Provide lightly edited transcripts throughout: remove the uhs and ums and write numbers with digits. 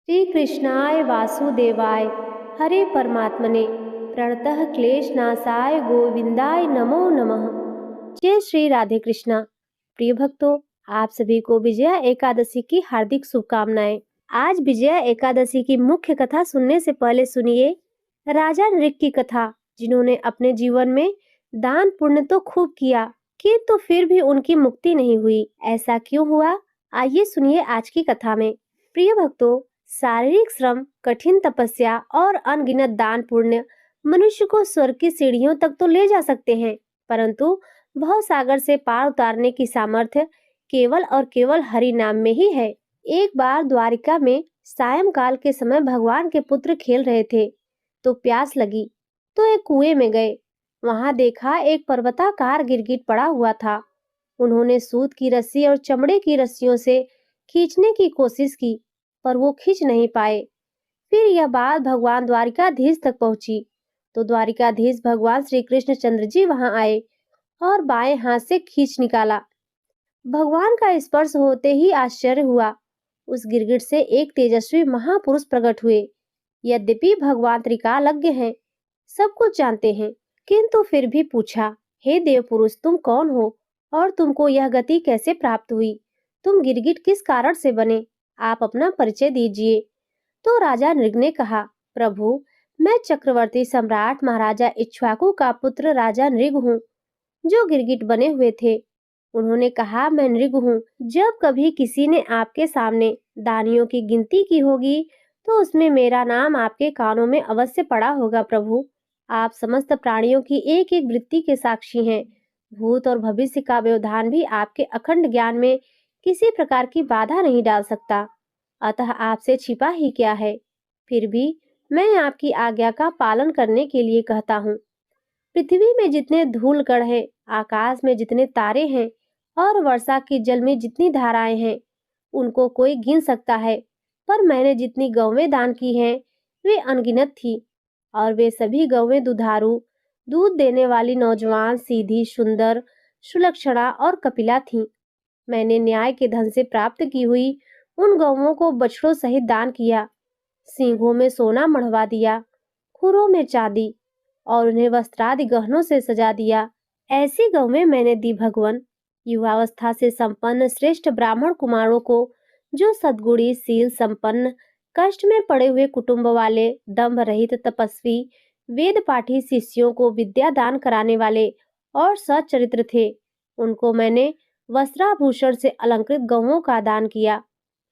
श्री कृष्णाय वासुदेवाय हरे परमात्मने प्रणतः क्लेशनाशाय गोविंदाय नमो नमः। जय श्री राधे कृष्णा। प्रिय भक्तों, आप सभी को विजया एकादशी की हार्दिक शुभकामनाएं। आज विजया एकादशी की मुख्य कथा सुनने से पहले सुनिए राजा नृग की कथा, जिन्होंने अपने जीवन में दान पुण्य तो खूब किया, किंतु फिर भी उनकी मुक्ति नहीं हुई। ऐसा क्यों हुआ? आइए सुनिए आज की कथा में। प्रिय भक्तों, शारीरिक श्रम, कठिन तपस्या और अनगिनत दान पुण्य मनुष्य को स्वर्ग की सीढ़ियों तक तो ले जा सकते हैं, परंतु भव सागर से पार उतारने की सामर्थ्य केवल और केवल हरि नाम में ही है। एक बार द्वारिका में सायंकाल के समय भगवान के पुत्र खेल रहे थे, तो प्यास लगी तो एक कुएं में गए। वहां देखा एक पर्वताकार गिरगिट पड़ा हुआ था। उन्होंने सूत की रस्सी और चमड़े की रस्सियों से खींचने की कोशिश की, पर वो खींच नहीं पाए। फिर यह बात भगवान द्वारिकाधीश तक पहुंची, तो द्वारिकाधीश भगवान श्री कृष्ण चंद्र जी वहां आए और बाएं हाथ से खींच निकाला। भगवान का स्पर्श होते ही आश्चर्य हुआ। उस गिरगिट से एक तेजस्वी महापुरुष प्रकट हुए। यद्यपि भगवान त्रिकालज्ञ हैं, सब कुछ जानते हैं, किंतु फिर भी पूछा, हे देव पुरुष, तुम कौन हो और तुमको यह गति कैसे प्राप्त हुई? तुम गिरगिट किस कारण से बने? आप अपना परिचय दीजिए। तो राजा नृग ने कहा, प्रभु, मैं चक्रवर्ती सम्राट महाराजा इक्ष्वाकु का पुत्र राजा नृग हूँ, जो गिरगिट बने हुए थे। उन्होंने कहा, मैं नृग हूँ। जब कभी किसी ने आपके सामने दानियों की गिनती की होगी, तो उसमें मेरा नाम आपके कानों में अवश्य पड़ा होगा। प्रभु, आप समस्त प्राणियों की एक एक वृत्ति के साक्षी हैं। भूत और भविष्य का व्यवधान भी आपके अखंड ज्ञान में किसी प्रकार की बाधा नहीं डाल सकता। अतः आपसे छिपा ही क्या है? फिर भी मैं आपकी आज्ञा का पालन करने के लिए कहता हूँ। पृथ्वी में जितने धूल कण हैं, आकाश में जितने तारे हैं और वर्षा के जल में जितनी धाराएं हैं, उनको कोई गिन सकता है। पर मैंने जितनी गौवें दान की हैं, वे अनगिनत थी, और वे सभी गौवें दुधारू, दूध देने वाली, नौजवान, सीधी, सुंदर, सुलक्षणा और कपिला थीं। मैंने न्याय के धन से प्राप्त की हुई उन गौवों को बछड़ों सहित दान किया। सींगों में सोना मढ़वा दिया, खुरों में चांदी, और उन्हें वस्त्रादि गहनों से सजा दिया। ऐसी गौवें मैंने दी भगवन, युवावस्था से संपन्न श्रेष्ठ ब्राह्मण कुमारों को, जो सद्गुणी, शील संपन्न, कष्ट में पड़े हुए कुटुंब वाले, दंभ रहित तपस्वी, वेद पाठी शिष्यों को विद्या दान कराने वाले और सच्चरित्र थे। उनको मैंने वस्त्राभूषण से अलंकृत गौवों का दान किया।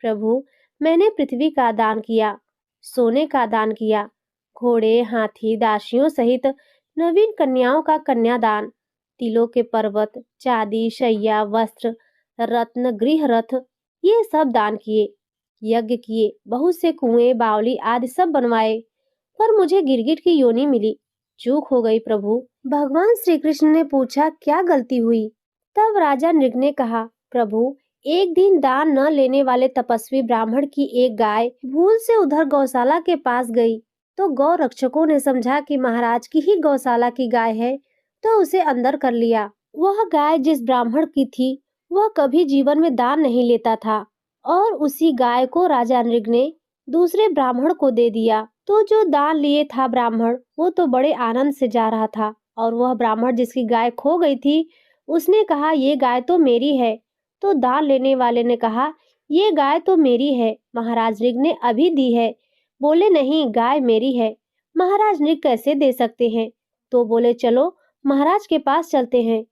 प्रभु, मैंने पृथ्वी का दान किया, सोने का दान किया, घोड़े, हाथी, दासियों सहित नवीन कन्याओं का कन्यादान, तिलों के पर्वत, चांदी, शैया, वस्त्र, रत्न, गृह रथ, ये सब दान किए। यज्ञ किए, बहुत से कुएं, बावली आदि सब बनवाए, पर मुझे गिरगिट की योनि मिली। चूक हो गई प्रभु। भगवान श्री कृष्ण ने पूछा, क्या गलती हुई? तब राजा नृग ने कहा, प्रभु, एक दिन दान न लेने वाले तपस्वी ब्राह्मण की एक गाय भूल से उधर गौशाला के पास गई, तो गौ रक्षकों ने समझा कि महाराज की ही गौशाला की गाय है, तो उसे अंदर कर लिया। वह गाय जिस ब्राह्मण की थी, वह कभी जीवन में दान नहीं लेता था, और उसी गाय को राजा नृग ने दूसरे ब्राह्मण को दे दिया। तो जो दान लिए था ब्राह्मण, वो तो बड़े आनंद से जा रहा था, और वह ब्राह्मण जिसकी गाय खो गई थी, उसने कहा, ये गाय तो मेरी है। तो दान लेने वाले ने कहा, ये गाय तो मेरी है, महाराज नृग ने अभी दी है। बोले, नहीं, गाय मेरी है, महाराज नृग कैसे दे सकते हैं? तो बोले, चलो महाराज के पास चलते हैं।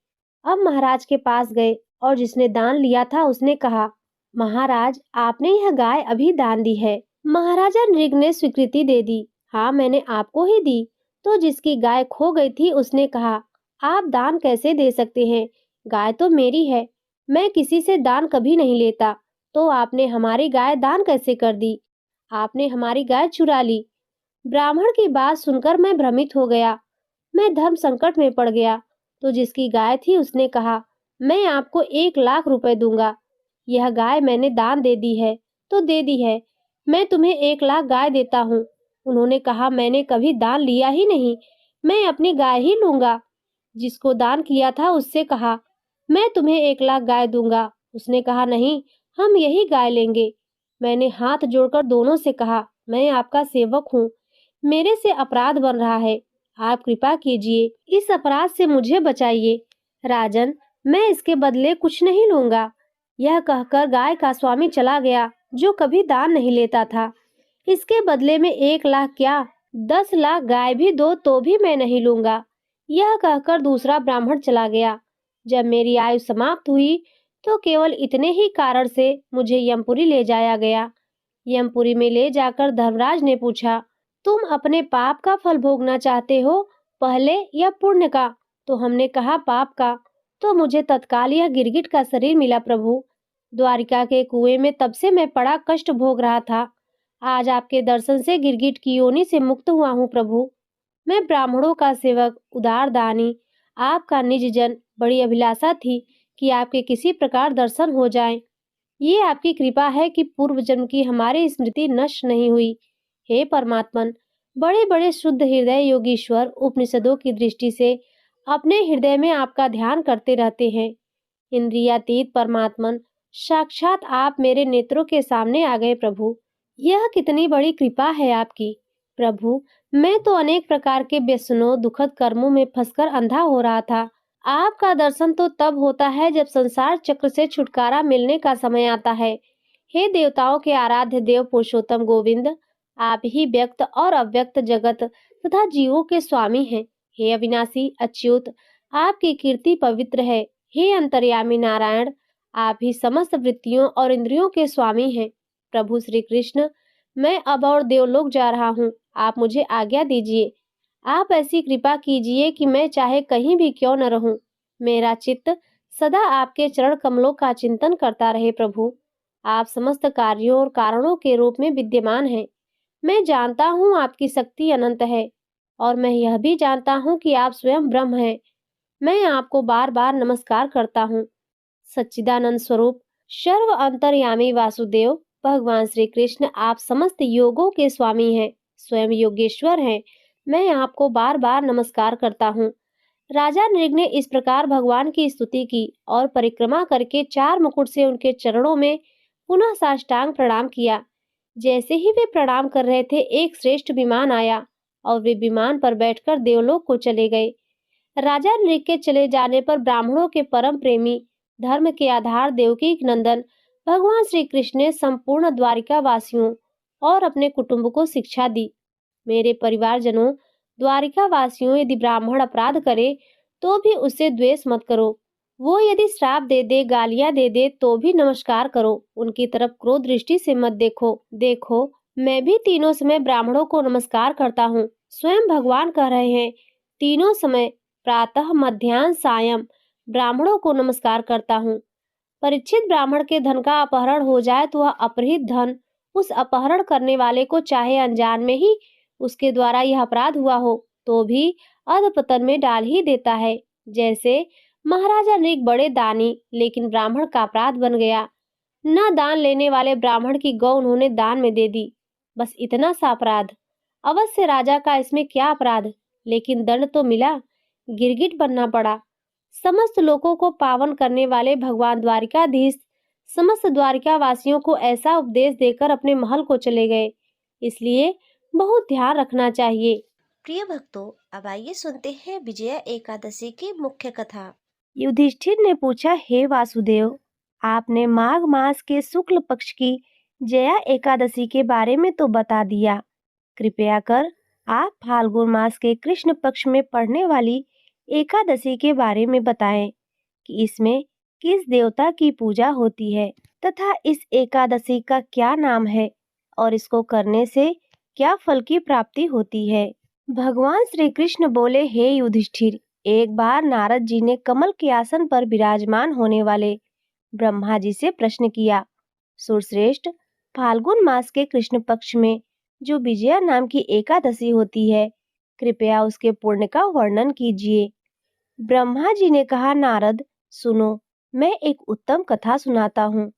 अब महाराज के पास गए, और जिसने दान लिया था उसने कहा, महाराज, आपने यह गाय अभी दान दी है। महाराजा नृग ने स्वीकृति दे दी, हाँ, मैंने आपको ही दी। तो जिसकी गाय खो गई थी उसने कहा, आप दान कैसे दे सकते हैं? गाय तो मेरी है, मैं किसी से दान कभी नहीं लेता। तो आपने हमारी गाय दान कैसे कर दी? आपने हमारी गाय चुरा ली। ब्राह्मण की बात सुनकर मैं भ्रमित हो गया, मैं धर्म संकट में पड़ गया। तो जिसकी गाय थी उसने कहा, मैं आपको 1 लाख रुपए दूंगा। यह गाय मैंने दान दे दी है, तो दे दी है, मैं तुम्हें 1 लाख गाय देता हूँ। उन्होंने कहा, मैंने कभी दान लिया ही नहीं, मैं अपनी गाय ही लूंगा। जिसको दान किया था उससे कहा, मैं तुम्हें 1 लाख गाय दूंगा। उसने कहा, नहीं, हम यही गाय लेंगे। मैंने हाथ जोड़कर दोनों से कहा, मैं आपका सेवक हूँ, मेरे से अपराध बन रहा है, आप कृपा कीजिए, इस अपराध से मुझे बचाइए। राजन, मैं इसके बदले कुछ नहीं लूंगा। यह कहकर गाय का स्वामी चला गया, जो कभी दान नहीं लेता था। इसके बदले में 1 लाख क्या, 10 लाख गाय भी दो तो भी मैं नहीं लूंगा। यह कहकर दूसरा ब्राह्मण चला गया। जब मेरी आयु समाप्त हुई तो केवल इतने ही कारण से मुझे यमपुरी ले जाया गया। यमपुरी में ले जाकर धर्मराज ने पूछा, तुम अपने पाप का फल भोगना चाहते हो, पहले या पुण्य का? तो हमने कहा पाप का। तो मुझे तत्काल यह गिरगिट का शरीर मिला प्रभु। द्वारिका के कुएं में तब से मैं बड़ा कष्ट भोग रहा था। आज आपके दर्शन से गिरगिट की योनि से मुक्त हुआ हूँ प्रभु। मैं ब्राह्मणों का सेवक, उदार दानी, आपका निज जन, बड़ी अभिलाषा थी कि आपके किसी प्रकार दर्शन हो जाएं। ये आपकी कृपा है कि पूर्व जन्म की हमारी स्मृति नष्ट नहीं हुई। हे परमात्मन, बड़े बड़े शुद्ध हृदय योगीश्वर उपनिषदों की दृष्टि से अपने हृदय में आपका ध्यान करते रहते हैं। इंद्रियातीत परमात्मन, साक्षात आप मेरे नेत्रों के सामने आ गए प्रभु। यह कितनी बड़ी कृपा है आपकी प्रभु। मैं तो अनेक प्रकार के व्यसनों, दुखद कर्मों में फंसकर अंधा हो रहा था। आपका दर्शन तो तब होता है जब संसार चक्र से छुटकारा मिलने का समय आता है। हे देवताओं के आराध्य देव पुरुषोत्तम गोविंद, आप ही व्यक्त और अव्यक्त जगत तथा जीवों के स्वामी हैं। हे अविनाशी अच्युत, आपकी कीर्ति पवित्र है। हे अंतर्यामी नारायण, आप ही समस्त वृत्तियों और इंद्रियों के स्वामी हैं। प्रभु श्री कृष्ण, मैं अब और देवलोक जा रहा हूँ, आप मुझे आज्ञा दीजिए। आप ऐसी कृपा कीजिए कि मैं चाहे कहीं भी क्यों न रहूं, मेरा चित्त सदा आपके चरण कमलों का चिंतन करता रहे प्रभु। आप समस्त कार्यों और कारणों के रूप में विद्यमान हैं। मैं जानता हूँ आपकी शक्ति अनंत है, और मैं यह भी जानता हूँ कि आप स्वयं ब्रह्म हैं। मैं आपको बार बार नमस्कार करता हूँ। सच्चिदानंद स्वरूप, सर्व अंतर्यामी वासुदेव, भगवान श्री कृष्ण, आप समस्त योगों के स्वामी हैं, स्वयं योगेश्वर हैं। मैं आपको बार बार नमस्कार करता हूँ। राजा नृग ने इस प्रकार भगवान की स्तुति की और परिक्रमा करके 4 मुकुट से उनके चरणों में पुनः साष्टांग प्रणाम किया। जैसे ही वे प्रणाम कर रहे थे, एक श्रेष्ठ विमान आया और वे विमान पर बैठकर देवलोक को चले गए। राजा नृग के चले जाने पर ब्राह्मणों के परम प्रेमी, धर्म के आधार देवकी नंदन भगवान श्री कृष्ण ने संपूर्ण द्वारिका वासियों और अपने कुटुंब को शिक्षा दी। मेरे परिवारजनों, द्वारिका वासियों, यदि ब्राह्मण अपराध करे तो भी उससे द्वेष मत करो। वो यदि श्राप दे दे, गालियां दे दे तो भी नमस्कार करो। उनकी तरफ क्रोध दृष्टि से मत देखो। देखो, मैं भी तीनों समय ब्राह्मणों को नमस्कार करता हूँ। स्वयं भगवान कह रहे हैं, तीनों समय प्रातः, मध्याह्न, सायं ब्राह्मणों को नमस्कार करता हूँ। परीक्षित ब्राह्मण के धन का अपहरण हो जाए तो वह अपहृत धन उस अपहरण करने वाले को, चाहे अनजान में ही उसके द्वारा यह अपराध हुआ हो, तो भी अधपतन में डाल ही देता है। जैसे महाराजा नृग बड़े दानी, लेकिन ब्राह्मण का अपराध बन गया। न दान लेने वाले ब्राह्मण की गौ उन्होंने दान में दे दी, बस इतना सा अपराध। अवश्य राजा का इसमें क्या अपराध, लेकिन दंड तो मिला, गिरगिट बनना पड़ा। समस्त लोगों को पावन करने वाले भगवान द्वारिकाधीश समस्त द्वारिका वासियों को ऐसा उपदेश देकर अपने महल को चले गए, इसलिए बहुत ध्यान रखना चाहिए। प्रिय भक्तों, अब आइए सुनते हैं विजया एकादशी की मुख्य कथा। युधिष्ठिर ने पूछा, हे वासुदेव, आपने माघ मास के शुक्ल पक्ष की जया एकादशी के बारे में तो बता दिया, कृपया कर आप फाल्गुन मास के कृष्ण पक्ष में पड़ने वाली एकादशी के बारे में बताएं कि इसमें किस देवता की पूजा होती है तथा इस एकादशी का क्या नाम है और इसको करने से क्या फल की प्राप्ति होती है। भगवान श्री कृष्ण बोले, हे युधिष्ठिर, एक बार नारद जी ने कमल के आसन पर विराजमान होने वाले ब्रह्मा जी से प्रश्न किया, सुरश्रेष्ठ, फाल्गुन मास के कृष्ण पक्ष में जो विजया नाम की एकादशी होती है, कृपया उसके पुण्य का वर्णन कीजिए। ब्रह्मा जी ने कहा, नारद सुनो, मैं एक उत्तम कथा सुनाता हूँ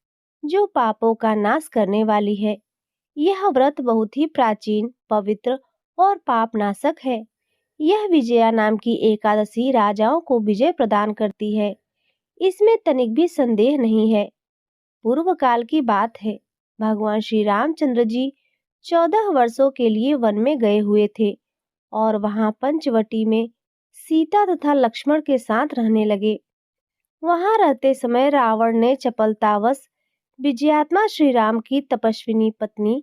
जो पापों का नाश करने वाली है। यह व्रत बहुत ही प्राचीन, पवित्र और पाप नाशक है। यह विजया नाम की एकादशी राजाओं को विजय प्रदान करती है, इसमें तनिक भी संदेह नहीं है। पूर्व काल की बात है, भगवान श्री रामचंद्र जी 14 वर्षों के लिए वन में गए हुए थे और वहां पंचवटी में सीता तथा लक्ष्मण के साथ रहने लगे। वहां रहते समय रावण ने चपलतावश विजयात्मा श्री राम की तपस्विनी पत्नी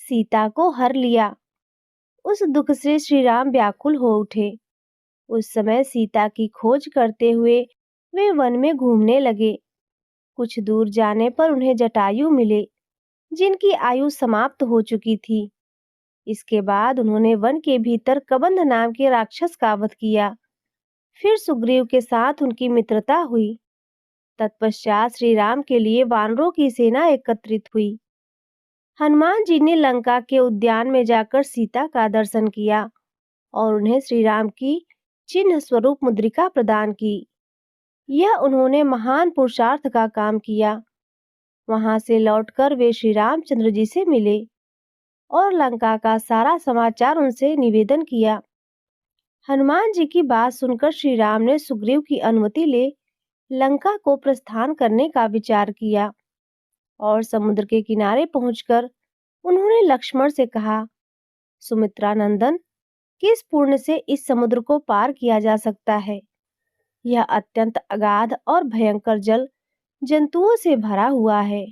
सीता को हर लिया। उस दुख से श्री राम व्याकुल हो उठे। उस समय सीता की खोज करते हुए वे वन में घूमने लगे। कुछ दूर जाने पर उन्हें जटायु मिले, जिनकी आयु समाप्त हो चुकी थी। इसके बाद उन्होंने वन के भीतर कबंध नाम के राक्षस का वध किया। फिर सुग्रीव के साथ उनकी मित्रता हुई। तत्पश्चात श्री राम के लिए वानरों की सेना एकत्रित हुई। हनुमान जी ने लंका के उद्यान में जाकर सीता का दर्शन किया और उन्हें श्री राम की चिन्ह स्वरूप मुद्रिका प्रदान की। यह उन्होंने महान पुरुषार्थ का काम किया। वहां से लौटकर वे श्री रामचंद्र जी से मिले और लंका का सारा समाचार उनसे निवेदन किया। हनुमान जी की बात सुनकर श्री राम ने सुग्रीव की अनुमति ले लंका को प्रस्थान करने का विचार किया और समुद्र के किनारे पहुंचकर उन्होंने लक्ष्मण से कहा, सुमित्रा नंदन, किस पुण्य से इस समुद्र को पार किया जा सकता है? यह अत्यंत अगाध और भयंकर जल जंतुओं से भरा हुआ है।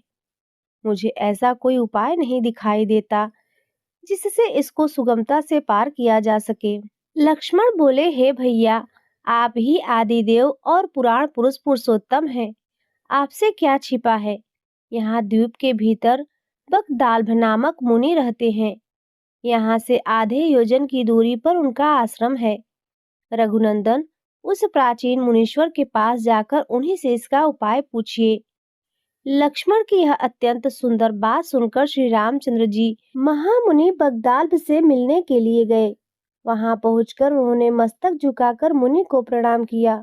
मुझे ऐसा कोई उपाय नहीं दिखाई देता जिससे इसको सुगमता से पार किया जा सके। लक्ष्मण बोले, हे भैया, आप ही आदिदेव और पुराण पुरुष पुरुषोत्तम हैं। आपसे क्या छिपा है? यहाँ द्वीप के भीतर बकदाल्भ नामक मुनि रहते हैं। यहाँ से आधे योजन की दूरी पर उनका आश्रम है। रघुनंदन, उस प्राचीन मुनीश्वर के पास जाकर उन्हीं से इसका उपाय पूछिए। लक्ष्मण की यह अत्यंत सुंदर बात सुनकर श्री रामचंद्र जी महामुनि बगदाल्भ से मिलने के लिए गए। वहां पहुंचकर उन्होंने मस्तक झुकाकर मुनि को प्रणाम किया।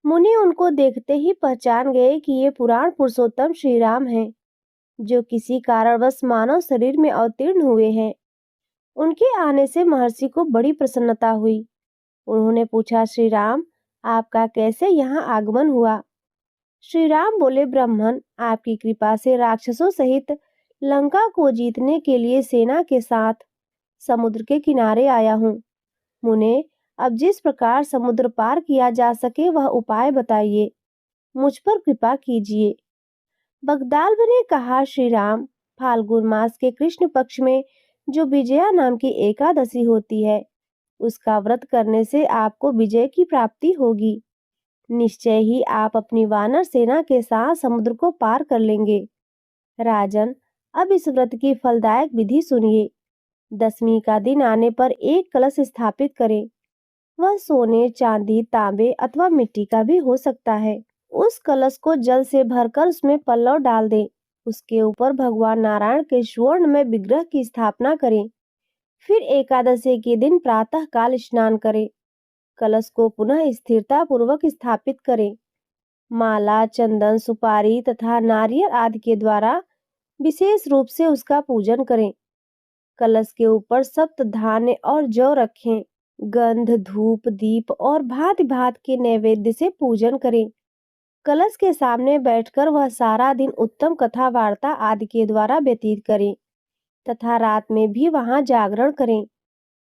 मुनि उनको देखते ही पहचान गए कि ये पुराण पुरुषोत्तम श्री राम हैं, जो किसी कारणवश मानव शरीर में अवतीर्ण हुए हैं। उनके आने से महर्षि को बड़ी प्रसन्नता हुई। उन्होंने पूछा, श्री राम, आपका कैसे यहाँ आगमन हुआ? श्री राम बोले, ब्राह्मण, आपकी कृपा से राक्षसों सहित लंका को जीतने के लिए सेना के साथ समुद्र के किनारे आया हूँ। मुने, अब जिस प्रकार समुद्र पार किया जा सके वह उपाय बताइए। मुझ पर कृपा कीजिए। बगदाल्भ ने कहा, श्री राम, फाल्गुन मास के कृष्ण पक्ष में जो विजया नाम की एकादशी होती है, उसका व्रत करने से आपको विजय की प्राप्ति होगी। निश्चय ही आप अपनी वानर सेना के साथ समुद्र को पार कर लेंगे। राजन, अब इस व्रत की फलदायक विधि सुनिए। 10वीं का दिन आने पर एक कलश स्थापित करें। वह सोने, चांदी, तांबे अथवा मिट्टी का भी हो सकता है। उस कलश को जल से भरकर उसमें पल्लव डाल दें। उसके ऊपर भगवान नारायण के स्वर्ण में विग्रह की स्थापना करें। फिर एकादशी के दिन प्रातः काल स्नान करें। कलश को पुनः स्थिरता पूर्वक स्थापित करें। माला, चंदन, सुपारी तथा नारियल आदि के द्वारा विशेष रूप से उसका पूजन करें। कलश के ऊपर सप्त धान्य और जौ रखें। गंध, धूप, दीप और भांति भांति के नैवेद्य से पूजन करें। कलश के सामने बैठकर वह सारा दिन उत्तम कथा वार्ता आदि के द्वारा व्यतीत करें तथा रात में भी वहां जागरण करें।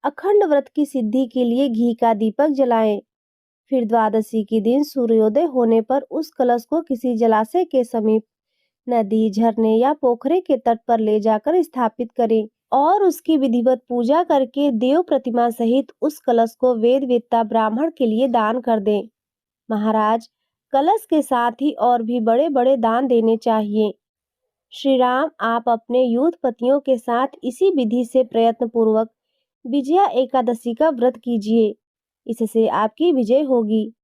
अखंड व्रत की सिद्धि के लिए घी का दीपक जलाएं। फिर द्वादशी के दिन सूर्योदय होने पर उस कलश को किसी जलाशय के समीप, नदी, झरने या पोखरे के तट पर ले जाकर स्थापित करें और उसकी विधिवत पूजा करके देव प्रतिमा सहित उस कलश को वेद वेत्ता ब्राह्मण के लिए दान कर दें। महाराज, कलश के साथ ही और भी बड़े बड़े दान देने चाहिए। श्री राम, आप अपने यूथपतियों के साथ इसी विधि से प्रयत्न पूर्वक विजया एकादशी का व्रत कीजिए। इससे आपकी विजय होगी।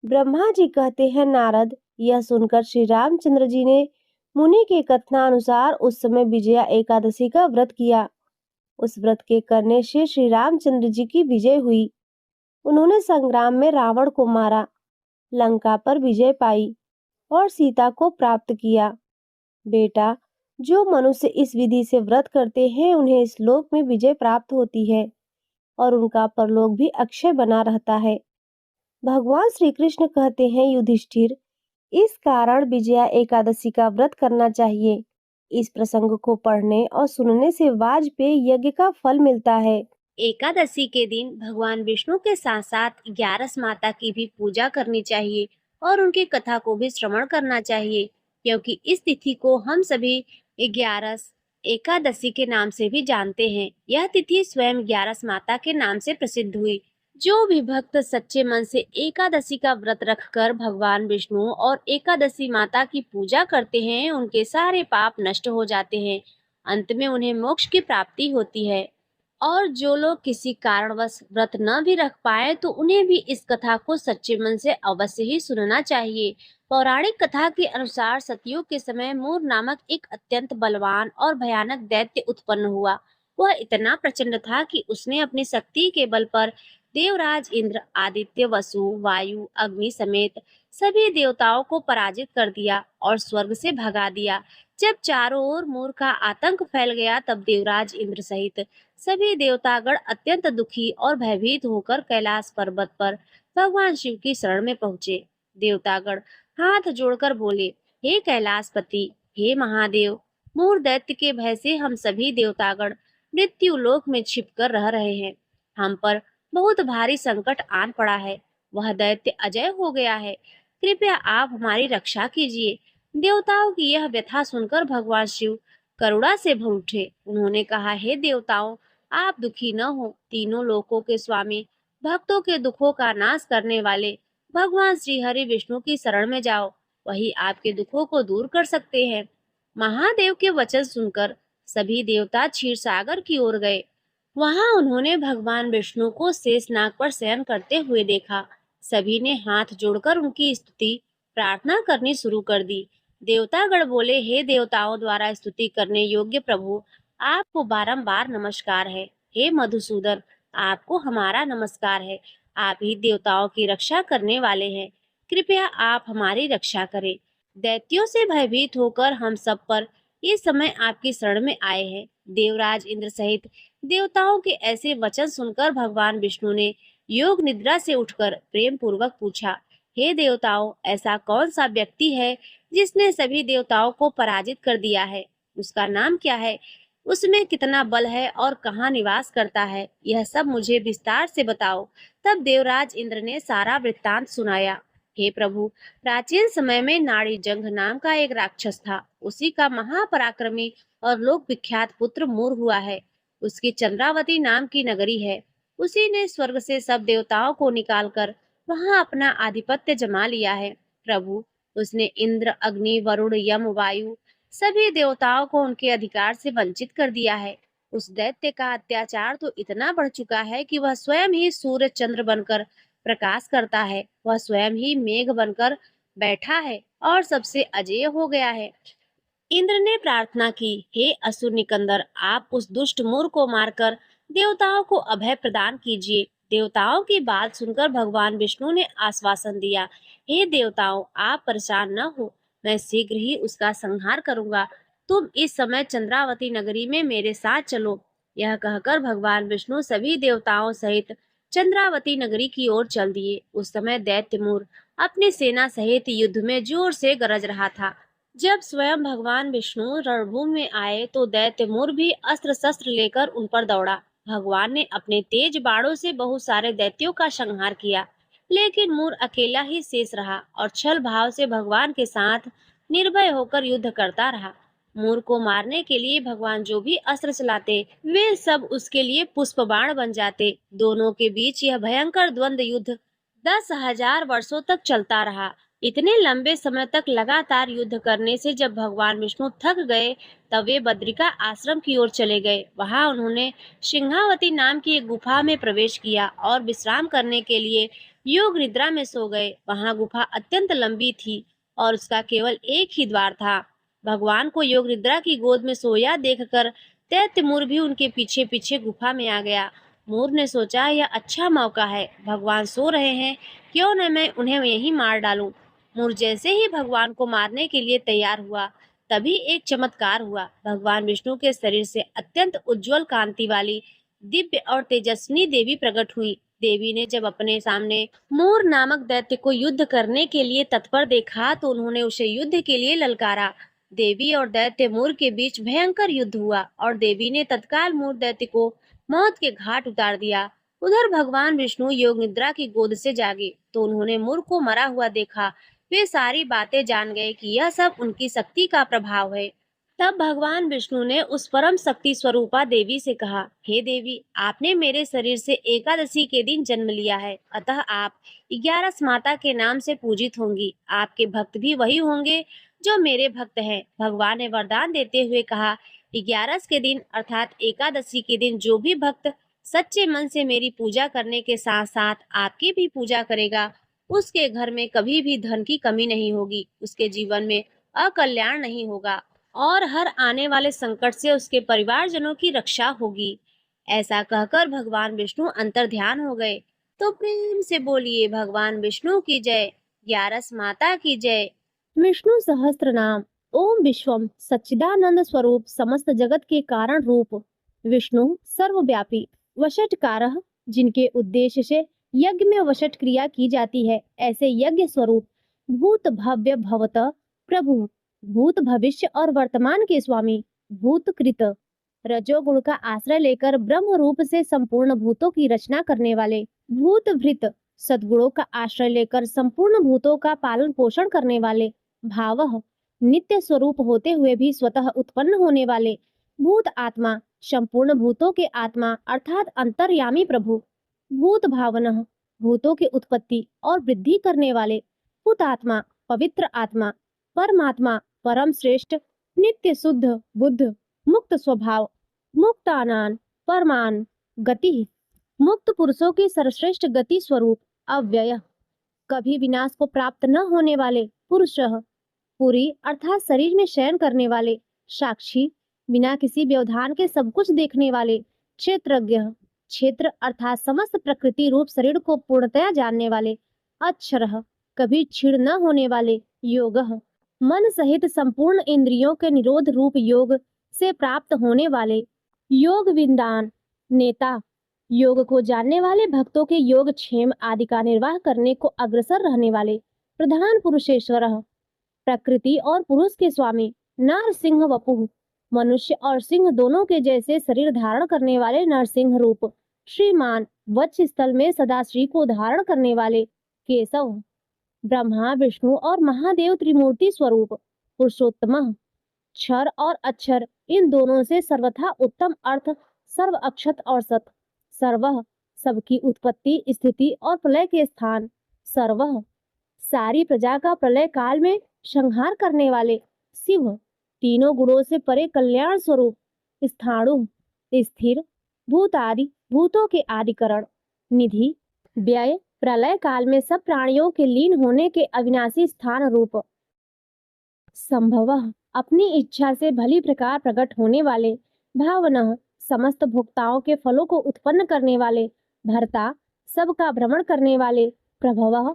ब्रह्मा जी कहते हैं, नारद, यह सुनकर श्री रामचंद्र जी ने मुनि के कथनानुसार उस समय विजया एकादशी का व्रत किया। उस व्रत के करने से श्री रामचंद्र जी की विजय हुई। उन्होंने संग्राम में रावण को मारा, लंका पर विजय पाई और सीता को प्राप्त किया। बेटा, जो मनुष्य इस विधि से व्रत करते हैं उन्हें इस लोक में विजय प्राप्त होती है और उनका परलोक भी अक्षय बना रहता है। भगवान श्री कृष्ण कहते हैं, युधिष्ठिर, इस कारण विजया एकादशी का व्रत करना चाहिए। इस प्रसंग को पढ़ने और सुनने से वाजपेयी यज्ञ का फल मिलता है। एकादशी के दिन भगवान विष्णु के साथ साथ 11 माता की भी पूजा करनी चाहिए और उनकी कथा को भी श्रवण करना चाहिए, क्योंकि इस तिथि को हम सभी 11 एकादशी के नाम से भी जानते हैं। यह तिथि स्वयं 11 माता के नाम से प्रसिद्ध हुई। जो भी भक्त सच्चे मन से एकादशी का व्रत रखकर भगवान विष्णु और एकादशी माता की पूजा करते हैं, उनके सारे पाप नष्ट हो जाते हैं। अंत में उन्हें मोक्ष की प्राप्ति होती है। और जो लोग किसी कारणवश व्रत न भी रख पाए तो उन्हें भी इस कथा को सच्चे मन से अवश्य ही सुनना चाहिए। पौराणिक कथा के अनुसार सतयुग के समय मूर नामक एक अत्यंत बलवान और भयानक दैत्य उत्पन्न हुआ। वह इतना प्रचंड था कि उसने अपनी शक्ति के बल पर देवराज इंद्र, आदित्य, वसु, वायु, अग्नि समेत सभी देवताओं को पराजित कर दिया और स्वर्ग से भगा दिया। जब चारों ओर मूर का आतंक फैल गया तब देवराज इंद्र सहित सभी देवतागण अत्यंत दुखी और भयभीत होकर कैलाश पर्वत पर भगवान शिव की शरण में पहुंचे। देवतागण हाथ जोड़कर बोले, हे कैलाशपति, हे महादेव, मूर दैत्य के भय से हम सभी देवतागण मृत्यु लोक में छिपकर रह रहे हैं। हम पर बहुत भारी संकट आन पड़ा है। वह दैत्य अजय हो गया है। कृपया आप हमारी रक्षा कीजिए। देवताओं की यह व्यथा सुनकर भगवान शिव करुणा से भर उठे। उन्होंने कहा, हे देवताओं, आप दुखी न हो। तीनों लोकों के स्वामी, भक्तों के दुखों का नाश करने वाले भगवान श्री हरि विष्णु की शरण में जाओ। वही आपके दुखों को दूर कर सकते हैं। महादेव के वचन सुनकर सभी देवता क्षीर सागर की ओर गए। वहां उन्होंने भगवान विष्णु को शेषनाग पर शयन करते हुए देखा। सभी ने हाथ जोड़कर उनकी स्तुति प्रार्थना करनी शुरू कर दी। देवतागण बोले, हे देवताओं द्वारा स्तुति करने योग्य प्रभु, आपको बारंबार नमस्कार है। हे मधुसूदन, आपको हमारा नमस्कार है। आप ही देवताओं की रक्षा करने वाले हैं। कृपया आप हमारी रक्षा करें। दैत्यों से भयभीत होकर हम सब पर इस समय आपकी शरण में आए हैं। देवराज इंद्र सहित देवताओं के ऐसे वचन सुनकर भगवान विष्णु ने योग निद्रा से उठकर प्रेम पूर्वक पूछा, हे देवताओं, ऐसा कौन सा व्यक्ति है जिसने सभी देवताओं को पराजित कर दिया है? उसका नाम क्या है? उसमें कितना बल है और कहाँ निवास करता है? यह सब मुझे विस्तार से बताओ। तब देवराज इंद्र ने सारा वृत्तांत सुनाया। हे प्रभु, प्राचीन समय में नाड़ी जंघ नाम का एक राक्षस था। उसी का महापराक्रमी और लोक विख्यात पुत्र मूर हुआ है। उसकी चंद्रावती नाम की नगरी है। उसी ने स्वर्ग से सब देवताओं को निकालकर वहां अपना आधिपत्य जमा लिया है। प्रभु, उसने इंद्र, अग्नि, वरुण, यम, वायु सभी देवताओं को उनके अधिकार से वंचित कर दिया है। उस दैत्य का अत्याचार तो इतना बढ़ चुका है कि वह स्वयं ही सूर्य चंद्र बनकर प्रकाश करता है। वह स्वयं ही मेघ बनकर बैठा है और सबसे अजेय हो गया है। इंद्र ने प्रार्थना की, हे असुर निकंदर, आप उस दुष्ट मूर को मारकर देवताओं को अभय प्रदान कीजिए। देवताओं की बात सुनकर भगवान विष्णु ने आश्वासन दिया, हे देवताओं, आप परेशान न हो, मैं शीघ्र ही उसका संहार करूंगा। तुम इस समय चंद्रावती नगरी में मेरे साथ चलो। यह कहकर भगवान विष्णु सभी देवताओं सहित चंद्रावती नगरी की ओर चल दिए। उस समय दैत्य मूर अपनी सेना सहित युद्ध में जोर से गरज रहा था। जब स्वयं भगवान विष्णु रणभूमि में आए तो दैत्य मूर भी अस्त्र शस्त्र लेकर उन पर दौड़ा। भगवान ने अपने तेज बाणों से बहुत सारे दैत्यों का संहार किया, लेकिन मूर अकेला ही शेष रहा और छल भाव से भगवान के साथ निर्भय होकर युद्ध करता रहा। मूर को मारने के लिए भगवान जो भी अस्त्र चलाते वे सब उसके लिए पुष्प बाण बन जाते। दोनों के बीच यह भयंकर द्वंद्व युद्ध 10,000 वर्षों तक चलता रहा। इतने लंबे समय तक लगातार युद्ध करने से जब भगवान विष्णु थक गए तब वे बद्रिका आश्रम की ओर चले गए। वहां उन्होंने सिंहावती नाम की एक गुफा में प्रवेश किया और विश्राम करने के लिए योग निद्रा में सो गए। वहां गुफा अत्यंत लंबी थी और उसका केवल एक ही द्वार था। भगवान को योग निद्रा की गोद में सोया देखकर दैत्य मूर भी उनके पीछे पीछे गुफा में आ गया। मूर ने सोचा, यह अच्छा मौका है, भगवान सो रहे हैं, क्यों न मैं उन्हें यहीं मार डालूं। मूर जैसे ही भगवान को मारने के लिए तैयार हुआ तभी एक चमत्कार हुआ। भगवान विष्णु के शरीर से अत्यंत उज्जवल कांति वाली दिव्य और तेजस्विनी देवी प्रकट हुई। देवी ने जब अपने सामने मूर नामक दैत्य को युद्ध करने के लिए तत्पर देखा तो उन्होंने उसे युद्ध के लिए ललकारा। देवी और दैत्य मूर के बीच भयंकर युद्ध हुआ और देवी ने तत्काल मूर दैत्य को मौत के घाट उतार दिया। उधर भगवान विष्णु योग निद्रा की गोद से जागे तो उन्होंने मूर को मरा हुआ देखा। वे सारी बातें जान गए कि यह सब उनकी शक्ति का प्रभाव है। तब भगवान विष्णु ने उस परम शक्ति स्वरूपा देवी से कहा, हे देवी, आपने मेरे शरीर से एकादशी के दिन जन्म लिया है, अतः आप 11 माता के नाम से पूजित होंगी। आपके भक्त भी वही होंगे जो मेरे भक्त हैं। भगवान ने वरदान देते हुए कहा, 11 के दिन अर्थात एकादशी के दिन जो भी भक्त सच्चे मन से मेरी पूजा करने के साथ साथ आपकी भी पूजा करेगा, उसके घर में कभी भी धन की कमी नहीं होगी, उसके जीवन में अकल्याण नहीं होगा और हर आने वाले संकट से उसके परिवारजनों की रक्षा होगी। ऐसा कहकर भगवान विष्णु अंतर ध्यान हो गए। तो प्रेम से बोलिए भगवान विष्णु की जय, 11 माता की जय। विष्णु सहस्त्र नाम। ओम विश्वम सच्चिदानंद स्वरूप समस्त जगत के कारण रूप विष्णु सर्वव्यापी वशटकारः, जिनके उद्देश्य से यज्ञ में वशट क्रिया की जाती है, ऐसे यज्ञ स्वरूप भूत भव्य भवत प्रभु, भूत भविष्य और वर्तमान के स्वामी, भूत कृत रजोगुण का आश्रय लेकर ब्रह्म रूप से संपूर्ण भूतों की रचना करने वाले, भूत भृत सद्गुणों का आश्रय लेकर संपूर्ण भूतों का पालन पोषण करने वाले, भावः नित्य स्वरूप होते हुए भी स्वतः उत्पन्न होने वाले, भूत आत्मा संपूर्ण भूतों के आत्मा अर्थात अंतर्यामी प्रभु, भूत भावनः भूतों की उत्पत्ति और वृद्धि करने वाले, भूत आत्मा पवित्र आत्मा, परमात्मा परम श्रेष्ठ नित्य शुद्ध बुद्ध, मुक्त स्वभाव, मुक्तानान परमान गति, मुक्त पुरुषों की सर्वश्रेष्ठ गति स्वरूप, अव्यय कभी विनाश को प्राप्त न होने वाले, पुरुषः पूरी अर्थात शरीर में शयन करने वाले, साक्षी बिना किसी व्यवधान के सब कुछ देखने वाले, क्षेत्रज्ञ क्षेत्र अर्थात समस्त प्रकृति रूप शरीर को पूर्णतया जानने वाले, अक्षरः कभी क्षीण न होने वाले, योगः मन सहित संपूर्ण इंद्रियों के निरोध रूप योग से प्राप्त होने वाले, योग विदान नेता योग को जानने वाले भक्तों के योग क्षेम आदि का निर्वाह करने को अग्रसर रहने वाले, प्रधान पुरुषेश्वरः प्रकृति और पुरुष के स्वामी, नरसिंह वपुः मनुष्य और सिंह दोनों के जैसे शरीर धारण करने वाले नरसिंह रूप, श्रीमान वक्ष स्थल में सदा श्री को धारण करने वाले, केशव ब्रह्मा विष्णु और महादेव त्रिमूर्ति स्वरूप, पुरुषोत्तम क्षर और अक्षर इन दोनों से सर्वथा उत्तम अर्थ, सर्व अक्षत और सत, सर्वः सबकी उत्पत्ति स्थिति और प्रलय के स्थान, सर्वः सारी प्रजा का प्रलय काल में संहार करने वाले, शिव तीनों गुणों से परे कल्याण स्वरूप, स्थाणु स्थिर भूत आदि भूतों के आदिकरण, निधि व्यय प्रलय काल में सब प्राणियों के लीन होने के अविनाशी स्थान रूप, संभवः अपनी इच्छा से भली प्रकार प्रकट होने वाले, भावनः समस्त भोक्ताओं के फलों को उत्पन्न करने वाले, भर्ता सबका भ्रमण करने वाले, प्रभवः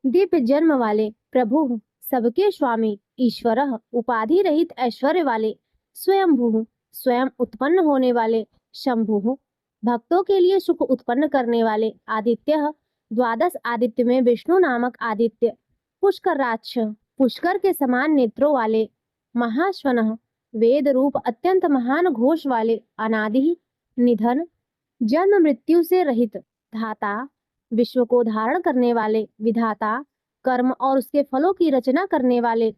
दिव्य जन्म वाले, प्रभु सबके स्वामी, ईश्वरः उपाधि रहित ऐश्वर्य वाले, स्वयंभू स्वयं उत्पन्न होने वाले, शंभु भक्तों के लिए सुख उत्पन्न करने वाले, आदित्यः द्वादश आदित्य में विष्णु नामक आदित्य, पुष्कराक्ष पुष्कर के समान नेत्रों वाले, महाश्वनः वेद रूप अत्यंत महान घोष वाले, अनादि निधन जन्म मृत्यु से रहित, धाता विश्व को धारण करने वाले, विधाता कर्म और उसके फलों की रचना करने वाले,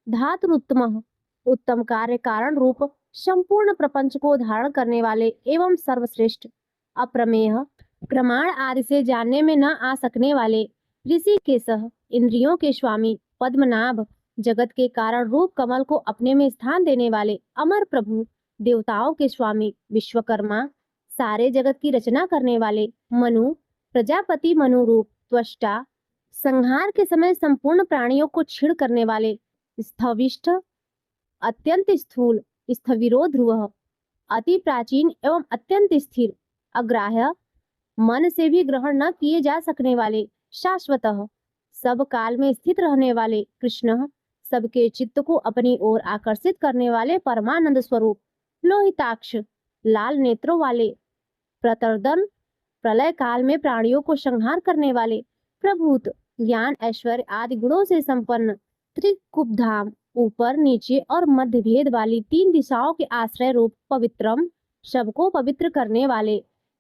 धातुरुत्तम उत्तम कार्य कारण रूप संपूर्ण प्रपंच को धारण करने वाले एवं सर्वश्रेष्ठ, अप्रमेय प्रमाण आदि से जानने में न आ सकने वाले, ऋषिकेशः इंद्रियों के स्वामी, पद्मनाभ जगत के कारण रूप कमल को अपने में स्थान देने वाले, अमर प्रभु देवताओं के स्वामी, विश्वकर्मा सारे जगत की रचना करने वाले, मनु प्रजापति मनु रूप, त्वष्टा संहार के समय संपूर्ण प्राणियों को छीण करने वाले, स्थविष्ठ अत्यंत स्थूल, स्थविरो ध्रुवः अति प्राचीन एवं अत्यंत स्थिर, अग्राह्य मन से भी ग्रहण न किए जा सकने वाले, शाश्वतः सब काल में स्थित रहने वाले, कृष्ण सबके चित्त को अपनी ओर आकर्षित करने वाले, परमानंद स्वरूप, लोहिताक्ष लाल नेत्रों वाले, प्रतर्दन प्रलय काल में प्राणियों को संहार करने वाले, प्रभूत ज्ञान ऐश्वर्य आदि गुणों से संपन्न, त्रिकुबधाम ऊपर, नीचे और मध्य भेद वाली 3 दिशाओं के आश्रय रूप पवित्रम, सबको पवित्र करने वाले।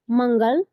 मंगल,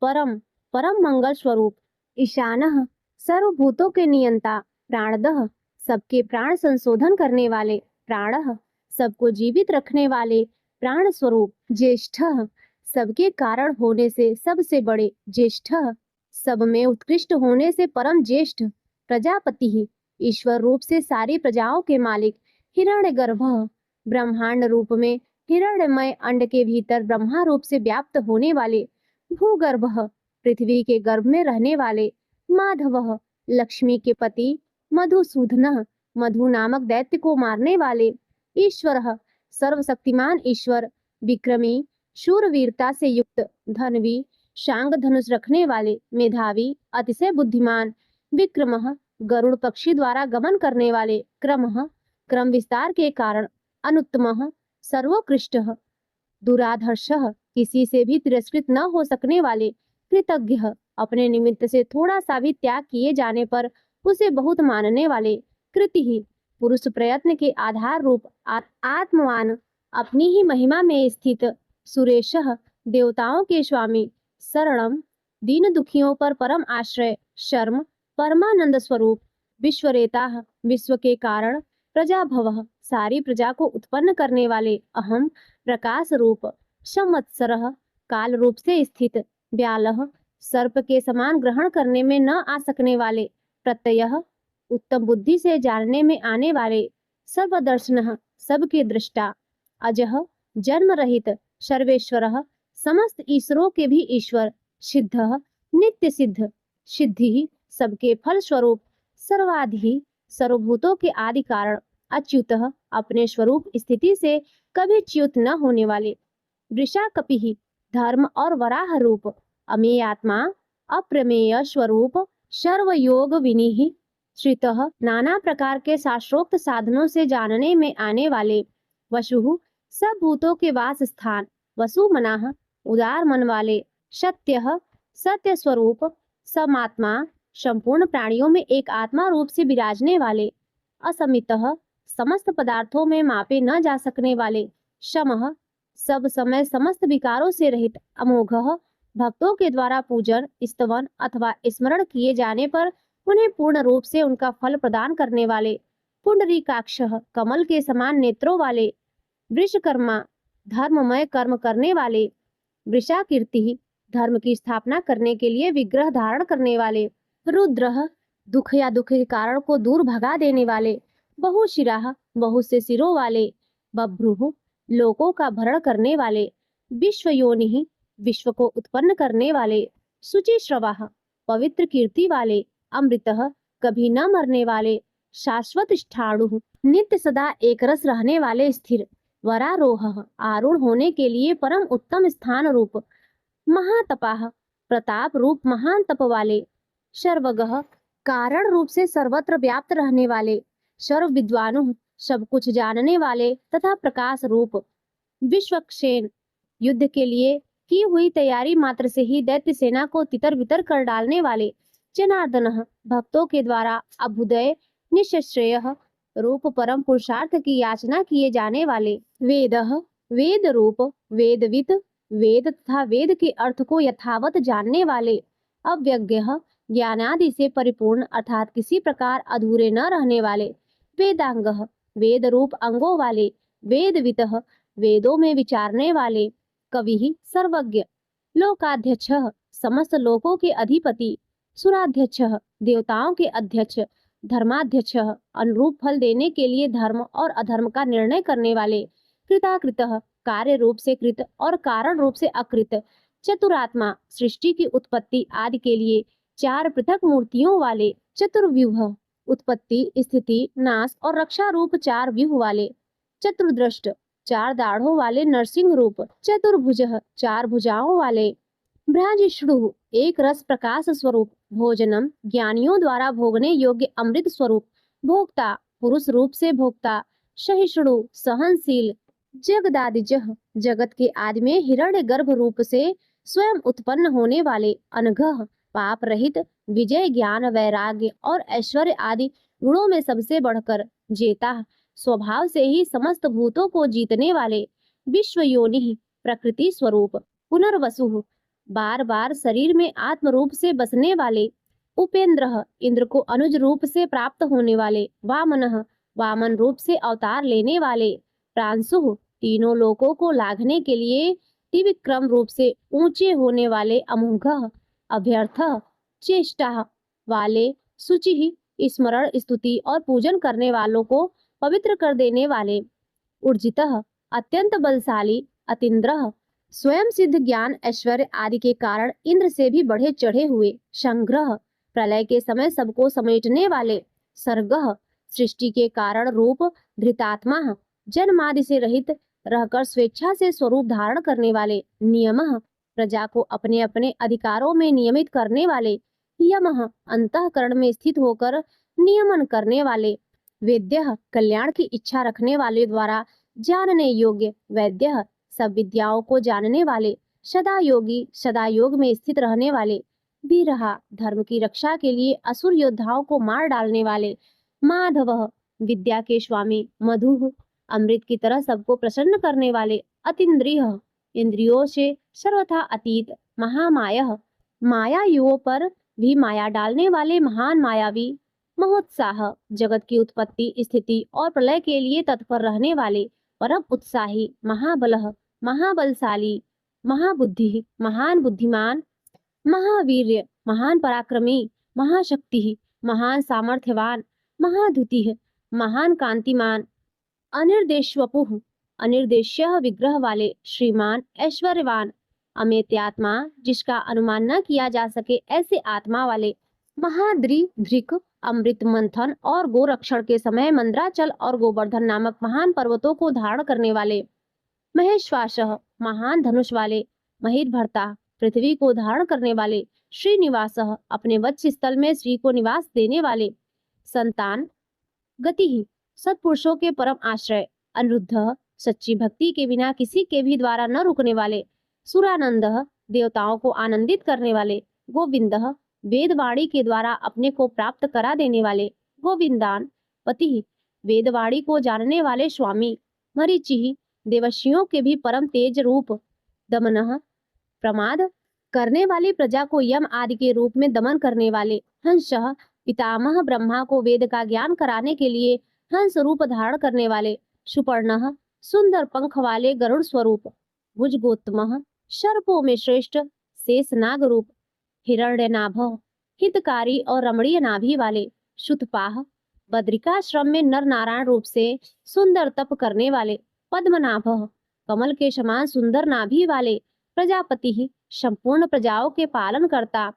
परम, परम मंगल स्वरूप। ईशानः, सर्वभूतों के नियंता। प्राणदः, सबके प्राण संशोधन करने वाले। प्राणः, सबको जीवित रखने वाले प्राण स्वरूप। ज्येष्ठः, सबके कारण होने से सबसे बड़े। ज्येष्ठः, सब में उत्कृष्ट होने से परम ज्येष्ठ। प्रजापति ही, ईश्वर रूप से सारी प्रजाओं के मालिक। हिरण्यगर्भः, ब्रह्मांड रूप में हिरण्यमय अंड के भीतर ब्रह्मा रूप से व्याप्त होने वाले। भूगर्भः, पृथ्वी के गर्भ में रहने वाले। माधवः, लक्ष्मी के पति। मधुसूदनः, मधु नामक दैत्य को मारने वाले। ईश्वरः, सर्वशक्तिमान ईश्वर। विक्रमी, शूरवीरता से युक्त। धनवी, शांग धनुष रखने वाले। मेधावी, अतिशय बुद्धिमान। विक्रमः, गरुड़ पक्षी द्वारा गमन करने वाले। क्रमः, क्रम विस्तार के कारण। अनुत्तमः, सर्वोत्कृष्टः। दुराधर्षः, किसी से भी तिरस्कृत न हो सकने वाले। कृतज्ञः, अपने निमित्त से थोड़ा सा भी त्याग किए जाने पर उसे बहुत मानने वाले। कृतिः, पुरुष प्रयत्न के आधार रूप आत्मवान, अपनी ही महिमा में स्थित। सुरेशः, देवताओं के स्वामी। शरणम, दीन दुखियों पर परम आश्रय। शर्म, परमानंद स्वरूप। विश्वरेताः, विश्व के कारण। प्रजाभवः, सारी प्रजा को उत्पन्न करने वाले। अहम, प्रकाश रूप। संवत्सरः, काल रूप से स्थित। व्यालः, सर्प के समान ग्रहण करने में न आ सकने वाले। प्रत्ययः, उत्तम बुद्धि से जानने में आने वाले। सर्वदर्शनः, सबके दृष्टा। अजः, जन्म रहित। सर्वेश्वरः, समस्त ईश्वरों के भी ईश्वर। सिद्धः, नित्य सिद्ध। सिद्धि, सबके फल स्वरूप। सर्वाधि, सर्वभूतों के आदि कारण। अच्युतः, अपने स्वरूप स्थिति से कभी च्युत न होने वाले। वृषाकपिः, धर्म और वराह रूप। अमेय आत्मा, अप्रमेय स्वरूप। सर्वयोग विनिः, श्रितः, नाना प्रकार के शास्त्रोक्त साधनों से जानने में आने वाले। वसुः, सब भूतों के वास स्थान। वसुमनाः, उदार मन वाले। सत्यः, सत्य स्वरूप। समात्मा, संपूर्ण प्राणियों में एक आत्मा रूप से विराजने वाले। असमितः, समस्त पदार्थों में मापे न जा सकने वाले। शमः, सब समय समस्त विकारों से रहित। अमोघः, भक्तों के द्वारा पूजन, स्तवन अथवा स्मरण किए जाने पर उन्हें पूर्ण रूप से उनका फल प्रदान करने वाले। पुंडरीकाक्षः, कमल के समान नेत्रों वाले। वृषकर्मा, धर्ममय कर्म करने वाले। वृषाकीर्ति, धर्म की स्थापना करने के लिए विग्रह धारण करने वाले। रुद्रः, दुख या दुख के कारण को दूर भगा देने वाले। बहुशिराः, बहुत से सिरों वाले। बभ्रुः, लोकों का भरण करने वाले। विश्वयोनिः, विश्व को उत्पन्न करने वाले। शुचिश्रवाः, पवित्र कीर्ति वाले। अमृतः, कभी न मरने वाले। शाश्वत स्थाणुः, नित्य सदा एक रस रहने वाले। स्थिर। वरारोहः, आरूढ़ होने के लिए परम उत्तम स्थान रूप। महातपाः, प्रताप रूप महान तप वाले। सर्वगः, कारण रूप से सर्वत्र व्याप्त रहने वाले। सर्व विद्वानुः, सब कुछ जानने वाले तथा प्रकाश रूप। विश्वक्षेन, युद्ध के लिए की हुई तैयारी मात्र से ही दैत्य सेना को तितर बितर कर डालने वाले। जनार्दनः, भक्तों के द्वारा अभ्युदय निश्रेयः रूप परम पुरुषार्थ की याचना किए जाने वाले। वेदः, वेद रूप। वेदविद, वेद तथा वेद के अर्थ को यथावत जानने वाले। अव्यज्ञः, ज्ञानादि से परिपूर्ण अर्थात किसी प्रकार अधूरे न रहने वाले। वेदांगः, वेद रूप अंगों वाले। वेदवितः, वेदों में विचारने वाले। कविः, सर्वज्ञ। लोकाध्यक्षः, समस्त लोकों के अधिपति। सुराध्यक्षः, देवताओं के अध्यक्ष। धर्माध्यक्षः, अनुरूप फल देने के लिए धर्म और अधर्म का निर्णय करने वाले। कृताकृतः, कार्य रूप से कृत और कारण रूप से अकृत। चतुरात्मा, सृष्टि की उत्पत्ति आदि के लिए 4 पृथक मूर्तियों वाले। चतुर्व्यूह, उत्पत्ति, स्थिति, नाश और रक्षा रूप 4 व्यूह वाले। चतुर्दृष्ट, 4 दाढ़ों वाले नरसिंह रूप। चतुर्भुजः, 4 भुजाओं वाले। भ्राजिष्णु, एक रस प्रकाश स्वरूप। भोजनम, ज्ञानियों द्वारा भोगने योग्य अमृत स्वरूप। भोक्ता, पुरुष रूप से भोक्ता। सहिष्णु, सहनशील। जगदादिजः, जगत के आदि में हिरण्य गर्भ रूप से स्वयं उत्पन्न होने वाले। अनघः, पाप रहित। विजय, ज्ञान, वैराग्य और ऐश्वर्य आदि गुणों में सबसे बढ़कर। जेता, स्वभाव से ही समस्त भूतों को जीतने वाले, विश्व योनि प्रकृति स्वरूप, पुनर्वसु बार बार शरीर में आत्म रूप से बसने वाले, उपेंद्र इंद्र को अनुज रूप से प्राप्त होने वाले, वामन वामन रूप से अवतार लेने वाले, प्रांशु तीनों लोकों को लाघने के लिए त्रिविक्रम रूप से ऊंचे होने वाले, अमोघ अभ्यर्थ चेष्टा वाले, शुचि स्मरण स्तुति और पूजन करने वालों को पवित्र कर देने वाले, ऊर्जित अत्यंत बलशाली, अतीन्द्र स्वयं सिद्ध ज्ञान ऐश्वर्य आदि के कारण इंद्र से भी बढ़े चढ़े हुए, संग्रह प्रलय के समय सबको समेटने वाले, सर्ग सृष्टि के कारण रूप, धृतात्मा जन्मादि से रहित रहकर स्वेच्छा से स्वरूप धारण करने वाले, नियम प्रजा को अपने अपने अधिकारों में नियमित करने वाले, यम अंतःकरण में स्थित होकर नियमन करने वाले, वेद्य कल्याण की इच्छा रखने वाले द्वारा जानने योग्य, वैद्य सब विद्याओं को जानने वाले, सदा योगी सदा योग में स्थित रहने वाले, वीरहा धर्म की रक्षा के लिए असुर योद्धाओं को मार डालने वाले, माधव विद्या के स्वामी, मधु अमृत की तरह सबको प्रसन्न करने वाले, अतीन्द्रिय इंद्रियों से सर्वथा अतीत, महामाय मायायुओं पर भी माया डालने वाले, महान मायावी, महोत्साह जगत की उत्पत्ति स्थिति और प्रलय के लिए तत्पर रहने वाले, परम उत्साही, महाबल महाबलशाली, महाबुद्धि महान बुद्धिमान, महावीर्य महान पराक्रमी, महाशक्ति महान सामर्थ्यवान, महाद्युति महान कांतिमान, अनिर्देशवपुः अनिर्देश्य विग्रह वाले, श्रीमान ऐश्वर्यवान, अमेत्यात्मा जिसका अनुमान न किया जा सके ऐसे आत्मा वाले, महाद्रिधृक अमृत मंथन और गोरक्षण के समय मंद्राचल और गोवर्धन नामक महान पर्वतों को धारण करने वाले, महेश्वास महान धनुष वाले, महीर्भर्ता पृथ्वी को धारण करने वाले, श्रीनिवास अपने वत्स स्थल में श्री को निवास देने वाले, संतान गति सत्पुरुषों के परम आश्रय, अनिरुद्ध सच्ची भक्ति के बिना किसी के भी द्वारा न रुकने वाले, सुरानंद देवताओं को आनंदित करने वाले, गोविंद वेदवाणी के द्वारा अपने को प्राप्त करा देने वाले, गोविंदान पति वेदवाणी को जानने वाले स्वामी, मरीचि देवशियों के भी परम तेज रूप, दमन प्रमाद करने वाली प्रजा को यम आदि के रूप में दमन करने वाले, हंस पितामह ब्रह्मा को वेद का ज्ञान कराने के लिए हंस रूप धारण करने वाले, सुपर्ण सुंदर पंख वाले गरुड़ स्वरूप, भुजगोत्तम सर्पों में श्रेष्ठ शेषनाग रूप, हिरण्यनाभ हितकारी और रमणीय नाभि वाले, शुतपाह बद्रिकाश्रम में नर नारायण रूप से सुंदर तप करने वाले, पद्मनाभ कमल के समान सुंदर नाभि वाले, प्रजापति संपूर्ण प्रजाओं के पालन करता,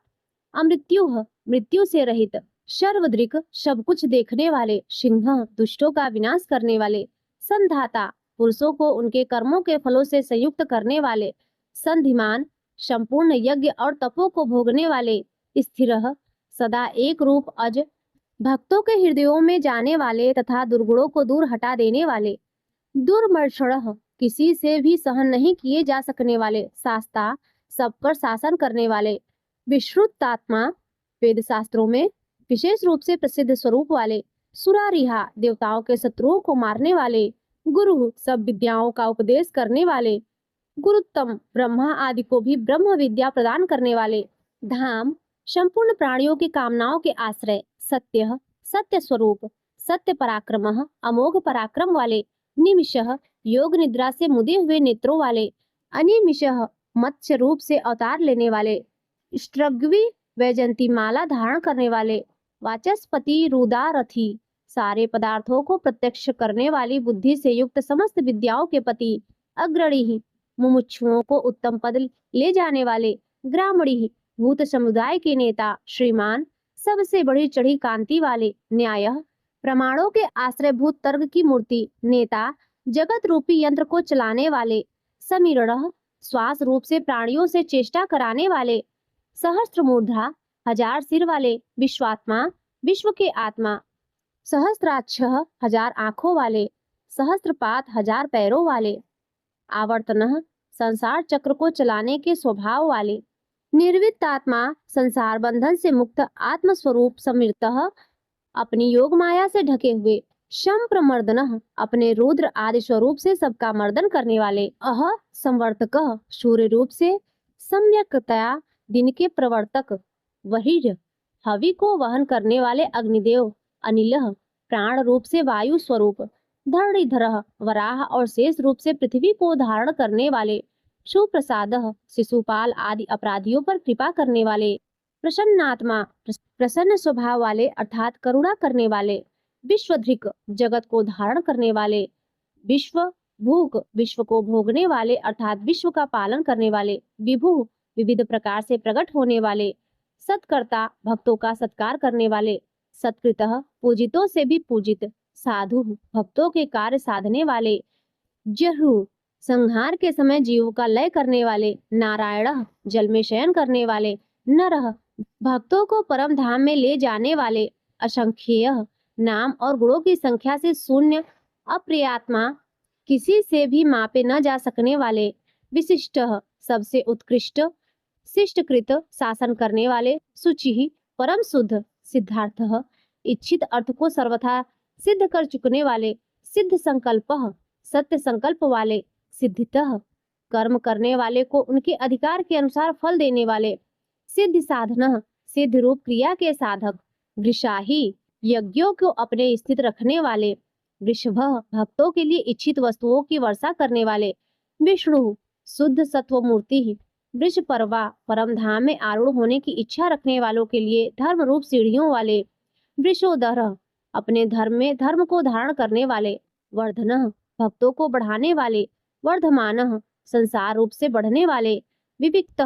अमृत्यु मृत्यु से रहित, सर्वदृक सब कुछ देखने वाले, सिंह दुष्टों का विनाश करने वाले, संधाता पुरुषों को उनके कर्मों के फलों से संयुक्त करने वाले, संधिमान संपूर्ण यज्ञ और तपों को भोगने वाले, स्थिर सदा एक रूप अज भक्तों के हृदयों में जाने वाले तथा दुर्गुणों को दूर हटा देने वाले, दुर्मर्षण किसी से भी सहन नहीं किए जा सकने वाले, शास्ता सब पर शासन करने वाले, विश्रुतात्मा वेद शास्त्रों में विशेष रूप से प्रसिद्ध स्वरूप वाले, सुरारिहा देवताओं के शत्रुओं को मारने वाले, गुरु सब विद्याओं का उपदेश करने वाले, गुरुत्तम ब्रह्मा आदि को भी ब्रह्म विद्या प्रदान करने वाले, धाम संपूर्ण प्राणियों की कामनाओं के आश्रय, सत्य सत्य स्वरूप, सत्य पराक्रम अमोघ पराक्रम वाले, निमिषः योग निद्रा से मुदे हुए नेत्रों वाले, अनिमिषः मत्स्य रूप से अवतार लेने वाले, स्त्रग्वी वैजंती माला धारण करने वाले, वाचस्पति रुदारथी सारे पदार्थों को प्रत्यक्ष करने वाली बुद्धि से युक्त समस्त विद्याओं के पति, अग्रणी मुमुक्षुओं को उत्तम पद ले जाने वाले, ग्रामणी भूत समुदाय के नेता, श्रीमान सबसे बड़ी चढ़ी कांति वाले, न्याय प्रमाणों के आश्रयभूत तर्क की मूर्ति, नेता जगत रूपी यंत्र को चलाने वाले, समीरण श्वास रूप से प्राणियों से चेष्टा कराने वाले, सहस्त्र मूर्धा हजार सिर वाले, विश्वात्मा विश्व के आत्मा, सहस्त्राक्ष हजार आंखों वाले, सहस्त्रपात हजार पैरों वाले, आवर्तन संसार चक्र को चलाने के स्वभाव वाले, निर्वित आत्मा संसार बंधन से मुक्त आत्म स्वरूप, समृत अपनी योग माया से ढके हुए, शंप्रमर्दनः अपने रुद्र आदि स्वरूप से सबका मर्दन करने वाले। अह संवर्तकः सूर्य रूप से सम्यक्तया दिन के प्रवर्तक। वही हवि को वहन करने वाले अग्निदेव। अनिलः प्राण रूप से वायु स्वरूप। धरणीधरः वराह और शेष रूप से पृथ्वी को धारण करने वाले। सुप्रसादः शिशुपाल आदि अपराधियों पर कृपा करने वाले। प्रसन्नात्मा प्रसन्न स्वभाव वाले अर्थात करुणा करने वाले। विश्वधृक जगत को धारण करने वाले। विश्व भूक विश्व को भोगने वाले अर्थात विश्व का पालन करने वाले। विभु विविध प्रकार से प्रकट होने वाले। सत्कर्ता भक्तों का सत्कार करने वाले। सत्कृतः पूजितों से भी पूजित। साधु भक्तों के कार्य साधने वाले। जहु संहार के समय जीवों का लय करने वाले। नारायण जल में शयन करने वाले। नरः भक्तों को परम धाम में ले जाने वाले। असंख्येय नाम और गुणों की संख्या से शून्य अप्रियात्मा किसी से भी मापे न जा सकने वाले। विशिष्ट सबसे उत्कृष्ट। शिष्टकृत शासन करने वाले। शुचि परम शुद्ध। सिद्धार्थ इच्छित अर्थ को सर्वथा सिद्ध कर चुकने वाले। सिद्ध संकल्प सत्य संकल्प वाले। सिद्धितः कर्म करने वाले को उनके अधिकार के अनुसार फल देने वाले। सिद्ध साधन सिद्ध रूप क्रिया के साधक। वृषाही यज्ञों को अपने स्थित रखने वाले। वृषभ भक्तों के लिए इच्छित वस्तुओं की वर्षा करने वाले। विष्णु शुद्ध सत्व मूर्ति। वृष पर्वा परम धाम में आरूढ़ होने की इच्छा रखने वालों के लिए धर्म रूप सीढ़ियों वाले। वृषोदर अपने धर्म में धर्म को धारण करने वाले। वर्धन भक्तों को बढ़ाने वाले। वर्धमान संसार रूप से बढ़ने वाले। विविक्त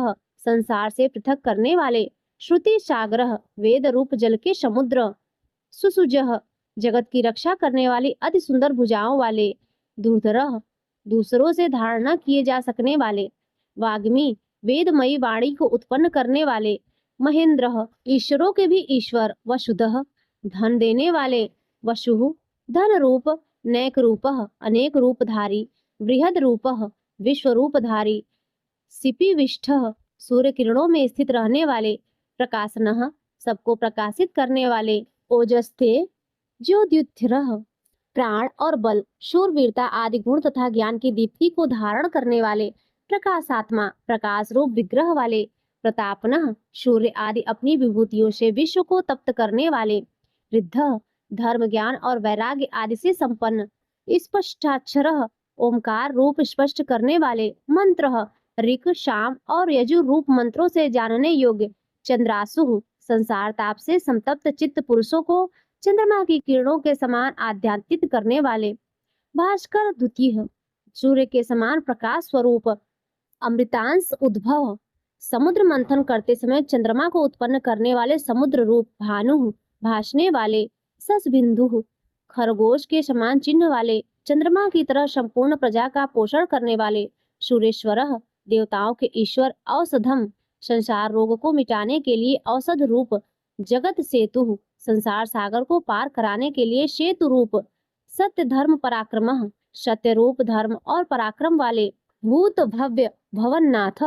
संसार से पृथक करने वाले। श्रुति सागर वेद रूप जल के समुद्र। सुसुजह जगत की रक्षा करने वाली अति सुंदर भुजाओं वाले। दुर्धरः दूसरों से धारण न किए जा सकने वाले। वाग्मी वेदमयी वाणी को उत्पन्न करने वाले। महेंद्र ईश्वरों के भी ईश्वर। वसुधः धन देने वाले। वसु धन रूप। नैक रूपः अनेक रूपधारी। बृहद रूपः विश्व रूपधारी। सिपिविष्ठः सूर्य किरणों में स्थित रहने वाले। प्रकाशनः सबको प्रकाशित करने वाले। ओजस्ते ज्योतिर्थ प्राण और बल शूरवीरता आदि गुण तथा ज्ञान की दीप्ति को धारण करने वाले। प्रकाशात्मा प्रकाश रूप विग्रह वाले। प्रतापनः सूर्य आदि अपनी विभूतियों से विश्व को तप्त करने वाले। रिद्ध धर्म ज्ञान और वैराग्य आदि से संपन्न। स्पष्टाक्षरः ओमकार रूप स्पष्ट करने वाले। मंत्र ऋक शाम और यजु रूप मंत्रों से जानने योग्य। चंद्रासु संसार ताप से संतप्त चित्त पुरुषों को चंद्रमा की किरणों के समान आध्यात्मित करने वाले। भास्कर द्वितीय सूर्य के समान प्रकाश स्वरूप। अमृतांश उद्भव समुद्र मंथन करते समय चंद्रमा को उत्पन्न करने वाले समुद्र रूप। भानु भासने वाले। सस बिंदु खरगोश के समान चिन्ह वाले। चंद्रमा की तरह संपूर्ण प्रजा का पोषण करने वाले। सूर्येश्वरः देवताओं के ईश्वर। औषधम संसार रोग को मिटाने के लिए औषध रूप। जगत सेतु संसार सागर को पार कराने के लिए सेतु रूप। सत्य धर्म पराक्रमः सत्य रूप धर्म और पराक्रम वाले। भूत भव्य भवननाथ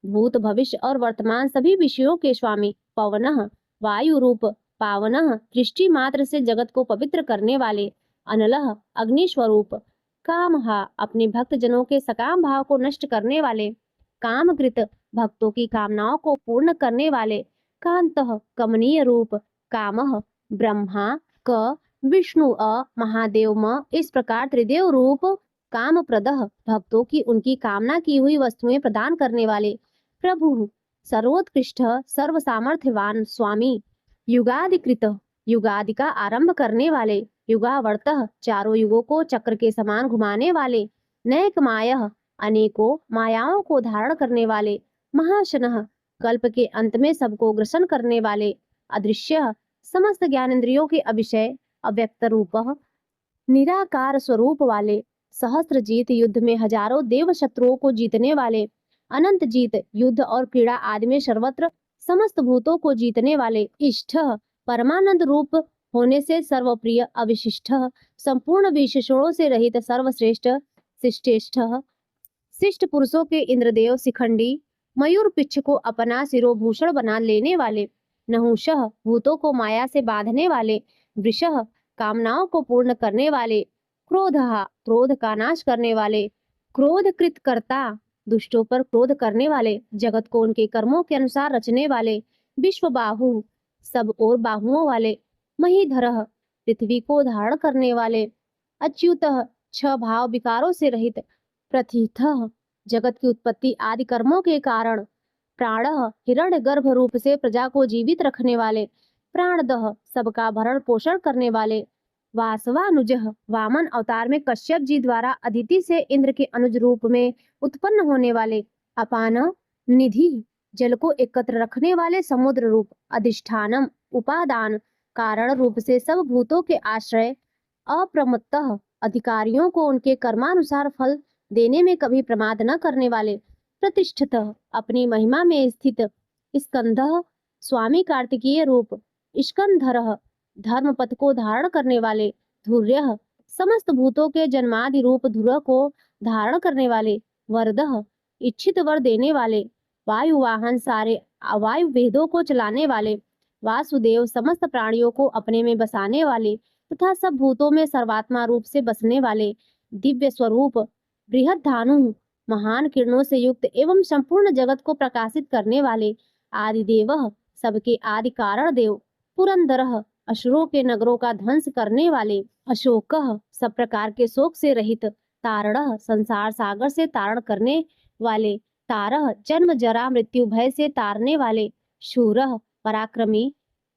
भूत भविष्य और वर्तमान सभी विषयों के स्वामी। पवनः वायु रूप। पावनः दृष्टि मात्र से जगत को पवित्र करने वाले। अनलः अग्नि स्वरूप। कामः अपने भक्त जनों के सकाम भाव को नष्ट करने वाले। कामकृत भक्तों की कामनाओं को पूर्ण करने वाले। कांतः कमनीय रूप। कामः ब्रह्मा क विष्णु अ महादेव म इस प्रकार त्रिदेव रूप। काम प्रदः भक्तों की उनकी कामना की हुई वस्तुएं प्रदान करने वाले। प्रभु सर्वोत्कृष्ट सर्व सामर्थ्यवान स्वामी। युगादिकृत युगादि का आरंभ करने वाले। युगावर्तः चारों युगों को चक्र के समान घुमाने वाले। नैकमायः अनेकों मायाओं को धारण करने वाले। महाशनः कल्प के अंत में सबको ग्रसन करने वाले। अदृश्य समस्त ज्ञानेंद्रियों के अविषय अव्यक्त रूपः निराकार स्वरूप वाले। सहस्त्र जीत युद्ध में हजारों देव शत्रुओं को जीतने वाले। अनंत जीत युद्ध और क्रीड़ा आदि में सर्वत्र समस्त भूतों को जीतने वाले। इष्ट परमानंद रूप होने से सर्वप्रिय। अविशिष्ट संपूर्ण विशेषणों से रहित सर्वश्रेष्ठ। शिष्टेष्ठ शिष्ट पुरुषों के इंद्रदेव शिखंडी। मयूर पिच्छ को अपना शिरोभूषण बना लेने वाले। नहुषः भूतों को माया से बांधने वाले। वृषः कामनाओं को पूर्ण करने वाले, क्रोधः क्रोध का नाश करने वाले, क्रोध कृत कर्ता दुष्टों पर क्रोध करने वाले, जगत को उनके कर्मों के अनुसार रचने वाले, विश्व बाहु सब और बाहुओं वाले, महीधरः पृथ्वी को धारण करने वाले, अच्युतः छह भाव विकारों से रहित, प्रथितः जगत की उत्पत्ति आदि कर्मों के कारण, प्राणः हिरण्य गर्भ रूप से प्रजा को जीवित रखने वाले, प्राणदः सबका भरण पोषण करने वाले, वासवानुजः वामन अवतार में कश्यप जी द्वारा अदिति से इंद्र के अनुज रूप में उत्पन्न होने वाले, अपान निधि जल को एकत्र रखने वाले समुद्र रूप, अधिष्ठानम उपादान कारण रूप से सब भूतों के आश्रय, अप्रमत्तः अधिकारियों को उनके कर्मानुसार फल देने में कभी प्रमाद न करने वाले, प्रतिष्ठितः अपनी महिमा में स्थित, स्कंदः स्वामी कार्तिकीय रूप, स्कंधरः धर्म पथ को धारण करने वाले, धुर्यः समस्त भूतों के जन्मादि रूप धुर को धारण करने वाले, वरदः इच्छित वर देने वाले, वायु वाहन सारे वायु वेदों को चलाने वाले, वासुदेव समस्त प्राणियों को अपने में बसाने वाले तथा सब भूतों में सर्वात्मा रूप से बसने वाले, दिव्य स्वरूप, बृहद धानु महान किरणों से युक्त एवं संपूर्ण जगत को प्रकाशित करने वाले, आदिदेवः सबके आदि कारण देव, पुरंदरः असुरों के नगरों का ध्वंस करने वाले, अशोकः सब प्रकार के शोक से रहित, तारणः संसार सागर से तारण करने वाले, तारः जन्म जरा मृत्यु भय से तारने वाले, शूरः पराक्रमी,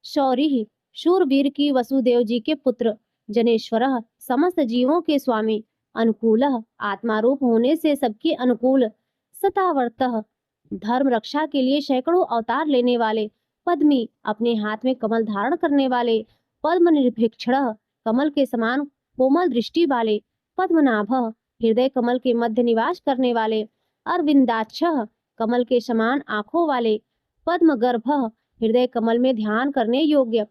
शौरिः शूरवीर की वसुदेव जी के पुत्र, जनेश्वरः समस्त जीवों के स्वामी, अनुकूलः आत्मा रूप होने से सबके अनुकूल, सतावर्तः धर्म रक्षा के लिए सैकड़ों अवतार लेने वाले, पद्मी अपने हाथ में कमल धारण करने वाले, पद्म निरपेक्षण कमल के समान कोमल दृष्टि वाले, पद्मनाभ हृदय कमल के मध्य निवास करने वाले, अरविंदाक्ष कमल के समान आंखों वाले, पद्म गर्भ हृदय कमल में ध्यान करने योग्य,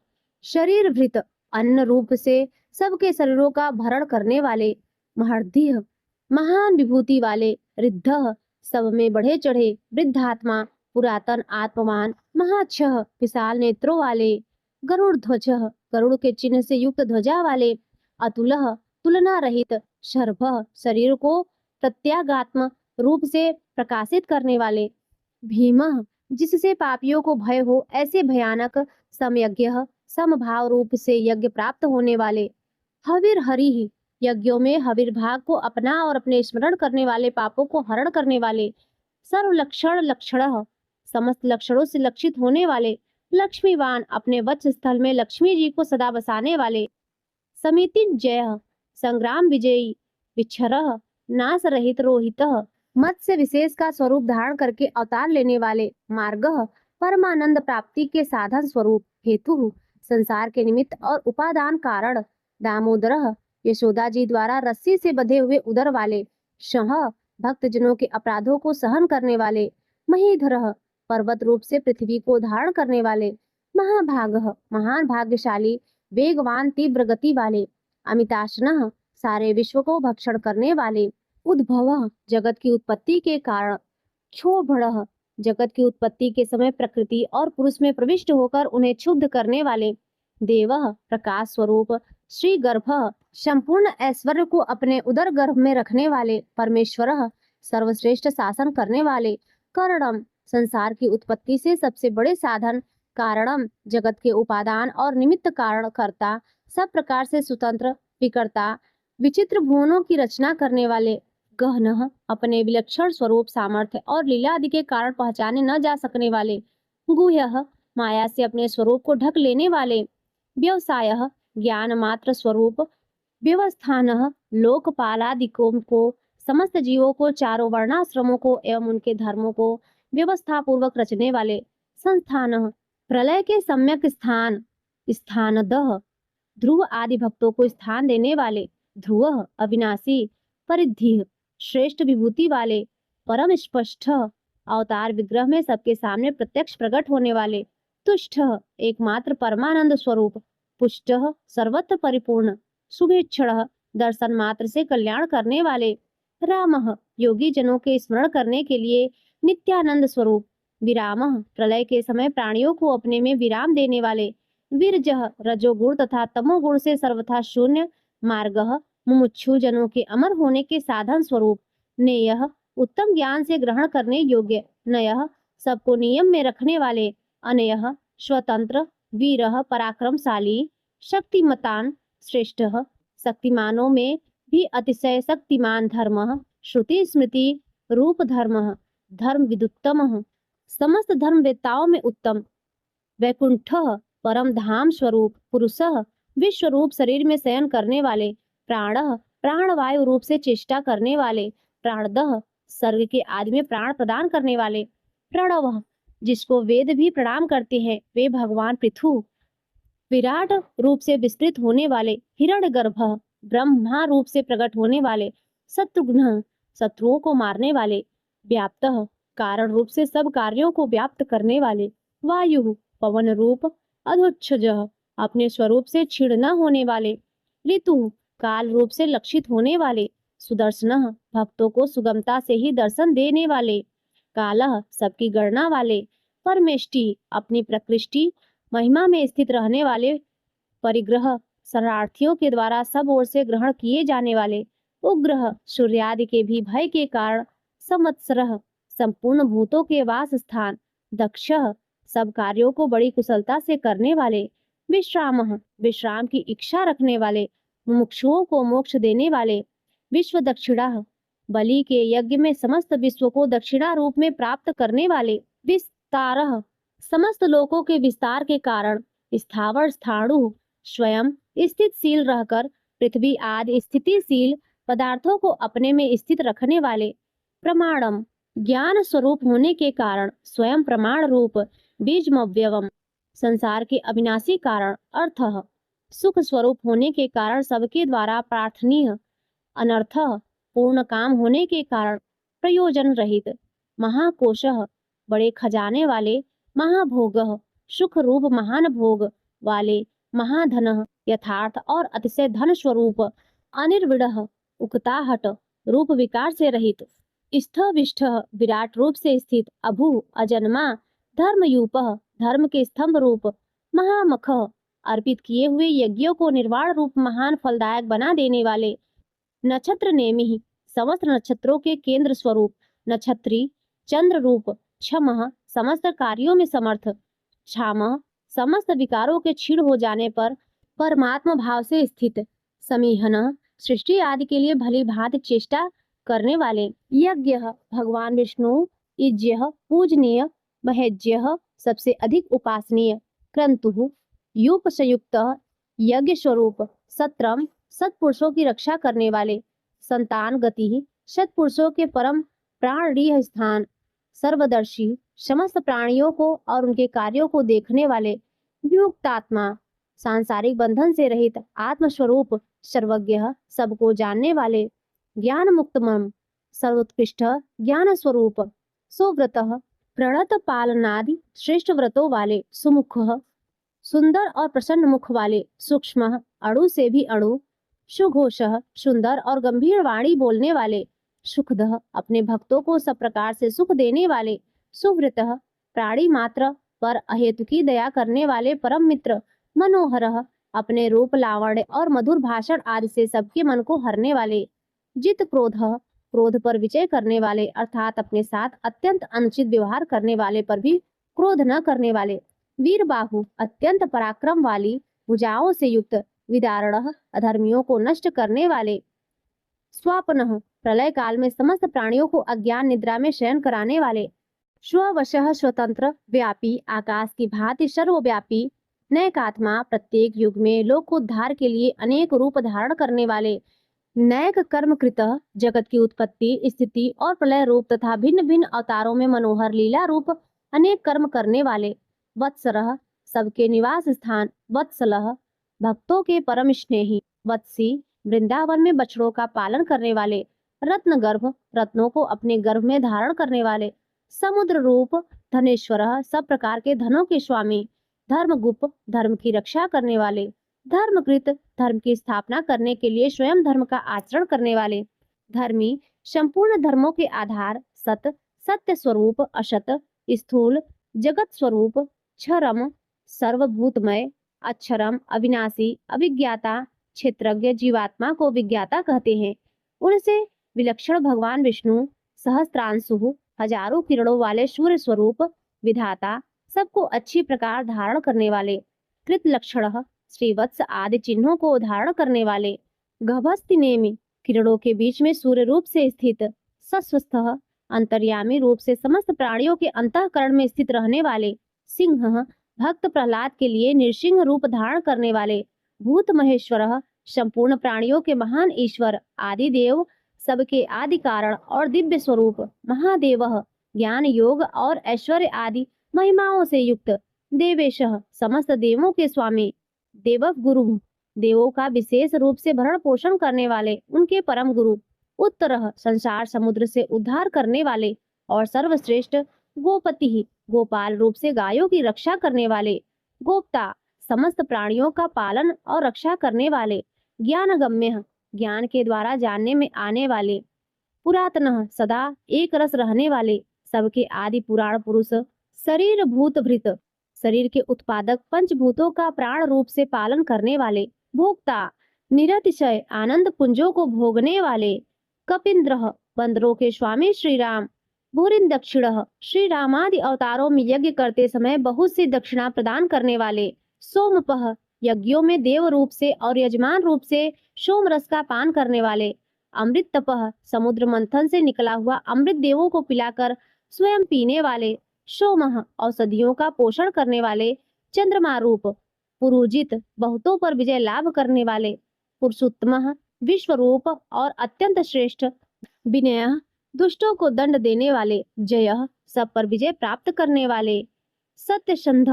शरीर भृत अन्न रूप से सबके शरीरों का भरण करने वाले, महर्दि महान विभूति वाले, रिद्ध सब में बढ़े चढ़े, वृद्धात्मा पुरातन आत्मवान, महाक्षः विशाल नेत्रों वाले, गरुड़ ध्वज गरुड़ के चिन्ह से युक्त ध्वजा वाले, अतुलः तुलना रहित, शर्भ शरीर को प्रत्यागात्म रूप से प्रकाशित करने वाले, भीमः जिससे पापियों को भय हो ऐसे भयानक, समयज्ञ समभाव रूप से यज्ञ प्राप्त होने वाले, हविर हरि यज्ञों में हविर भाग को अपना और अपने स्मरण करने वाले पापों को हरण करने वाले, सर्व लक्षण लक्षण समस्त लक्षणों से लक्षित होने वाले, लक्ष्मीवान अपने वत्स स्थल में लक्ष्मी जी को सदा बसाने वाले, समिति जय संग्राम विजयी, विच्छरः नाश रहित रोहितः मत्स्य विशेष का स्वरूप धारण करके अवतार लेने वाले, मार्गः परमानंद प्राप्ति के साधन स्वरूप, हेतु संसार के निमित्त और उपादान कारण, दामोदरः यशोदा जी द्वारा रस्सी से बंधे हुए उदर वाले, शः भक्त जनों के अपराधों को सहन करने वाले, महीधरः पर्वत रूप से पृथ्वी को धारण करने वाले, महाभागः महान भाग्यशाली वेगवान तीव्र गति वाले, अमिताशनः सारे विश्व को भक्षण करने वाले, उद्भवः जगत की उत्पत्ति के कारण, क्षोभणः जगत की उत्पत्ति के समय प्रकृति और पुरुष में प्रविष्ट होकर उन्हें क्षुब्ध करने वाले, देवः प्रकाश स्वरूप, श्री गर्भः संपूर्ण ऐश्वर्य को अपने उदर गर्भ में रखने वाले, परमेश्वरः सर्वश्रेष्ठ शासन करने वाले, करणम संसार की उत्पत्ति से सबसे बड़े साधन, कारणम जगत के उपादान और निमित्त कारण कर्ता, सब प्रकार से स्वतंत्र विकर्ता, विचित्र भुवनों की रचना करने वाले, गहनः अपने विलक्षण स्वरूप सामर्थ्य और लीला आदि के कारण पहचाने न जा सकने वाले, गुह्यः माया से अपने स्वरूप को ढक लेने वाले, व्यवसायः ज्ञान मात्र स्वरूप, व्यवस्थानः लोकपालादिकों को समस्त जीवों को चारों वर्णाश्रमों को एवं उनके धर्मों को व्यवस्था पूर्वक रचने वाले, संस्थानः प्रलय के सम्यक स्थान, स्थानदः ध्रुव आदि भक्तों को स्थान देने वाले, ध्रुवः अविनाशी, परिधि श्रेष्ठ विभूति वाले, परम स्पष्ट अवतार विग्रह में सबके सामने प्रत्यक्ष प्रकट होने वाले, तुष्ट एकमात्र परमानंद स्वरूप, पुष्ट सर्वत्र परिपूर्ण, शुभेच्छण दर्शन मात्र से कल्याण करने वाले, रामः योगी जनों के स्मरण करने के लिए नित्यानंद स्वरूप, विरामः प्रलय के समय प्राणियों को अपने में विराम देने वाले, वीरजः रजोगुण तथा तमोगुण से सर्वथा शून्य, मार्गः मुमुक्षु जनों के अमर होने के साधन स्वरूप, नेयः उत्तम ज्ञान से ग्रहण करने योग्य, नयः सबको नियम में रखने वाले, अनयः स्वतंत्र, वीरः पराक्रमशाली, शक्तिमतान श्रेष्ठः शक्तिमानों में भी अतिशय शक्तिमान, धर्मः श्रुति स्मृति रूप धर्मः धर्म विदुत्तमः समस्त धर्मवेत्ताओं में उत्तम, वैकुंठः परम धाम स्वरूप, पुरुषः विश्व रूप शरीर में शयन करने वाले, प्राणः प्राणवायु रूप से चेष्टा करने वाले, प्राणदः सर्ग के आदि में प्राण प्रदान करने वाले, प्रणवः जिसको वेद भी प्रणाम करते हैं वे भगवान पृथु, विराट रूप से विस्तृत होने वाले, हिरण्यगर्भः ब्रह्मा रूप से प्रकट होने वाले, शत्रुघ्न शत्रुओं को मारने वाले, व्याप्तः कारण रूप से सब कार्यों को व्याप्त करने वाले, वायु पवन रूप, अधोक्षजः अपने स्वरूप से क्षीण न होने वाले, ऋतु काल रूप से लक्षित होने वाले, सुदर्शनः भक्तों को सुगमता से ही दर्शन देने वाले, कालः सबकी गणना वाले, परमेष्टि अपनी प्रकृष्टि महिमा में स्थित रहने वाले, परिग्रह शरणार्थियों के द्वारा सब ओर से ग्रहण किए जाने वाले, उग्रह सूर्यादि के भी भय के कारण, संवत्सरः संपूर्ण भूतों के वास स्थान, दक्षः सब कार्यों को बड़ी कुशलता से करने वाले, विश्रामः विश्राम की इच्छा रखने वाले, मुमुक्षुओं को मोक्ष देने वाले, विश्व दक्षिणाः बलि के यज्ञ में समस्त विश्व को दक्षिणा रूप में प्राप्त करने वाले, विस्तारः समस्त लोकों के विस्तार के कारण, स्थावर स्थाणु स्वयं स्थितशील रहकर पृथ्वी आदि स्थितिशील पदार्थों को अपने में स्थित रखने वाले, प्रमाणम ज्ञान स्वरूप होने के कारण स्वयं प्रमाण रूप, बीजमव्यवम संसार के अविनाशी कारण, अर्थः सुख स्वरूप होने के कारण सबके द्वारा प्रार्थनीय, अनर्थः पूर्ण काम होने के कारण प्रयोजन रहित, महाकोशः बड़े खजाने वाले, महाभोगः सुख रूप महान भोग वाले, महाधनः यथार्थ और अतिशय धन स्वरूप, अनिर्विड़ः उकताहट रूप विकार से रहित, स्थविष्ठः विराट रूप से स्थित, अभु अजन्मा, धर्मयूपः धर्म के स्तंभ रूप, महामखः अर्पित किए हुए यज्ञों को निर्वाण रूप महान फलदायक बना देने वाले, नक्षत्र नेमि समस्त नक्षत्रों के केंद्र स्वरूप, नक्षत्री चंद्र रूप, क्षमः समस्त कार्यों में समर्थ, क्षामः समस्त विकारों के क्षीण हो जाने पर परमात्मा भाव से स्थित, समीहनः सृष्टि आदि के लिए भली भांति चेष्टा करने वाले, यज्ञः भगवान विष्णु इज्यः पूजनीय, महेज्यः सबसे अधिक उपासनीय, क्रंतुः यूपसयुक्तः यज्ञ स्वरूप, सत्रम सत्पुरुषों की रक्षा करने वाले, संतान गति सत्पुरुषों के परम प्राणीय स्थान, सर्वदर्शी समस्त प्राणियों को और उनके कार्यों को देखने वाले, विमुक्तात्मा सांसारिक बंधन से रहित, आत्मस्वरूप सर्वज्ञ सबको जानने वाले, ज्ञान मुक्तमम सर्वोत्कृष्ट ज्ञान स्वरूप, सुव्रतः प्रणत पालनादि श्रेष्ठ व्रतों वाले, सुमुखः सुंदर और प्रसन्न मुख वाले, सूक्ष्म अणु से भी अणु, सुघोषः सुंदर और गंभीर वाणी बोलने वाले, सुखदः अपने भक्तों को सब प्रकार से सुख देने वाले, सुव्रतः प्राणी मात्र पर अहेतु की दया करने वाले परम मित्र, मनोहरः अपने रूप लावण्य और मधुर भाषण आदि से सबके मन को हरने वाले, जित क्रोधः क्रोध पर विजय करने वाले अर्थात अपने साथ अत्यंत अनुचित व्यवहार करने वाले पर भी क्रोध न करने वाले, वीर बाहु अत्यंत पराक्रम वाली भुजाओं से युक्त, विदारणः अधर्मियों को नष्ट करने वाले, स्वापनः प्रलय काल में समस्त प्राणियों को अज्ञान निद्रा में शयन कराने वाले, स्ववशः स्वतंत्र व्यापी आकाश की भांति सर्वव्यापी, नैकात्मा प्रत्येक युग में लोकोद्धार के लिए अनेक रूप धारण करने वाले, नैक कर्म कृतः जगत की उत्पत्ति स्थिति और प्रलय रूप तथा भिन्न भिन्न अवतारों में मनोहर लीला रूप अनेक कर्म करने वाले, वत्सरः सबके निवास स्थान, वत्सलः भक्तों के परम स्नेही, वत्सी वृंदावन में बछड़ों का पालन करने वाले, रत्न गर्भ रत्नों को अपने गर्भ में धारण करने वाले, समुद्र रूप धनेश्वरः सब प्रकार के धनों के स्वामी, धर्मगुप्त धर्म की रक्षा करने वाले, धर्मकृत धर्म की स्थापना करने के लिए स्वयं धर्म का आचरण करने वाले, धर्मी संपूर्ण धर्मों के आधार, सत सत्य स्वरूप, असत स्थूल जगत स्वरूप, क्षरम सर्वभूतमय अक्षरम, अविनाशी, अभिज्ञाता, क्षेत्रज्ञ जीवात्मा को विज्ञाता कहते हैं। उनसे विलक्षण भगवान विष्णु सहस्त्रांशु, हजारों किरणों वाले सूर्य स्वरूप, विधाता, सबको अच्छी प्रकार धारण करने वाले, कृत लक्षण, श्रीवत्स आदि चिन्हों को धारण करने वाले, गभस्ति नेमि, किरणों के बीच में सूर्य रूप से स्थित, सस्वस्थ, अंतर्यामी रूप से समस्त प्राणियों के अंतःकरण में स्थित रहने वाले, सिंह, भक्त प्रहलाद के लिए नृसिंह रूप धारण करने वाले, भूत महेश्वर, संपूर्ण प्राणियों के महान ईश्वर, आदि देव, सबके आदि कारण और दिव्य स्वरूप, महादेव, ज्ञान योग और ऐश्वर्य आदि महिमाओं से युक्त, देवेश, समस्त देवों के स्वामी, देव गुरु, देवों का विशेष रूप से भरण पोषण करने वाले, उनके परम गुरु, उत्तर, संसार समुद्र से उद्धार करने वाले और सर्वश्रेष्ठ, गोपति, गोपाल रूप से गायों की रक्षा करने वाले, गोप्ता, समस्त प्राणियों का पालन और रक्षा करने वाले, ज्ञानगम्य, ज्ञान के द्वारा जानने में आने वाले, पुरातन, सदा एक रस रहने वाले, सबके आदि पुराण पुरुष, शरीर भूत भृत, शरीर के उत्पादक पंचभूतों का प्राण रूप से पालन करने वाले, भोक्ता, निरतिशय आनंद पुंजों को भोगने वाले, कपिंद्र, बंदरों के स्वामी श्री राम, भूरिन दक्षिण, श्री रामादि अवतारों में यज्ञ करते समय बहुत सी दक्षिणा प्रदान करने वाले, सोमपह, यज्ञों में देव रूप से और यजमान रूप से सोम रस का पान करने वाले, अमृत तपह, समुद्र मंथन से निकला हुआ अमृत देवों को पिलाकर स्वयं पीने वाले, सोमह, औषधियों का पोषण करने वाले, चंद्रमा रूप, पुरुजित, बहुतों पर विजय लाभ करने वाले, पुरुषोत्तम, विश्व रूप और अत्यंत श्रेष्ठ, विनय, दुष्टों को दंड देने वाले, जय, सब पर विजय प्राप्त करने वाले, सत्यसंध,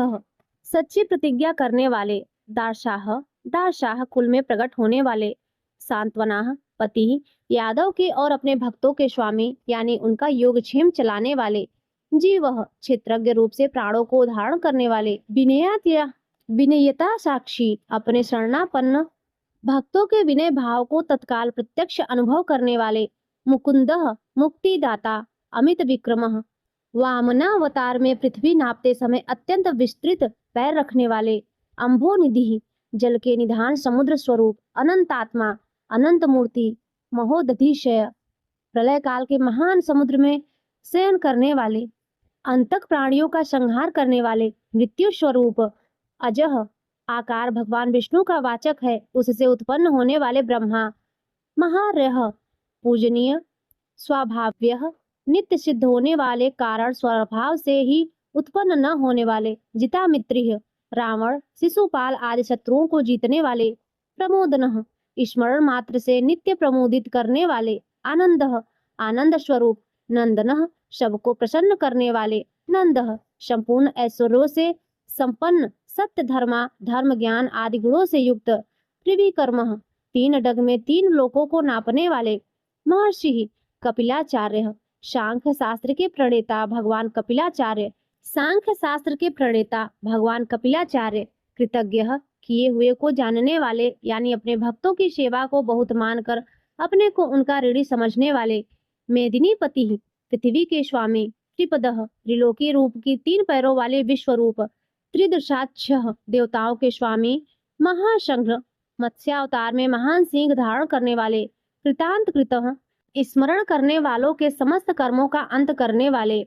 सच्ची प्रतिज्ञा करने वाले, दारशाह, दारशाह कुल में प्रकट होने वाले, सांत्वना, पति, यादव के और अपने भक्तों के स्वामी यानी उनका योगक्षेम चलाने वाले, जीव, क्षेत्रज्ञ रूप से प्राणों को धारण करने वाले, विनयता साक्षी, अपने शरणापन्न भक्तों के विनय भाव को तत्काल प्रत्यक्ष अनुभव करने वाले, मुकुंद, मुक्तिदाता, अमित विक्रम, वामनावतार में पृथ्वी नापते समय अत्यंत विस्तृत पैर रखने वाले, अम्भोनिधि, जल के निधान समुद्र स्वरूप, अनंतात्मा, अनंत मूर्ति, महोदधिशय, प्रलय काल के महान समुद्र में शयन करने वाले, अंतक प्राणियों का संहार करने वाले, मृत्यु स्वरूप, अजह, आकार भगवान विष्णु का वाचक है, उससे उत्पन्न होने वाले ब्रह्मा, महारह, पूजनीय, स्वाभाव्य, नित्य सिद्ध होने वाले, कारण स्वभाव से ही उत्पन्न न होने वाले, जितामित्रिय, रावण, शिशुपाल आदि शत्रुओं को जीतने वाले, प्रमोदन, स्मरण मात्र से नित्य प्रमोदित करने वाले, आनंद, आनंद स्वरूप, नंदन, सबको प्रसन्न करने वाले, नंद, संपूर्ण ऐश्वर्यों से संपन्न, सत्य धर्मा, धर्म ज्ञान आदि गुणों से युक्त, त्रिविक्रम, तीन डग में तीन लोकों को नापने वाले, महर्षि, कपिलाचार्य, सांख्य शास्त्र के प्रणेता भगवान कपिलाचार्य, सांख्य शास्त्र के प्रणेता भगवान कपिलाचार्य, कृतज्ञ, किए हुए को जानने वाले यानी अपने भक्तों की सेवा को बहुत मानकर अपने को उनका ऋणी समझने वाले, मेदिनीपति, पृथ्वी के स्वामी, त्रिपदः, त्रिलोकी रूप की तीन पैरों वाले विश्व रूप, त्रिदशाक्ष, देवताओं के स्वामी, महाशंघ, मत्स्यावतार में महान सिंह धारण करने वाले, कृतांत कृतः, स्मरण करने वालों के समस्त कर्मों का अंत करने वाले,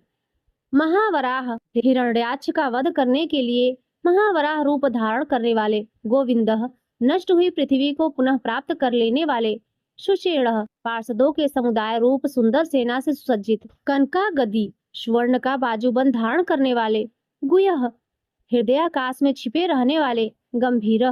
महावराह, हिरण्याक्ष का वध करने के लिए महावराह रूप धारण करने वाले, गोविंदः, नष्ट हुई पृथ्वी को पुनः प्राप्त कर लेने वाले, सुषेण, पार्षदों के समुदाय रूप सुंदर सेना से सुसज्जित, कनका गदी, स्वर्ण का बाजूबंद धारण करने वाले, गुयः, हृदयाकाश में छिपे रहने वाले, गंभीर,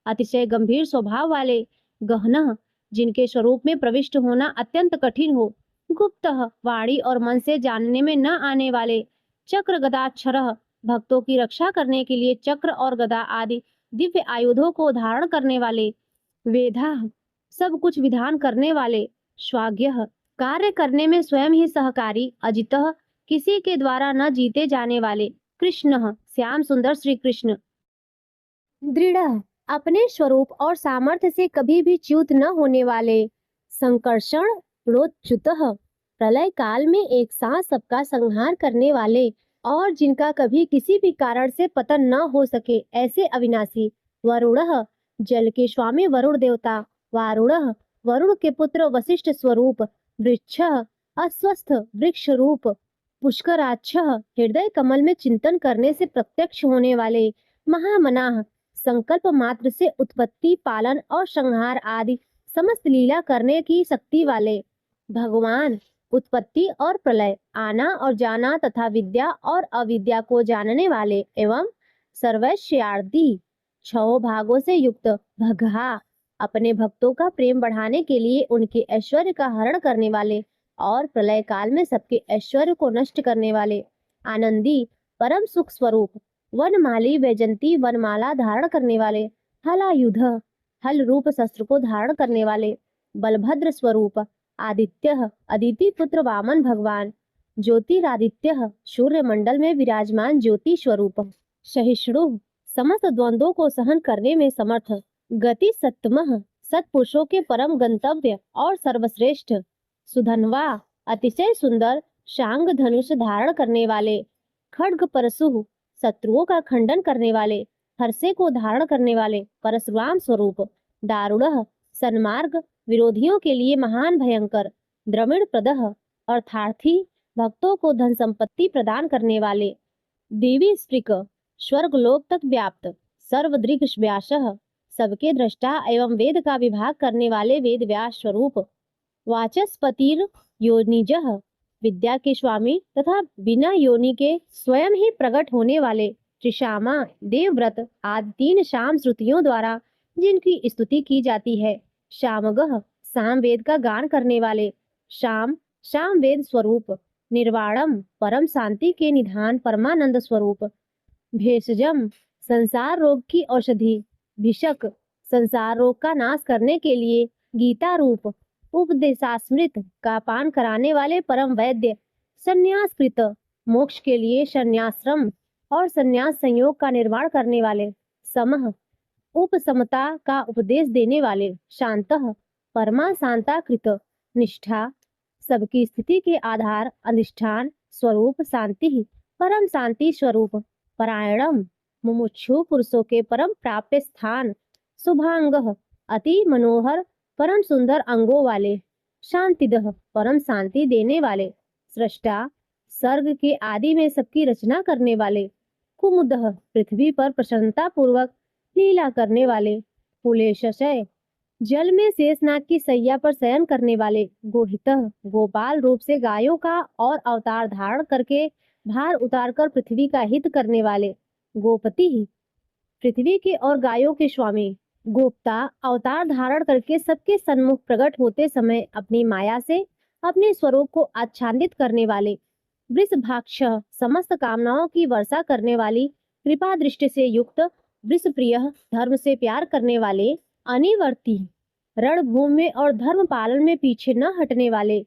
अतिशय गंभीर स्वभाव वाले, गहन, जिनके स्वरूप में प्रविष्ट होना अत्यंत कठिन हो, गुप्त, वाणी और मन से जानने में न आने वाले, चक्र गदाक्षर, भक्तों की रक्षा करने के लिए चक्र और गदा आदि दिव्य आयुधों को धारण करने वाले, वेधा, सब कुछ विधान करने वाले, स्वाज्ञ, कार्य करने में स्वयं ही सहकारी, अजितः, किसी के द्वारा न जीते जाने वाले, कृष्ण, श्याम सुंदर श्री कृष्ण, दृढ़, अपने स्वरूप और सामर्थ्य से कभी भी च्युत न होने वाले, संकर्षण, रोच्युतः, प्रलय काल में एक साथ सबका संहार करने वाले और जिनका कभी किसी भी कारण से पतन न हो सके ऐसे अविनाशी, वरुणः जल के स्वामी वरुण देवता, वारुणः वरुण के पुत्र वशिष्ठ स्वरूप, वृक्षः अस्वस्थ वृक्ष रूप, पुष्कराक्षः हृदय कमल में चिंतन करने से प्रत्यक्ष होने वाले, महामनाः संकल्प मात्र से उत्पत्ति, पालन और संहार आदि समस्त लीला करने की शक्ति वाले, भगवान उत्पत्ति और प्रलय, आना और जाना तथा विद्या और अविद्या को जानने वाले एवं सर्वैश्वर्यादि 6 भागों से युक्त, भगहा अपने भक्तों का प्रेम बढ़ाने के लिए उनके ऐश्वर्य का हरण करने वाले और प्रलय काल में सबके ऐश्वर्य को नष्ट करने वाले, आनंदी परम सुख स्वरूप, वनमाली वैजंती वनमाला धारण करने वाले, हलायुध हल रूप शस्त्र को धारण करने वाले, बलभद्र स्वरूप, आदित्य अदिति पुत्र वामन भगवान, ज्योतिरादित्य सूर्य मंडल में विराजमान ज्योति स्वरूप, सहिष्णु समस्त द्वंद्वों को सहन करने में समर्थ, गति सत्तमः सत्पुरुषों के परम गंतव्य और सर्वश्रेष्ठ, सुधन्वा अतिशय सुंदर शांग धनुष धारण करने वाले, खड्ग परशु शत्रुओं का खंडन करने वाले, हर्षे को धारण करने वाले, परशुराम स्वरूप, दारुणः सन्मार्ग विरोधियों के लिए महान भयंकर, द्रविण प्रदः अर्थार्थी भक्तों को धन संपत्ति प्रदान करने वाले, देवी स्त्रिक स्वर्ग लोक तक व्याप्त, सर्वदृग व्यासः सबके दृष्टा एवं वेद का विभाग करने वाले वेद व्यास स्वरूप, वाचस्पतिर योनिजः विद्या के स्वामी तथा बिना योनि के स्वयं ही प्रकट होने वाले, त्रिशामा देवव्रत आदि 3 शाम श्रुतियों द्वारा जिनकी स्तुति की जाती है, शामगः साम वेद का गान करने वाले, शाम शाम वेद स्वरूप, निर्वाणम परम शांति के निधान परमानंद स्वरूप, भेषजम संसार रोग की औषधि, भिषक संसार रोग का नाश करने के लिए गीता रूप, उपदेशास्मृत का पान कराने वाले परम वैद्य, संन्यासकृत मोक्ष के लिए संन्याश्रम और संन्यास संयोग का निर्माण करने वाले, समः उपसमता का उपदेश देने वाले, शांतः परमा शांता कृत, निष्ठा सबकी स्थिति के आधार अधिष्ठान स्वरूप, शांति परम शांति स्वरूप, परायणम मुमुक्षु पुरुषों के परम प्राप्य स्थान, शुभांगः अति मनोहर परम सुंदर अंगों वाले, शांतिदः परम शांति देने वाले, सृष्टा सर्ग के आदि में सबकी रचना करने वाले, कुमुदः पृथ्वी पर प्रसन्नता पूर्वक लीला करने वाले, कुलेशय जल में शेषनाग की सैया पर शयन करने वाले, गोहितः गोपाल रूप से गायों का और अवतार धारण करके भार उतारकर पृथ्वी का हित करने वाले, गोपति पृथ्वी के और गायों के स्वामी, गोप्ता अवतार धारण करके सबके सन्मुख प्रकट होते समय अपनी माया से अपने स्वरूप को आच्छादित करने वाले, वृषभाक्ष समस्त कामनाओं की वर्षा करने वाली, कृपा दृष्टि से युक्त, वृषप्रिय धर्म से प्यार करने वाले, अनिवर्ती रणभूमि में और धर्म पालन में पीछे न हटने वाले,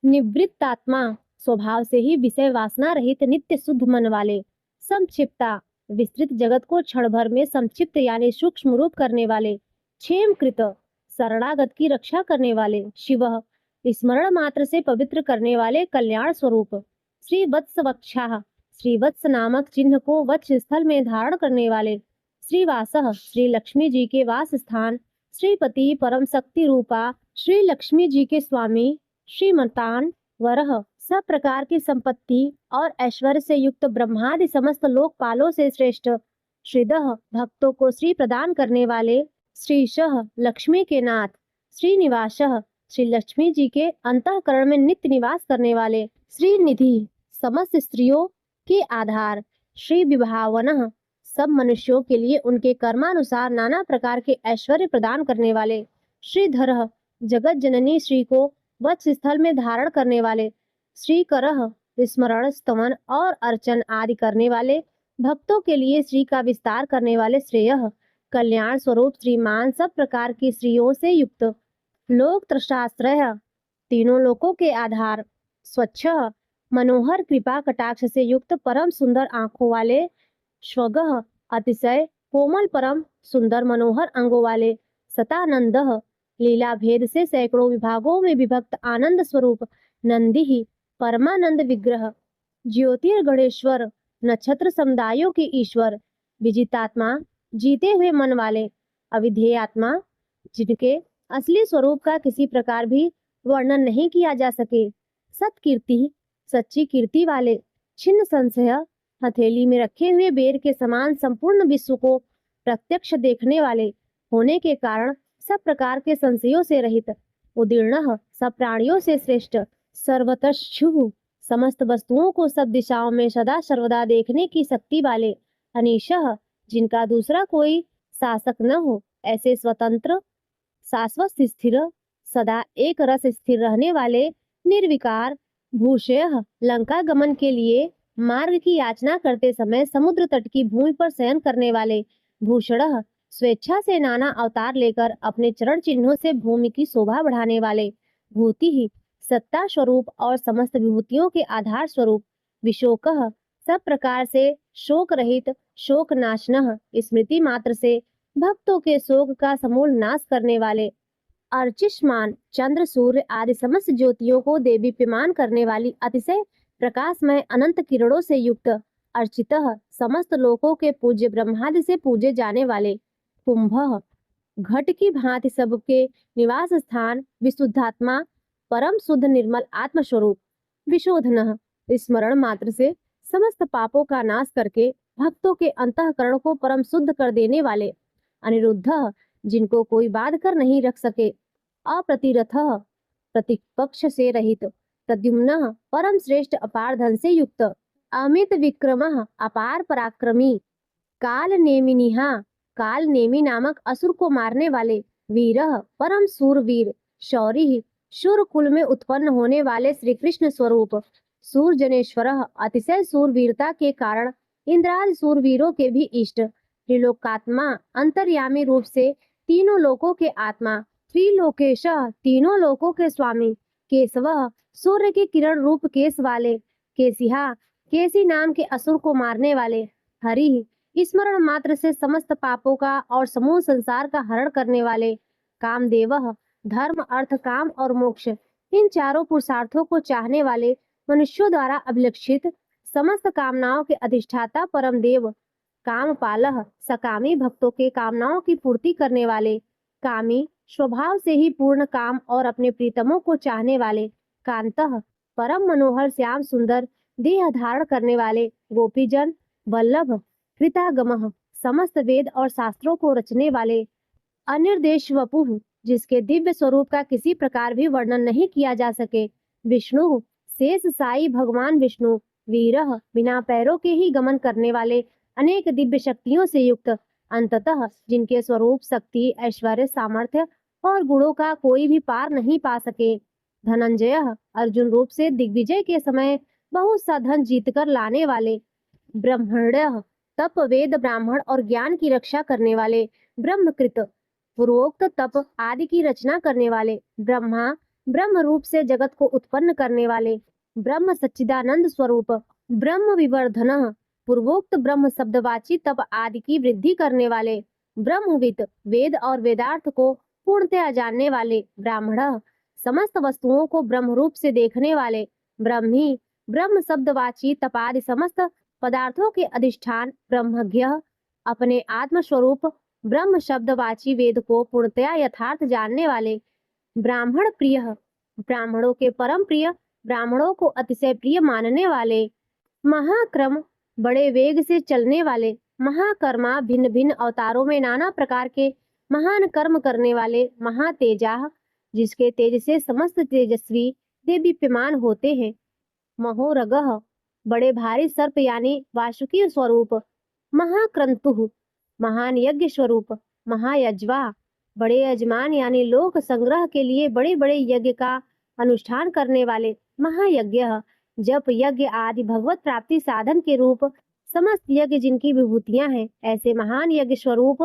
निवृत्तात्मा स्वभाव से ही विषय वासना रहित नित्य शुद्ध मन वाले, संक्षिप्ता विस्तृत जगत को क्षण भर में संक्षिप्त यानी सूक्ष्म रूप करने वाले, क्षेमकृत शरणागत की रक्षा करने वाले, शिवः स्मरण मात्र से पवित्र करने वाले, कल्याण स्वरूप, श्री वत्स वक्षाः श्री वत्स नामक चिन्ह को वक्ष स्थल में धारण करने वाले, श्रीवासः श्री लक्ष्मी जी के वास स्थान, श्रीपति परम शक्ति रूपा श्री लक्ष्मी जी के स्वामी, श्रीमतान वरह सब प्रकार की संपत्ति और ऐश्वर्य से युक्त, ब्रह्मादि समस्त लोकपालों से श्रेष्ठ, श्रीदः भक्तों को श्री प्रदान करने वाले, श्रीशः लक्ष्मी के नाथ, श्रीनिवासः श्री लक्ष्मी जी के अंतःकरण में नित्य निवास करने वाले, श्रीनिधि समस्त स्त्रियों के आधार, श्री विभावनः सब मनुष्यों के लिए उनके कर्मानुसार नाना प्रकार के ऐश्वर्य प्रदान करने वाले, श्रीधरः जगत जननी श्री को वत्स स्थल में धारण करने वाले, श्रीकरः स्मरण स्तवन और अर्चन आदि करने वाले, भक्तों के लिए श्री का विस्तार करने वाले, श्रेयः कल्याण स्वरूप श्रीमान सब प्रकार की स्त्रियों से युक्त, लोक त्रशाश्रय तीनों लोकों के आधार, स्वच्छः मनोहर कृपा कटाक्ष से युक्त परम सुंदर आंखों वाले, श्वगः अतिशय कोमल परम सुंदर मनोहर अंगों वाले, सतानंदः लीला भेद से सैकड़ों विभागों में विभक्त आनंद स्वरूप, नंदी परमानंद विग्रह, ज्योतिर्गणेश्वर नक्षत्र समुदायों के ईश्वर, विजितात्मा जीते हुए मन वाले, अविधेय आत्मा, जिनके असली स्वरूप का किसी प्रकार भी वर्णन नहीं किया जा सके, सत्कीर्ति, सच्ची कीर्ति वाले, छिन्न संशय, हथेली में रखे हुए बेर के समान संपूर्ण विश्व को प्रत्यक्ष देखने वाले होने के कारण सब प्रकार के संशयों से रहित, उदीर्ण, सब प्राणियों से श्रेष्ठ, सर्वतः शुभ, समस्त वस्तुओं को सब दिशाओं में सदा सर्वदा देखने की शक्ति वाले, अनीशः, जिनका दूसरा कोई शासक न हो, ऐसे स्वतंत्र, शाश्वत स्थिर, सदा एक रस स्थिर रहने वाले, निर्विकार, भूषयः, लंका गमन के लिए मार्ग की याचना करते समय समुद्र तट की भूमि पर शयन करने वाले, भूषणः, स्वेच्छा से नाना अवतार लेकर अपने चरण चिन्हों से भूमि की शोभा बढ़ाने वाले, भूति ही, सत्ता स्वरूप और समस्त विभूतियों के आधार स्वरूप, विशोकः, सब प्रकार से शोक रहित, शोक नाशनः, स्मृति मात्र से भक्तों के शोक का समूल नाश करने वाले, अर्चिष्मान, चंद्र सूर्य आदि समस्त ज्योतियों को देदीप्यमान करने वाली अतिशय प्रकाशमय अनंत किरणों से युक्त, अर्चितः, समस्त लोकों के पूज्य ब्रह्मादि से पूजे जाने वाले, कुंभः, घट की भांति सबके निवास स्थान, विशुद्धात्मा, परम शुद्ध निर्मल आत्मस्वरूप, विशोधनः, स्मरण मात्र से समस्त पापों का नाश करके भक्तों के अंतःकरण को परम शुद्ध कर देने वाले, अनिरुद्धः, जिनको कोई बाध कर नहीं रख सके, अप्रतिरथः, प्रतिपक्ष से रहित, प्रद्युम्नः, परम श्रेष्ठ अपार धन से युक्त, अमित विक्रमः, अपार पराक्रमी, काल नेमिनिहा, काल नेमी नामक असुर को मारने वाले, वीरः, परम सूरवीर, शौरी, शूर कुल में उत्पन्न होने वाले श्री कृष्ण स्वरूप, सूरजनेश्वरः, अतिशय सूरवीरता के कारण इंद्रादि सूरवीरों के भी इष्ट, त्रिलोकात्मा, अंतर्यामी रूप से तीनों लोकों के आत्मा, त्रिलोकेशः, तीनों लोकों के स्वामी, केशवः, सूर्य की किरण रूप केश वाले, केशिहा, केसी नाम के असुर को मारने वाले, हरि, स्मरण मात्र से समस्त पापों का और समूह संसार का हरण करने वाले, कामदेवः, धर्म अर्थ काम और मोक्ष इन चारों पुरुषार्थों को चाहने वाले, मनुष्यों द्वारा अभिलक्षित समस्त कामनाओं के अधिष्ठाता परम देव, कामपालः, सकामी भक्तों के कामनाओं की पूर्ति करने वाले, कामी, स्वभाव से ही पूर्ण काम और अपने प्रीतमों को चाहने वाले, कांतः, परम मनोहर श्याम सुंदर देह धारण करने वाले, गोपीजन, वल्लभ, कृतागमः, समस्त वेद और शास्त्रों को रचने वाले, अनिर्देश वपुः, जिसके दिव्य स्वरूप का किसी प्रकार भी वर्णन नहीं किया जा सके, विष्णु, शेष साई भगवान विष्णु, वीरः, बिना पैरों के ही गमन करने वाले, अनेक दिव्य शक्तियों से युक्त, अंततः, जिनके स्वरूप शक्ति, ऐश्वर्य, सामर्थ्य और गुणों का कोई भी पार नहीं पा सके, धनंजय, अर्जुन रूप से दिग्विजय के समय बहुत सा धन जीतकर लाने वाले, ब्रह्मण्य, तप वेद ब्राह्मण और ज्ञान की रक्षा करने वाले, ब्रह्मकृत, पूर्वोक्त तप आदि की रचना करने वाले, ब्रह्मा, ब्रह्म रूप से जगत को उत्पन्न करने वाले, ब्रह्म सच्चिदानंद स्वरूप, ब्रह्म विवर्धन, पूर्वोक्त ब्रह्म शब्दवाची तप आदि की वृद्धि करने वाले, ब्रह्मविद, वेद और वेदार्थ को पूर्णतया जानने वाले, ब्राह्मण, समस्त वस्तुओं को ब्रह्म रूप से देखने वाले, ब्रह्मी, ब्रह्म शब्दवाची तपादि समस्त पदार्थों के अधिष्ठान, ब्रह्मज्ञ, अपने आत्म स्वरूप ब्रह्म शब्दवाची वेद को पूर्णतया यथार्थ जानने वाले, ब्राह्मण प्रिय, ब्राह्मणों के परम प्रिय, ब्राह्मणों को अतिशय प्रिय मानने वाले, महाक्रम, बड़े वेग से चलने वाले, महाकर्मा, भिन्न भिन्न अवतारों में नाना प्रकार के महान कर्म करने वाले, महातेजा, जिसके तेज से समस्त तेजस्वी देदीप्यमान होते हैं, महोरगः, बड़े भारी सर्प यानी वासुकी स्वरूप, महाक्रंतुः, महान यज्ञ स्वरूप, महायज्वा, बड़े यजमान यानी लोक संग्रह के लिए बड़े बड़े यज्ञ का अनुष्ठान करने वाले, महायज्ञ, जप यज्ञ आदि भगवत प्राप्ति साधन के रूप समस्त यज्ञ जिनकी विभूतियां हैं, ऐसे महान यज्ञ स्वरूप,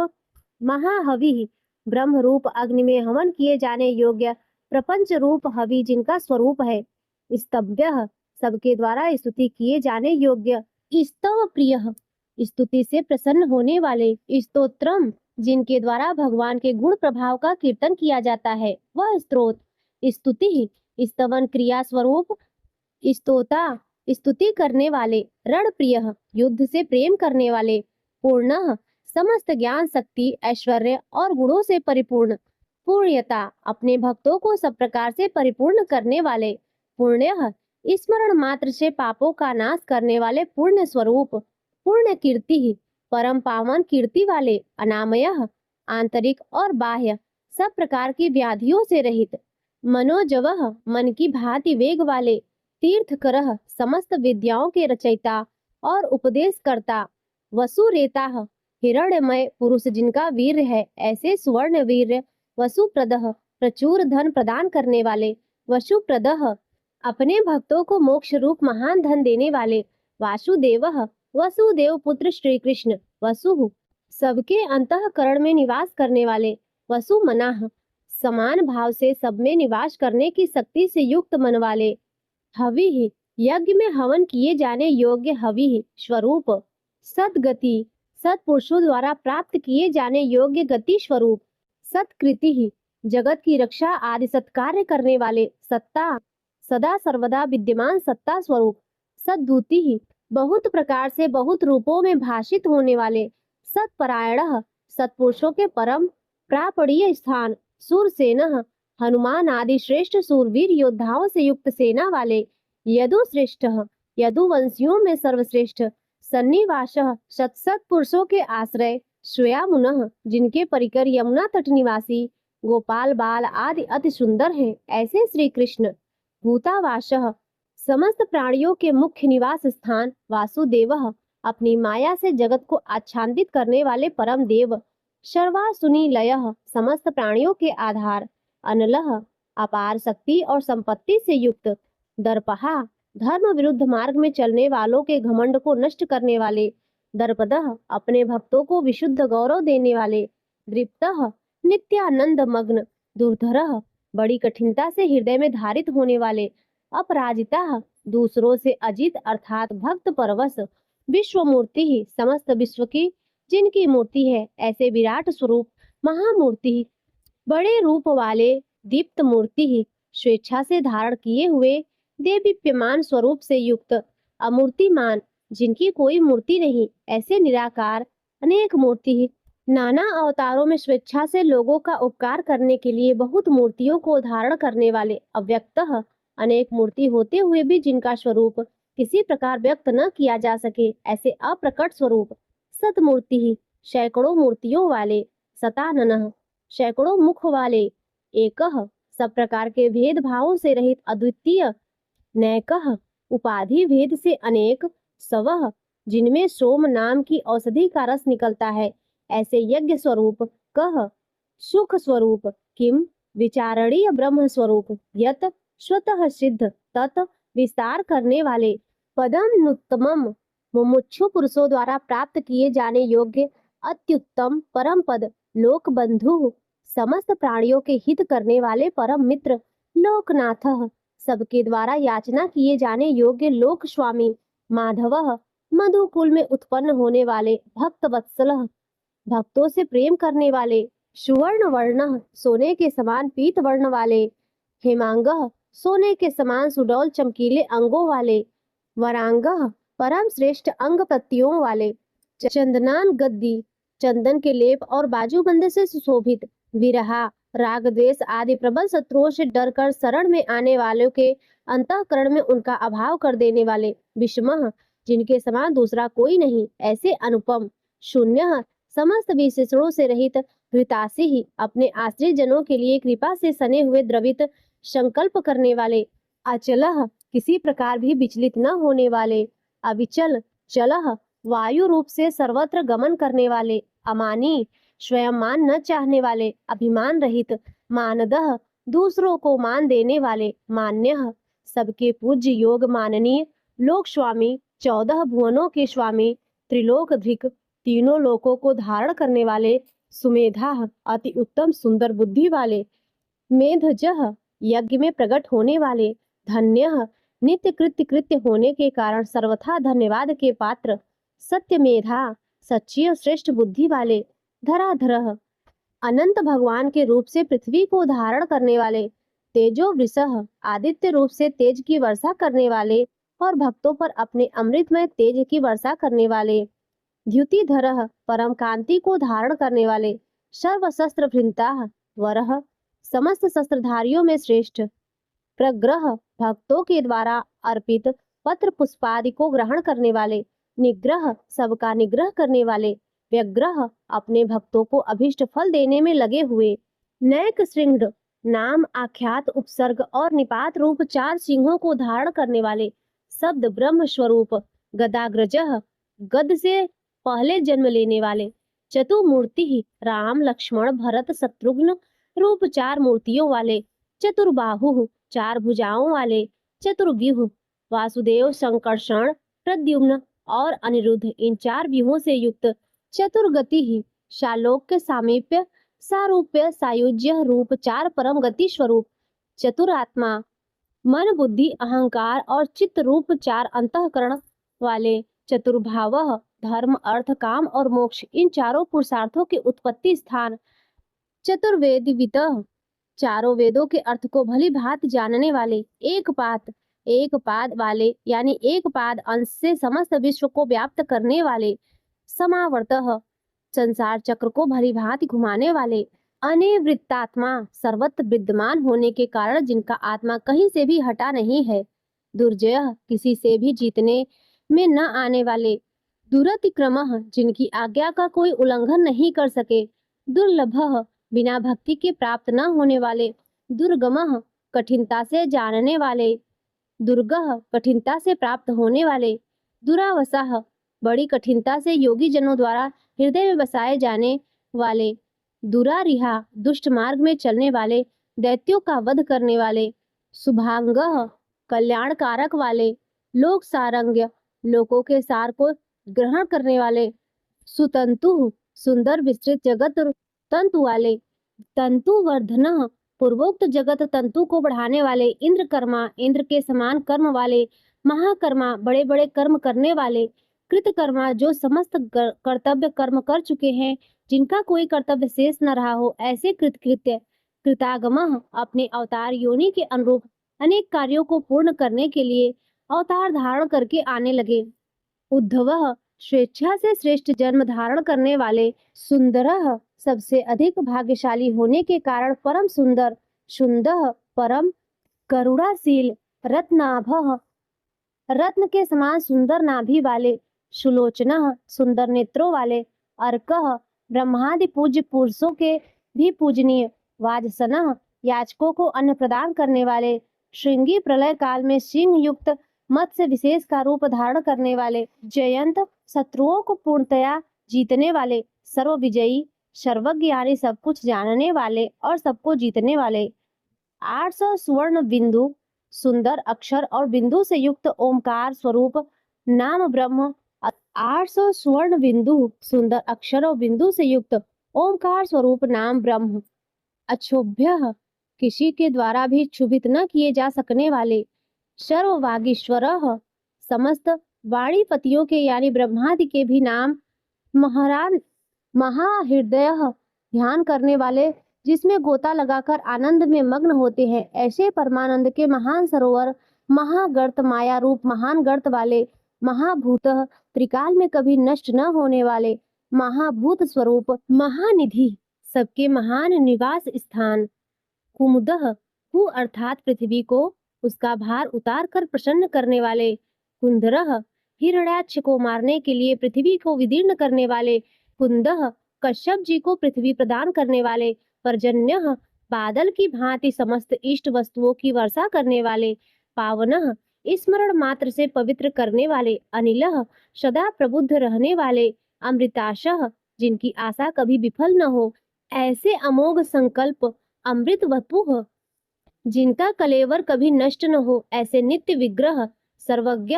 महाहवि, ब्रह्म रूप अग्नि में हवन किए जाने योग्य प्रपंच रूप हवि जिनका स्वरूप है, स्तव्य, सबके द्वारा स्तुति किए जाने योग्य, स्तव प्रिय, स्तुति से प्रसन्न होने वाले, स्तोत्रम, जिनके द्वारा भगवान के गुण प्रभाव का कीर्तन किया जाता है, वह स्तोत्र, स्तुति, स्तवन क्रिया स्वरूप, स्तोता, स्तुति करने वाले, रण प्रिय, युद्ध से प्रेम करने वाले, पूर्ण, समस्त ज्ञान शक्ति ऐश्वर्य और गुणों से परिपूर्ण, पूर्णयता अपने भक्तों को सब प्रकार से परिपूर्ण करने वाले, पुण्य स्मरण मात्र से पापों का नाश करने वाले पुण्य स्वरूप, पूर्ण कीर्ति परम पावन कीर्ति वाले, अनामय आंतरिक और बाह्य सब प्रकार की व्याधियों से रहित, मनोजवह मन की भांति वेग वाले, तीर्थकरः समस्त विद्याओं के रचयिता और उपदेशकर्ता, वसुरेता हिरण्यमय पुरुष जिनका वीर है, ऐसे सुवर्ण वीर, वसुप्रदः प्रचुर धन प्रदान करने वाले, वसुप्रदः अपने भक्तों को मोक्ष रूप महान धन देने वाले, वासुदेवः वसुदेव पुत्र श्री कृष्ण, वसु सबके अंतःकरण में निवास करने वाले, वसुमनाः समान भाव से सब में निवास करने की शक्ति से युक्त मन वाले, हवि यज्ञ में हवन किए जाने योग्य हवि स्वरूप, सदगति सत्पुरुषों द्वारा प्राप्त किए जाने योग्य गति स्वरूप, सत्कृति जगत की रक्षा आदि सत्कार्य करने वाले, सत्ता सदा सर्वदा विद्यमान सत्ता स्वरूप, सद्भूति बहुत प्रकार से बहुत रूपों में भाषित होने वाले, सत्परायण सत्पुरुषों के परम प्रापणीय स्थान, सूरसेन हनुमान आदि श्रेष्ठ सूरवीर योद्धाओं से युक्त सेना वाले, यदुश्रेष्ठ यदुवंशियों में सर्वश्रेष्ठ, सन्निवास सत्सत पुरुषों के आश्रय, श्वेयामुन जिनके परिकर यमुना तट निवासी, गोपाल बाल आदि अति सुंदर हैं, ऐसे श्री कृष्ण, भूतावास समस्त प्राणियों के मुख्य निवास स्थान, वासुदेव अपनी माया से जगत को आच्छादित करने वाले परम देव, सर्वासुनिलय समस्त प्राणियों के आधार, अनलह अपार शक्ति और संपत्ति से युक्त, दर्पहा धर्म विरुद्ध मार्ग में चलने वालों के घमंड को नष्ट करने वाले, दर्पदः अपने भक्तों को विशुद्ध गौरव देने वाले, दृप्तः नित्यानंद मग्न, दुर्धरः बड़ी कठिनता से हृदय में धारित होने वाले, अपराजिता दूसरों से अजित अर्थात भक्त परवश, विश्व मूर्ति समस्त विश्व की जिनकी मूर्ति है, ऐसे विराट स्वरूप, महामूर्ति बड़े रूप वाले, दीप्त मूर्ति स्वेच्छा से धारण किए हुए, देदीप्यमान स्वरूप से युक्त, अमूर्तिमान जिनकी कोई मूर्ति नहीं, ऐसे निराकार, अनेक मूर्ति नाना अवतारों में स्वेच्छा से लोगों का उपकार करने के लिए बहुत मूर्तियों को धारण करने वाले, अव्यक्तः अनेक मूर्ति होते हुए भी जिनका स्वरूप किसी प्रकार व्यक्त न किया जा सके, ऐसे अप्रकट स्वरूप, सतमूर्ति सैकड़ों मूर्तियों वाले, सताननः सैकड़ों मुख वाले, एकः सब प्रकार के भेद भावों से रहित अद्वितीय, नैकः उपाधि भेद से अनेक, सवः जिनमें सोम नाम की औषधि का रस निकलता है, ऐसे यज्ञ स्वरूप, कह सुख स्वरूप, किम विचारणीय ब्रह्म स्वरूप, यत स्वतः सिद्ध तत् विस्तार करने वाले, पदम नुत्तमम मुमुक्षु पुरुषों द्वारा प्राप्त किए जाने योग्य अत्युत्तम परम पद, लोक बंधु समस्त प्राणियों के हित करने वाले परम मित्र, लोकनाथ सबके द्वारा याचना किए जाने योग्य लोक स्वामी, माधव मधुकुल में उत्पन्न होने वाले, भक्त वत्सल भक्तों से प्रेम करने वाले, सुवर्ण वर्ण सोने के समान पीत वर्ण वाले, हेमांग सोने के समान सुडौल चमकीले अंगों वाले, वरांग परम श्रेष्ठ अंग प्रत्ययों वाले, चंदनान गद्दी चंदन के लेप और बाजूबंद से सुशोभित, विरहा राग द्वेष आदि प्रबल शत्रुओं से डरकर शरण में आने वालों के अंतःकरण में उनका अभाव कर देने वाले, विषमः जिनके समान दूसरा कोई नहीं, ऐसे अनुपम, शून्य समस्त विशेषणों से रहित, हृतासी ही अपने आश्रित जनों के लिए कृपा से सने हुए द्रवित संकल्प करने वाले, अचलः किसी प्रकार भी विचलित न होने वाले, अविचल चलः वायु रूप से सर्वत्र गमन करने वाले, अमानी स्वयं मान न चाहने वाले, अभिमान रहित, मानदः दूसरों को मान देने वाले, मान्यः सबके पूज्य योग माननीय, लोक स्वामी 14 भुवनों के स्वामी, त्रिलोकधिक तीनों लोकों को धारण करने वाले, सुमेधा अति उत्तम सुंदर बुद्धि वाले, मेधजः यज्ञ में प्रकट होने वाले, धन्यः नित्य कृत्य कृत्य होने के कारण सर्वथा धन्यवाद के पात्र, सत्यमेधा सच्ची और श्रेष्ठ बुद्धि वाले, धराधरः अनंत भगवान के रूप से पृथ्वी को धारण करने वाले, तेजो वृषः आदित्य रूप से तेज की वर्षा करने वाले और भक्तों पर अपने अमृतमय तेज की वर्षा करने वाले, द्युतिधरः परम कांति को धारण करने वाले, सर्वशस्त्र भृंताः वरः समस्त शस्त्रधारियों में श्रेष्ठ, प्रग्रह भक्तों के द्वारा अर्पित पत्र पुष्पादि को ग्रहण करने वाले, निग्रह सबका निग्रह करने वाले, व्यग्रह अपने भक्तों को अभिष्ट फल देने में लगे हुए, नैक श्रृंग नाम आख्यात उपसर्ग और निपात रूप 4 सिंहों को धारण करने वाले, शब्द ब्रह्म स्वरूप, गदाग्रजः गद से पहले जन्म लेने वाले, चतुर्मूर्ति राम लक्ष्मण भरत शत्रुघ्न रूप 4 मूर्तियों वाले, चतुर्बाहु 4 भुजाओं वाले, चतुर्व्यूह वासुदेव संकर्षण प्रद्युम्न और अनिरुद्ध इन 4 व्यूहों से युक्त, चतुर्गति ही शालोक्य सामीप्य सारूप्य सायुज्य रूप 4 परम गति स्वरूप, चतुरात्मा मन बुद्धि अहंकार और चित्त रूप 4 अंतःकरण वाले, चतुर्भावः धर्म अर्थ काम और मोक्ष इन चारों पुरुषार्थों के उत्पत्ति स्थान, चतुर्वेदिवितः चारों वेदों के अर्थ को भली भांति जानने वाले, एक पाद वाले यानी एक पाद अंश से समस्त विश्व को व्याप्त करने वाले, समावर्तः संसार चक्र को भली भांति घुमाने वाले, अनिवृत्तात्मा सर्वत्र विद्यमान होने के कारण जिनका आत्मा कहीं से भी हटा नहीं है, दुर्जय किसी से भी जीतने में न आने वाले, दुरतिक्रमः जिनकी आज्ञा का कोई उल्लंघन नहीं कर सके, दुर्लभः बिना भक्ति के प्राप्त न होने वाले, दुर्गमः कठिनता से जानने वाले, दुर्गह कठिनता से प्राप्त होने वाले, दुरावसाह बड़ी कठिनता से योगी जनों द्वारा हृदय में बसाए जाने वाले, दुरारिहा दुष्ट मार्ग में चलने वाले, दैत्यों का वध करने वाले, शुभांगः कल्याणकारक वाले, लोक सारंग्य लोकों के सार को ग्रहण करने वाले, सुतंतु सुंदर विस्तृत जगत तंतु वाले, तंतुवर्धनः पूर्वोक्त जगत तंतु को बढ़ाने वाले, इंद्रकर्मा इंद्र के समान कर्म वाले, महाकर्मा बड़े बड़े कर्म करने वाले, कृतकर्मा जो समस्त कर्तव्य कर्म कर चुके हैं, जिनका कोई कर्तव्य शेष न रहा हो, ऐसे कृतकृत्य, कृतागमः अपने अवतार योनि के अनुरूप अनेक कार्यों को पूर्ण करने के लिए अवतार धारण करके आने लगे, उद्धवः स्वेच्छा से श्रेष्ठ जन्म धारण करने वाले, सुंदरः सबसे अधिक भाग्यशाली होने के कारण परम सुंदर, शुंदः परम करुणाशील, रत्नाभः रत्न के समान सुंदर नाभि वाले, सुलोचनः सुंदर नेत्रों वाले, अर्कः ब्रह्मादि पूज्य पुरुषों के भी पूजनीय, वाजसनः याचकों को अन्न प्रदान करने वाले, श्रृंगी प्रलय काल में सिंह युक्त मत्स्य विशेष का रूप धारण करने वाले, जयंत शत्रुओं को पूर्णतया जीतने वाले, सर्व विजयी सर्वज्ञ यानी सब कुछ जानने वाले और सबको जीतने वाले, 800 स्वर्ण बिंदु सुंदर अक्षर और बिंदु से युक्त ओमकार स्वरूप नाम ब्रह्म, 800 स्वर्ण बिंदु सुंदर अक्षर और बिंदु से युक्त ओमकार स्वरूप नाम ब्रह्म, अक्षोभ्य किसी के द्वारा भी क्षुभित न किए जा सकने वाले, सर्ववागीश्वरः समस्त वाणीपतियों के यानी ब्रह्मादि के भी नाम, महारान महाहृदय ध्यान करने वाले जिसमें गोता लगाकर आनंद में मग्न होते हैं, ऐसे परमानंद के महान सरोवर, महागर्त माया रूप महान गर्त वाले, महाभूत त्रिकाल में कभी नष्ट न होने वाले, महाभूत स्वरूप, महानिधि सबके महान निवास स्थान, कुमुदः कु अर्थात पृथ्वी को उसका भार उतार कर प्रसन्न करने वाले, कुंदरः हिरण्याक्ष को मारने के लिए पृथ्वी को विदीर्ण करने वाले, कुंदः कश्यप जी को पृथ्वी प्रदान करने वाले, पर्जन्यः बादल की भांति समस्त इष्ट वस्तुओं की वर्षा करने वाले, पावनः स्मरण मात्र से पवित्र करने वाले, अनिलः सदा प्रबुद्ध रहने वाले, अमृताशः जिनकी आशा कभी विफल न हो, ऐसे अमोघ संकल्प अमृत वपुः जिनका कलेवर कभी नष्ट न हो, ऐसे नित्य विग्रह, सर्वज्ञ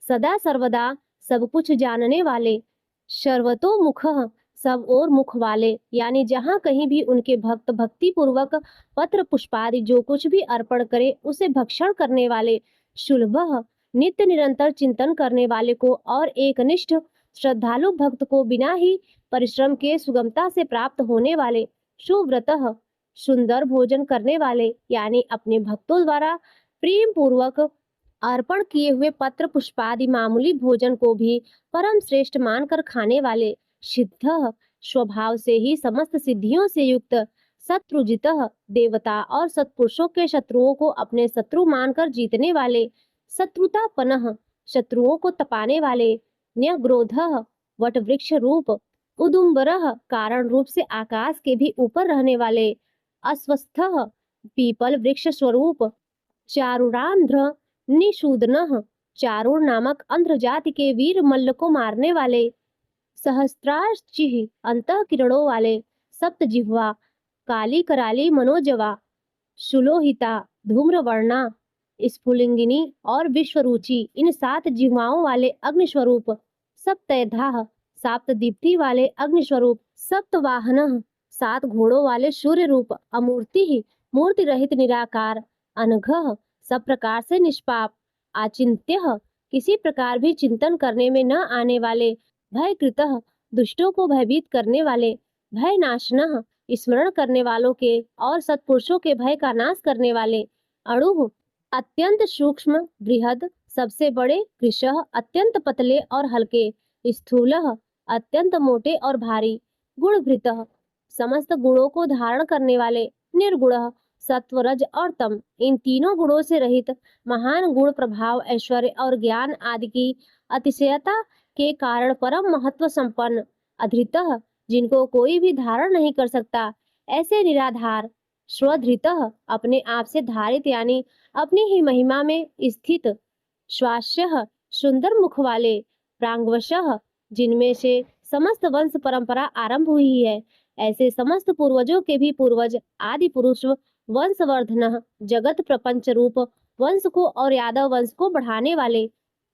सदा सर्वदा सब कुछ जानने वाले, सर्वतोमुखः सब और मुख वाले, यानी जहाँ कहीं भी उनके भक्त भक्ति पूर्वक पत्र पुष्पादि जो कुछ भी अर्पण करे उसे भक्षण करने वाले, शुलभः नित्य निरंतर चिंतन करने वाले को और एकनिष्ठ श्रद्धालु भक्त को बिना ही परिश्रम के सुगमता से प्राप्त होने वाले, सुव्रतः सुंदर भोजन करने वाले, यानी अपने भक्तों द्वारा प्रेम पूर्वक अर्पण किए हुए पत्र पुष्पादि मामूली भोजन को भी परम श्रेष्ठ मानकर खाने वाले, सिद्ध स्वभाव से ही समस्त सिद्धियों से युक्त, शत्रुजित देवता और सत्पुरुषों के शत्रुओं को अपने शत्रु मानकर जीतने वाले, शत्रुतापनः शत्रुओं को तपाने वाले, न्यग्रोधः वट वृक्ष रूप, उदुम्बरः कारण रूप से आकाश के भी ऊपर रहने वाले, अस्वस्थः पीपल वृक्ष स्वरूप, चारुरांध्र निषूदनः चारुर नामक अंध्र जाति के वीर मल्ल को मारने वाले, सहस्त्रार्चिः अंतः किरणों वाले, सप्त जिह्वा काली कराली मनोजवा, सुलोहिता धूम्रवर्णा स्फुलिंगिनी और विश्वरुचि इन 7 जिह्वाओं वाले अग्निस्वरूप, सप्तैधाः 7 दीप्ति वाले अग्निस्वरूप, सप्तवाहनः 7 घोड़ों वाले सूर्य रूप, अमूर्ति मूर्ति रहित निराकार, अनघः सब प्रकार से निष्पाप, आचिंत्य किसी प्रकार भी चिंतन करने में न आने वाले, भयकृतः दुष्टों को भयभीत करने वाले, भय नाशनः स्मरण करने वालों के और सत्पुरुषों के भय का नाश करने वाले, अणुः अत्यंत सूक्ष्म बृहद सबसे बड़े, कृशः अत्यंत पतले और हल्के, स्थूलः अत्यंत मोटे और भारी, गुणभृतः समस्त गुणों को धारण करने वाले, निर्गुणः सत्व रज और तम इन तीनों गुणों से रहित, महान गुण प्रभाव ऐश्वर्य और ज्ञान आदि की अतिशयता के कारण परम महत्व संपन्न, अधृतः जिनको कोई भी धारण नहीं कर सकता, ऐसे निराधार, स्वधृतः अपने आप से धारित यानी अपनी ही महिमा में स्थित, श्वास्यः सुंदर मुख वाले, प्रांगवशः जिनमें से समस्त वंश परंपरा आरंभ हुई है, ऐसे समस्त पूर्वजों के भी पूर्वज आदि पुरुष, वंशवर्धनः जगत प्रपंच रूप वंश को और यादव वंश को बढ़ाने वाले,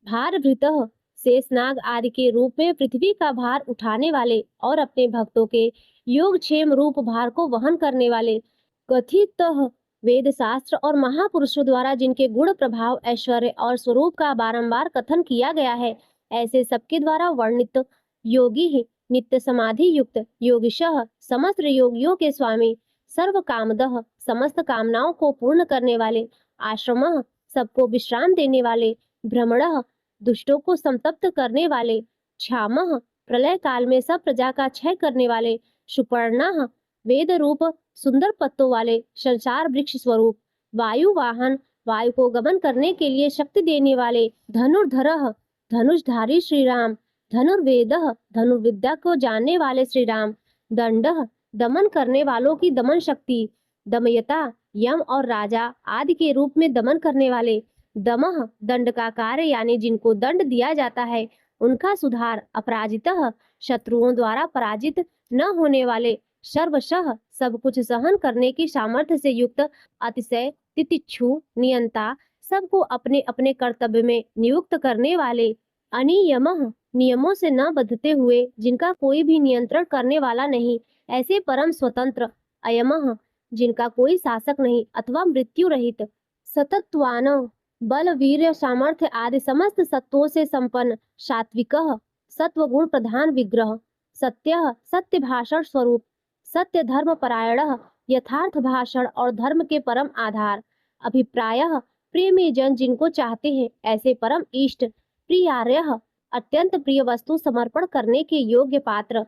भारभृतः शेषनाग आदि के रूप में पृथ्वी का भार उठाने वाले और अपने भक्तों के योगक्षेम रूप भार को वहन करने वाले, कथितः वेद शास्त्र और महापुरुषों द्वारा जिनके गुण प्रभाव ऐश्वर्य और स्वरूप का बारंबार कथन किया गया है, ऐसे सबके द्वारा वर्णित योगी ही नित्य समाधि युक्त, योगिशः समस्त योगियों के स्वामी, सर्व कामदः समस्त कामनाओं को पूर्ण करने वाले, आश्रमः सबको विश्राम देने वाले, भ्रमणः दुष्टों को संतप्त करने वाले, क्षामः प्रलय काल में सब प्रजा का क्षय करने वाले, सुपर्णः वेद रूप सुंदर पत्तों वाले, संसार वृक्ष स्वरूप, वायु वाहन वायु को गमन करने के लिए शक्ति देने वाले, धनुर्धरः धनुषधारी श्री राम, धनुर्वेदः धनुर्विद्या को जानने वाले श्री राम, दंडः दमन करने वालों की दमन शक्ति, दमयता यम और राजा आदि के रूप में दमन करने वाले, दमः दंड का कार्य यानी जिनको दंड दिया जाता है उनका सुधार, अपराजितः शत्रुओं द्वारा पराजित न होने वाले, सर्वशः सब कुछ सहन करने की सामर्थ्य से युक्त, अतिशय तितिक्षु नियंता सबको अपने अपने कर्तव्य में नियुक्त करने वाले, अनियमः नियमों से न बंधते हुए जिनका कोई भी नियंत्रण करने वाला नहीं, ऐसे परम स्वतंत्र, अयमः जिनका कोई शासक नहीं अथवा मृत्यु रहित, सतत्वान बल वीर्य सामर्थ्य आदि समस्त सत्वों से संपन्न, सात्विकः सत्व गुण प्रधान विग्रह, सत्यः सत्य भाषण स्वरूप, सत्य धर्म परायणः यथार्थ भाषण और धर्म के परम आधार, अभिप्रायः प्रेमी जन जिनको चाहते हैं ऐसे परम इष्ट, प्रियार्यः अत्यंत प्रिय वस्तु समर्पण करने के योग्य पात्र,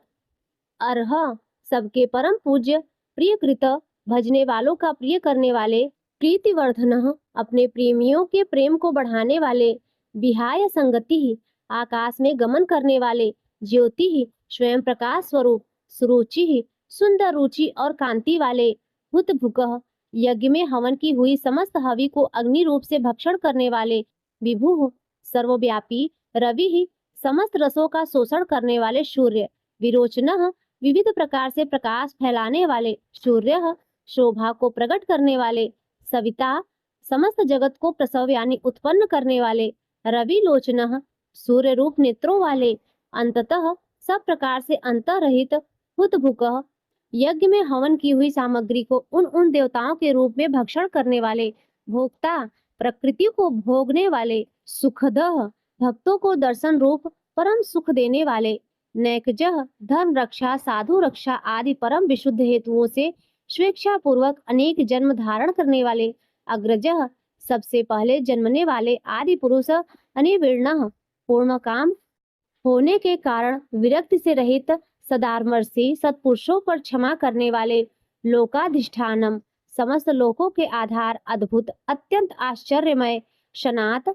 अर्ह सबके परम पूज्य, प्रियकृत भजने वालों का प्रिय करने वाले, प्रीतिवर्धनः अपने प्रेमियों के प्रेम को बढ़ाने वाले, विहाय संगति ही आकाश में गमन करने वाले, ज्योति ही स्वयं प्रकाश स्वरूप, सुरुचि ही सुंदर रुचि और कांति वाले, हुतभुकः यज्ञ में हवन की हुई समस्त हवि को अग्नि रूप से भक्षण करने वाले, विभुः सर्वव्यापी, रवि ही समस्त रसों का शोषण करने वाले सूर्य, विरोचनः विविध प्रकार से प्रकाश फैलाने वाले, सूर्यः शोभा को प्रकट करने वाले, सविता समस्त जगत को प्रसव यानी उत्पन्न करने वाले, रवि लोचनः सूर्य रूप नेत्रों वाले, अंततः सब प्रकार से अंतरहित, हुतभुकः यज्ञ में हवन की हुई सामग्री को उन उन देवताओं के रूप में भक्षण करने वाले, भोक्ता प्रकृति को भोगने वाले, सुखदः भक्तों को दर्शन रूप परम सुख देने वाले, नैकजः धर्म रक्षा साधु रक्षा आदि परम विशुद्ध हेतुओं से स्वेच्छा पूर्वक अनेक जन्म धारण करने वाले, अग्रजः सबसे पहले जन्मने वाले आदि पुरुष अनिर्विण्ण पूर्ण काम होने के कारण विरक्ति से रहित सदामर्शी सत्पुरुषों पर क्षमा करने वाले लोकाधिष्ठानम समस्त लोकों के आधार अद्भुत अत्यंत आश्चर्यमय सनात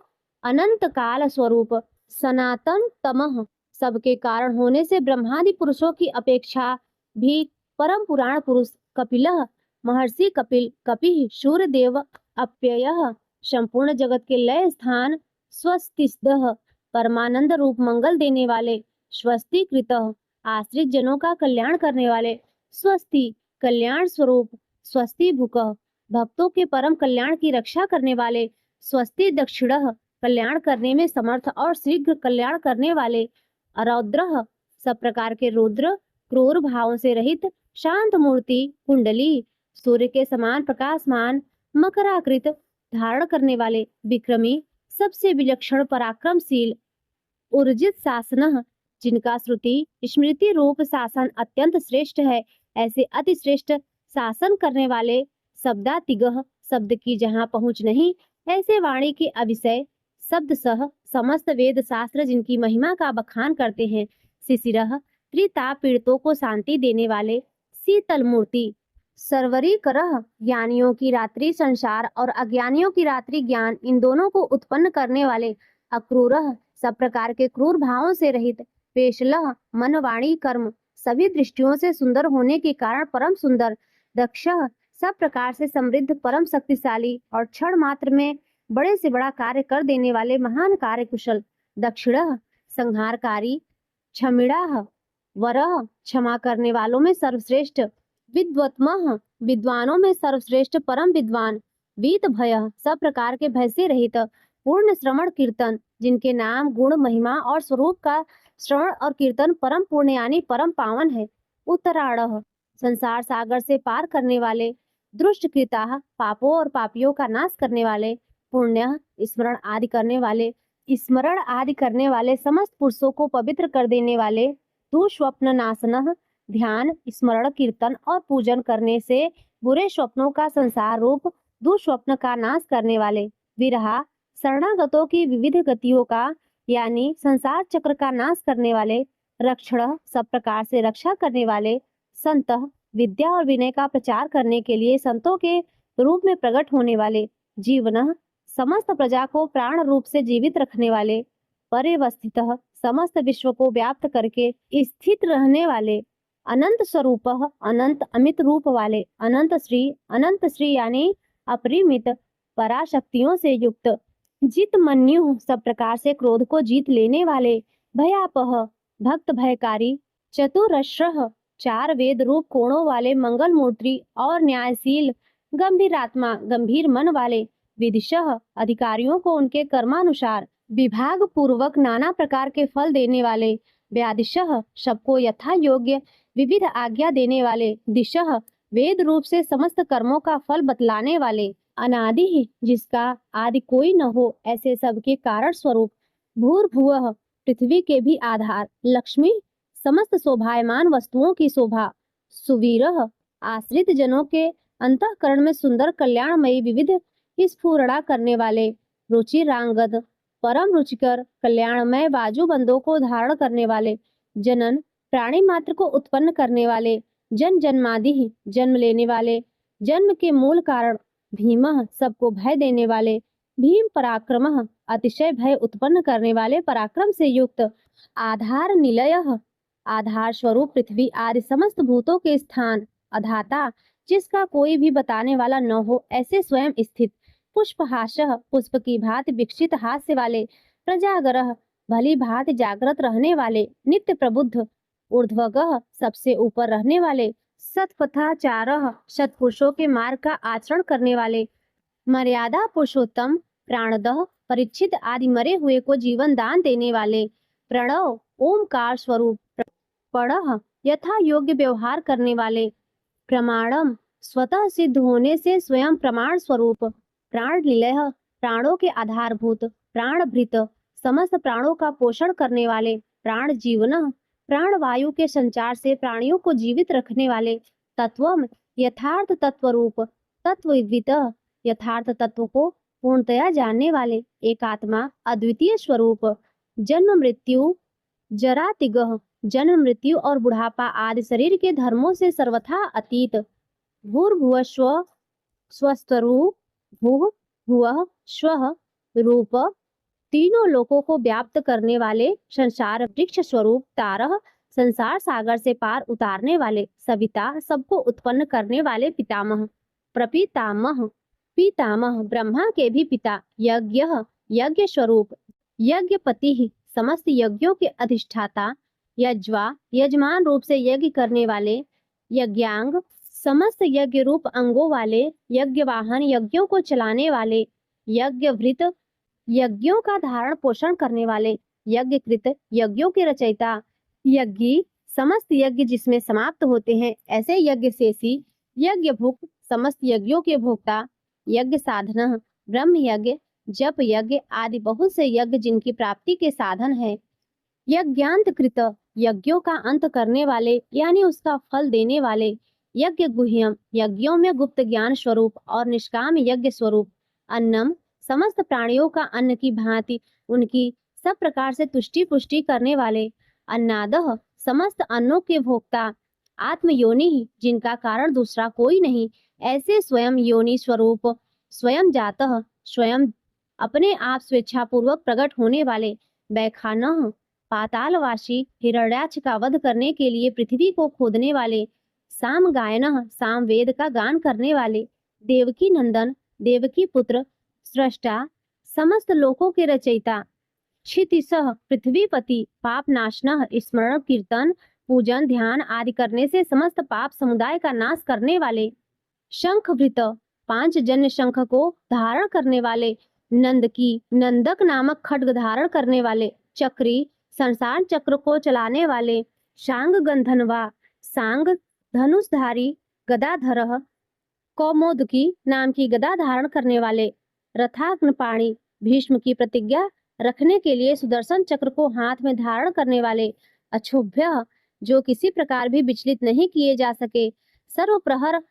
अनंत काल स्वरूप सनातन तमः सबके कारण होने से ब्रह्मादि पुरुषों की अपेक्षा भी परम पुराण पुरुष कपिलः महर्षि कपिल कपि सूर्यदेव अप्ययः संपूर्ण जगत के लय स्थान स्वस्तिस्दः परमानंद रूप मंगल देने वाले स्वस्ति कृत आश्रित जनों का कल्याण करने वाले स्वस्ति कल्याण स्वरूप स्वस्ति भुक भक्तों के परम कल्याण की रक्षा करने वाले स्वस्ति दक्षिण कल्याण करने में समर्थ और शीघ्र कल्याण करने वाले रौद्र सब प्रकार के रुद्र क्रूर भावों से रहित शांत मूर्ति कुंडली सूर्य के समान प्रकाशमान मकराकृत धारण करने वाले विक्रमी सबसे विलक्षण पराक्रमशील ऊर्जित शासन जिनका श्रुति स्मृति रूप शासन अत्यंत श्रेष्ठ है ऐसे अति श्रेष्ठ शासन करने वाले शब्दातिगह शब्द की जहाँ पहुँच नहीं ऐसे वाणी के अविषय शब्द सह समस्त वेद शास्त्र जिनकी महिमा का बखान करते हैं शिशिरः त्रिताप पीड़ितों को शांति देने वाले शीतल मूर्ति सर्वरी करह ज्ञानियों की रात्रि संसार और अज्ञानियों की रात्रि ज्ञान इन दोनों को उत्पन्न करने वाले अक्रूरः सब प्रकार के क्रूर भावों से रहित पेशलह मन वाणी कर्म सभी दृष्टियों से सुंदर होने के कारण परम सुंदर दक्षः सब प्रकार से समृद्ध परम शक्तिशाली और क्षण मात्र में बड़े से बड़ा कार्य कर देने वाले महान कार्य कुशल दक्षिणः संहारकारी क्षमिणाः वरः क्षमा करने वालों में सर्वश्रेष्ठ विद्वत्मः विद्वानों में सर्वश्रेष्ठ परम विद्वान वीत भय सब प्रकार के भय से रहित पूर्ण श्रवण कीर्तन जिनके नाम गुण महिमा और स्वरूप का श्रवण और कीर्तन परम पुण्य यानी परम पावन है उत्तराढ़ संसार सागर से पार करने वाले दुष्टकृता पापों और पापियों का नाश करने वाले पुण्य स्मरण आदि करने वाले समस्त पुरुषों को पवित्र कर देने वाले दुष्स्वप्न नाशनः ध्यान स्मरण कीर्तन और पूजन करने से बुरे स्वप्नों का संसार रूप दुष्स्वप्न का नाश करने वाले विरहा शरणागतों की विविध गतियों का यानी संसार चक्र का नाश करने वाले रक्षण सब प्रकार से रक्षा करने वाले संत विद्या और विनय का प्रचार करने के लिए संतों के रूप में प्रकट होने वाले जीवन समस्त प्रजा को प्राण रूप से जीवित रखने वाले परिवस्थित समस्त विश्व को व्याप्त करके स्थित रहने वाले अनंत स्वरूप अनंत अमित रूप वाले अनंत श्री यानी अपरिमित पराशक्तियों से युक्त जित मन्यु सब प्रकार से क्रोध को जीत लेने वाले भयापह भक्त भयकारी चतुरश्रह चार वेद रूप कोणों वाले मंगल मूर्ति और न्यायशील गंभीर आत्मा गंभीर मन वाले विदिशः अधिकारियों को उनके कर्मानुसार विभाग पूर्वक नाना प्रकार के फल देने वाले व्यादिशः सबको यथा योग्य विविध आज्ञा देने वाले दिशः वेद रूप से समस्त कर्मों का फल बतलाने वाले अनादि ही जिसका आदि कोई न हो ऐसे सबके कारण स्वरूप भूर्भुवः पृथ्वी के भी आधार लक्ष्मी समस्त शोभायमान वस्तुओं की शोभा सुवीरः आश्रित जनों के अंतःकरण में सुंदर कल्याणमयी विविध स्फुरणा करने वाले रुचिरांगद परम रुचिकर कल्याणमय बाजूबंदों को धारण करने वाले जनन प्राणी मात्र को उत्पन्न करने वाले जन जन्मादि जन्म लेने वाले जन्म के मूल कारण भीमः सबको भय देने वाले भीम पराक्रमः अतिशय भय उत्पन्न करने वाले पराक्रम से युक्त आधार निलयः आधार स्वरूप पृथ्वी आदि समस्त भूतों के स्थान अधाता जिसका कोई भी बताने वाला न हो ऐसे स्वयं स्थित पुष्पहासः पुष्प की भांति विकसित हास्य वाले प्रजागरः भली भांति जागृत रहने वाले नित्य प्रबुद्ध ऊर्ध्वगः सबसे ऊपर रहने वाले सत्पथाचारः सत्पुरुषों के मार्ग का आचरण करने वाले मर्यादा पुरुषोत्तम प्राणदः परीक्षित आदि मरे हुए को जीवन दान देने वाले प्रणव ओमकार स्वरूप पढ़ यथा योग्य व्यवहार करने वाले प्रमाणम स्वतः सिद्ध होने से स्वयं प्रमाण स्वरूप प्राण निलय प्राणों के आधारभूत प्राणभृत समस्त प्राणों का पोषण करने वाले प्राण जीवन प्राण वायु के संचार से प्राणियों को जीवित रखने वाले तत्वम यथार्थ तत्व रूप तत्वविद यथार्थ तत्व को पूर्णतया जानने वाले, एक आत्मा, अद्वितीय स्वरूप, जन्म मृत्यु, जरा तिगह, जन्म मृत्यु और बुढ़ापा आदि शरीर के धर्मों से सर्वथा अतीत, भूर्भुव स्व, स्वस्तरूप, भूः भुवः स्वः रूप, तीनों लोकों को व्याप्त करने वाले, संसार वृक्ष स्वरूप, तारः, संसार सागर से पार उतारने वाले, सविता, सबको उत्पन्न करने वाले, पितामह, प्रपितामह, पितामह, ब्रह्मा के भी पिता, यज्ञः, यज्ञ स्वरूप, यज्ञपति, समस्त यज्ञों के अधिष्ठाता, यज्वा, यजमान रूप से यज्ञ करने वाले, यज्ञांग, समस्त यज्ञ रूप अंगों वाले, यज्ञवाहन, यज्ञों को चलाने वाले, यज्ञभृत, यज्ञों का धारण पोषण करने वाले, यज्ञकृत, यज्ञों के रचयिता, यज्ञी, समस्त यज्ञ जिसमें समाप्त होते हैं ऐसे यज्ञ शेषी, यज्ञ भुक, समस्त यज्ञों के भोक्ता, यज्ञ साधन, ब्रह्म यज्ञ, जप यज्ञ आदि बहुत से यज्ञ जिनकी प्राप्ति के साधन है, यज्ञांत कृत, यज्ञों का अंत करने वाले यानी उसका फल देने वाले, यज्ञ गुह्यम, यज्ञों में गुप्त ज्ञान स्वरूप और निष्काम यज्ञ स्वरूप, अन्नम, समस्त प्राणियों का अन्न की भांति उनकी सब प्रकार से तुष्टि पुष्टि करने वाले, अन्नादह, समस्त अन्नों के भोक्ता, आत्म योनि, जिनका कारण दूसरा कोई नहीं, ऐसे स्वयं योनि स्वरूप, स्वयं जातः, स्वयं अपने आप स्वेच्छापूर्वक प्रकट होने वाले, बैखानः, पातालवासी, हिरण्याक्ष का वध करने के लिए पृथ्वी को खोदने वाले, साम गायनः, साम वेद का गान करने वाले, देवकी नंदन, देवकी पुत्र, सृष्टा, समस्त लोकों के रचयिता, क्षितिसह, पृथ्वीपति, पाप नाशनः, स्मरण कीर्तन पूजन ध्यान आदि करने से समस्त पाप समुदाय का नाश करने वाले, शंखभृत, 5 जन्य शंख को धारण करने वाले, नंदकी, नंदक नामक खड्ग धारण करने वाले, चक्री, संसार चक्र को चलाने वाले, शांग गंधनवा, सांग, धनुषधारी, गदाधरः, कौमोदकी नाम की गदा धारण करने वाले, रथाग्नपाणी, भीष्म की प्रतिज्ञा रखने के लिए सुदर्शन चक्र को हाथ में धारण करने वाले, अक्षोभ्य, जो किसी प्रकार भी विचलित नहीं किए जा सके, सर्वप्रहर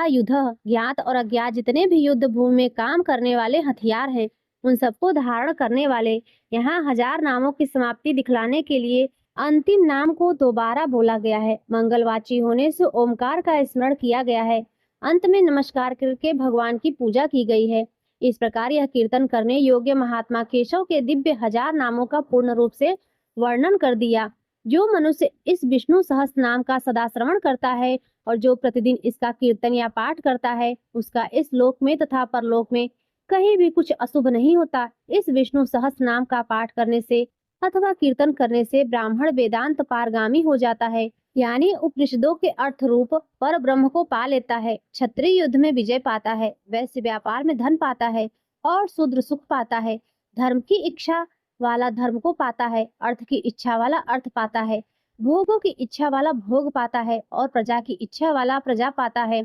युद्ध, ज्ञात और अज्ञात जितने भी युद्ध भूमि में काम करने वाले हथियार हैं उन सबको धारण करने वाले, यहाँ 1000 नामों की समाप्ति दिखलाने के लिए अंतिम नाम को दोबारा बोला गया है। मंगलवाची होने से ओमकार का स्मरण किया गया है। अंत में नमस्कार करके भगवान की पूजा की गई है। इस प्रकार यह कीर्तन करने योग्य महात्मा केशव के दिव्य 1000 नामों का पूर्ण रूप से वर्णन कर दिया। जो मनुष्य इस विष्णु सहस्त्र नाम का सदा श्रवण करता है और जो प्रतिदिन इसका कीर्तन या पाठ करता है उसका इस लोक में तथा परलोक में कहीं भी कुछ अशुभ नहीं होता। इस विष्णु सहस्त्र नाम का पाठ करने से अथवा कीर्तन करने से ब्राह्मण वेदांत पारगामी हो जाता है, यानी उपनिषदों के अर्थ रूप पर ब्रह्म को पा लेता है, क्षत्रिय युद्ध में विजय पाता है, वैश्य व्यापार में धन पाता है और शूद्र सुख पाता है, धर्म की इच्छा वाला धर्म को पाता है, अर्थ की इच्छा वाला अर्थ पाता है, भोगों की इच्छा वाला भोग पाता है और प्रजा की इच्छा वाला प्रजा पाता है।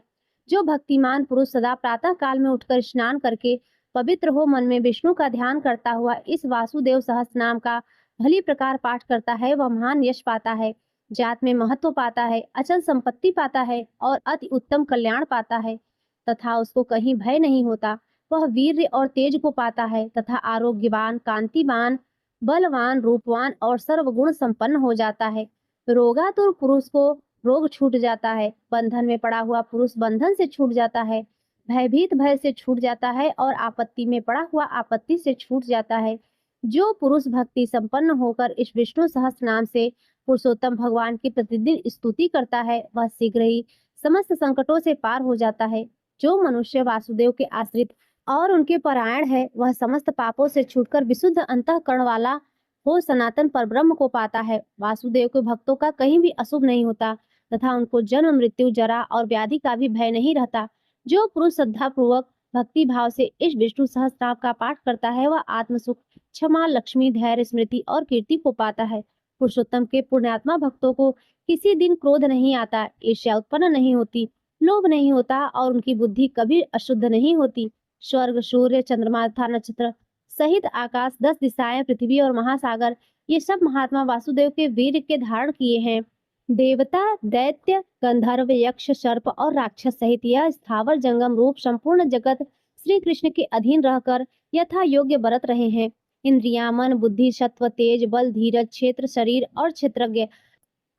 जो भक्तिमान पुरुष सदा प्रातः काल में उठकर स्नान करके पवित्र हो मन में विष्णु का ध्यान करता हुआ इस वासुदेव सहस्त्र नाम का भली प्रकार पाठ करता है वह महान यश पाता है, जात में महत्व पाता है, अचल संपत्ति पाता है और अति उत्तम कल्याण पाता है तथा उसको कहीं भय नहीं होता। वह वीर्य और तेज को पाता है तथा आरोग्यवान, कांतिवान, बलवान, रूपवान और सर्वगुण संपन्न हो जाता है। रोगातुर पुरुष को रोग छूट जाता है, बंधन में पड़ा हुआ पुरुष बंधन से छूट जाता है, भयभीत भय से छूट जाता है और आपत्ति में पड़ा हुआ आपत्ति से छूट जाता है। जो पुरुष भक्ति संपन्न होकर इस विष्णु सहस्त्र नाम से पुरुषोत्तम भगवान की प्रतिदिन स्तुति करता है वह शीघ्र ही समस्त संकटों से पार हो जाता है। जो मनुष्य वासुदेव के आश्रित और उनके परायण है वह समस्त पापों से छूटकर विशुद्ध अंतःकरण वाला हो सनातन परब्रह्म को पाता है। वासुदेव के भक्तों का कहीं भी अशुभ नहीं होता तथा उनको जन्म मृत्यु जरा और व्याधि का भी भय नहीं रहता। जो पुरुष श्रद्धा पूर्वक भक्ति भाव से इस विष्णु सहस्त्र नाम का पाठ करता है वह आत्म सुख, क्षमा, लक्ष्मी, धैर्य, स्मृति और कीर्ति को पाता है। पुरुषोत्तम के पुण्यात्मा भक्तों को किसी दिन क्रोध नहीं आता, ईर्ष्या उत्पन्न नहीं होती, लोभ नहीं होता और उनकी बुद्धि कभी अशुद्ध नहीं होती। स्वर्ग, सूर्य, चंद्रमा तथा नक्षत्र सहित आकाश, 10 दिशाएं, पृथ्वी और महासागर ये सब महात्मा वासुदेव के वीर के धारण किए हैं। देवता, दैत्य, गंधर्व, यक्ष, सर्प और राक्षस सहित यह स्थावर जंगम रूप संपूर्ण जगत श्री कृष्ण के अधीन रहकर यथा योग्य बरत रहे हैं। इंद्रियां, मन, बुद्धि, सत्व, तेज, बल, धीरज, क्षेत्र, शरीर और क्षेत्रज्ञ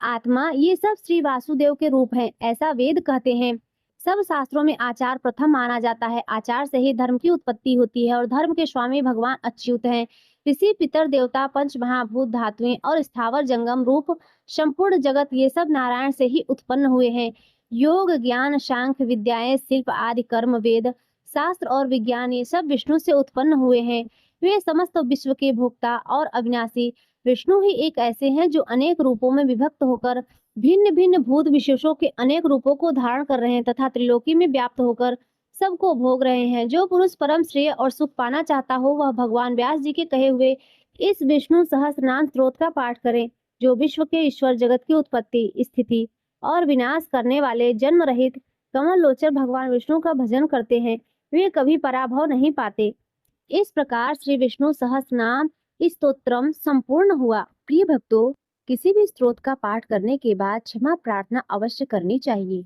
आत्मा, ये सब श्री वासुदेव के रूप हैं, ऐसा वेद कहते हैं। सब शास्त्रों में आचार प्रथम माना जाता है। आचार से ही धर्म की उत्पत्ति होती है और धर्म के स्वामी भगवान अच्युत हैं। ऋषि, पितर, देवता, पंच महाभूत, धातुएं और स्थावर जंगम रूप संपूर्ण जगत, ये सब नारायण से ही उत्पन्न हुए हैं। योग, ज्ञान, सांख्य विद्याएं, शिल्प आदि कर्म, वेद शास्त्र और विज्ञान, ये सब विष्णु से उत्पन्न हुए हैं। वे समस्त विश्व के भोक्ता और अविनाशी विष्णु ही एक ऐसे हैं जो अनेक रूपों में विभक्त होकर भिन्न भिन्न भूत विशेषों के अनेक रूपों को धारण कर रहे हैं तथा त्रिलोकी में व्याप्त होकर सबको भोग रहे हैं। जो पुरुष परम श्रेय और सुख पाना चाहता हो वह भगवान व्यास जी के कहे हुए इस विष्णु सहस्रनाम स्तोत्र का पाठ करें, जो विश्व के ईश्वर, जगत की उत्पत्ति, स्थिति और विनाश करने वाले जन्म रहित कमल लोचन भगवान विष्णु का भजन करते हैं, वे कभी पराभव नहीं पाते। इस प्रकार श्री विष्णु सहस्रनाम स्तोत्रम संपूर्ण हुआ। प्रिय भक्तों, किसी भी स्तोत्र का पाठ करने के बाद क्षमा प्रार्थना अवश्य करनी चाहिए।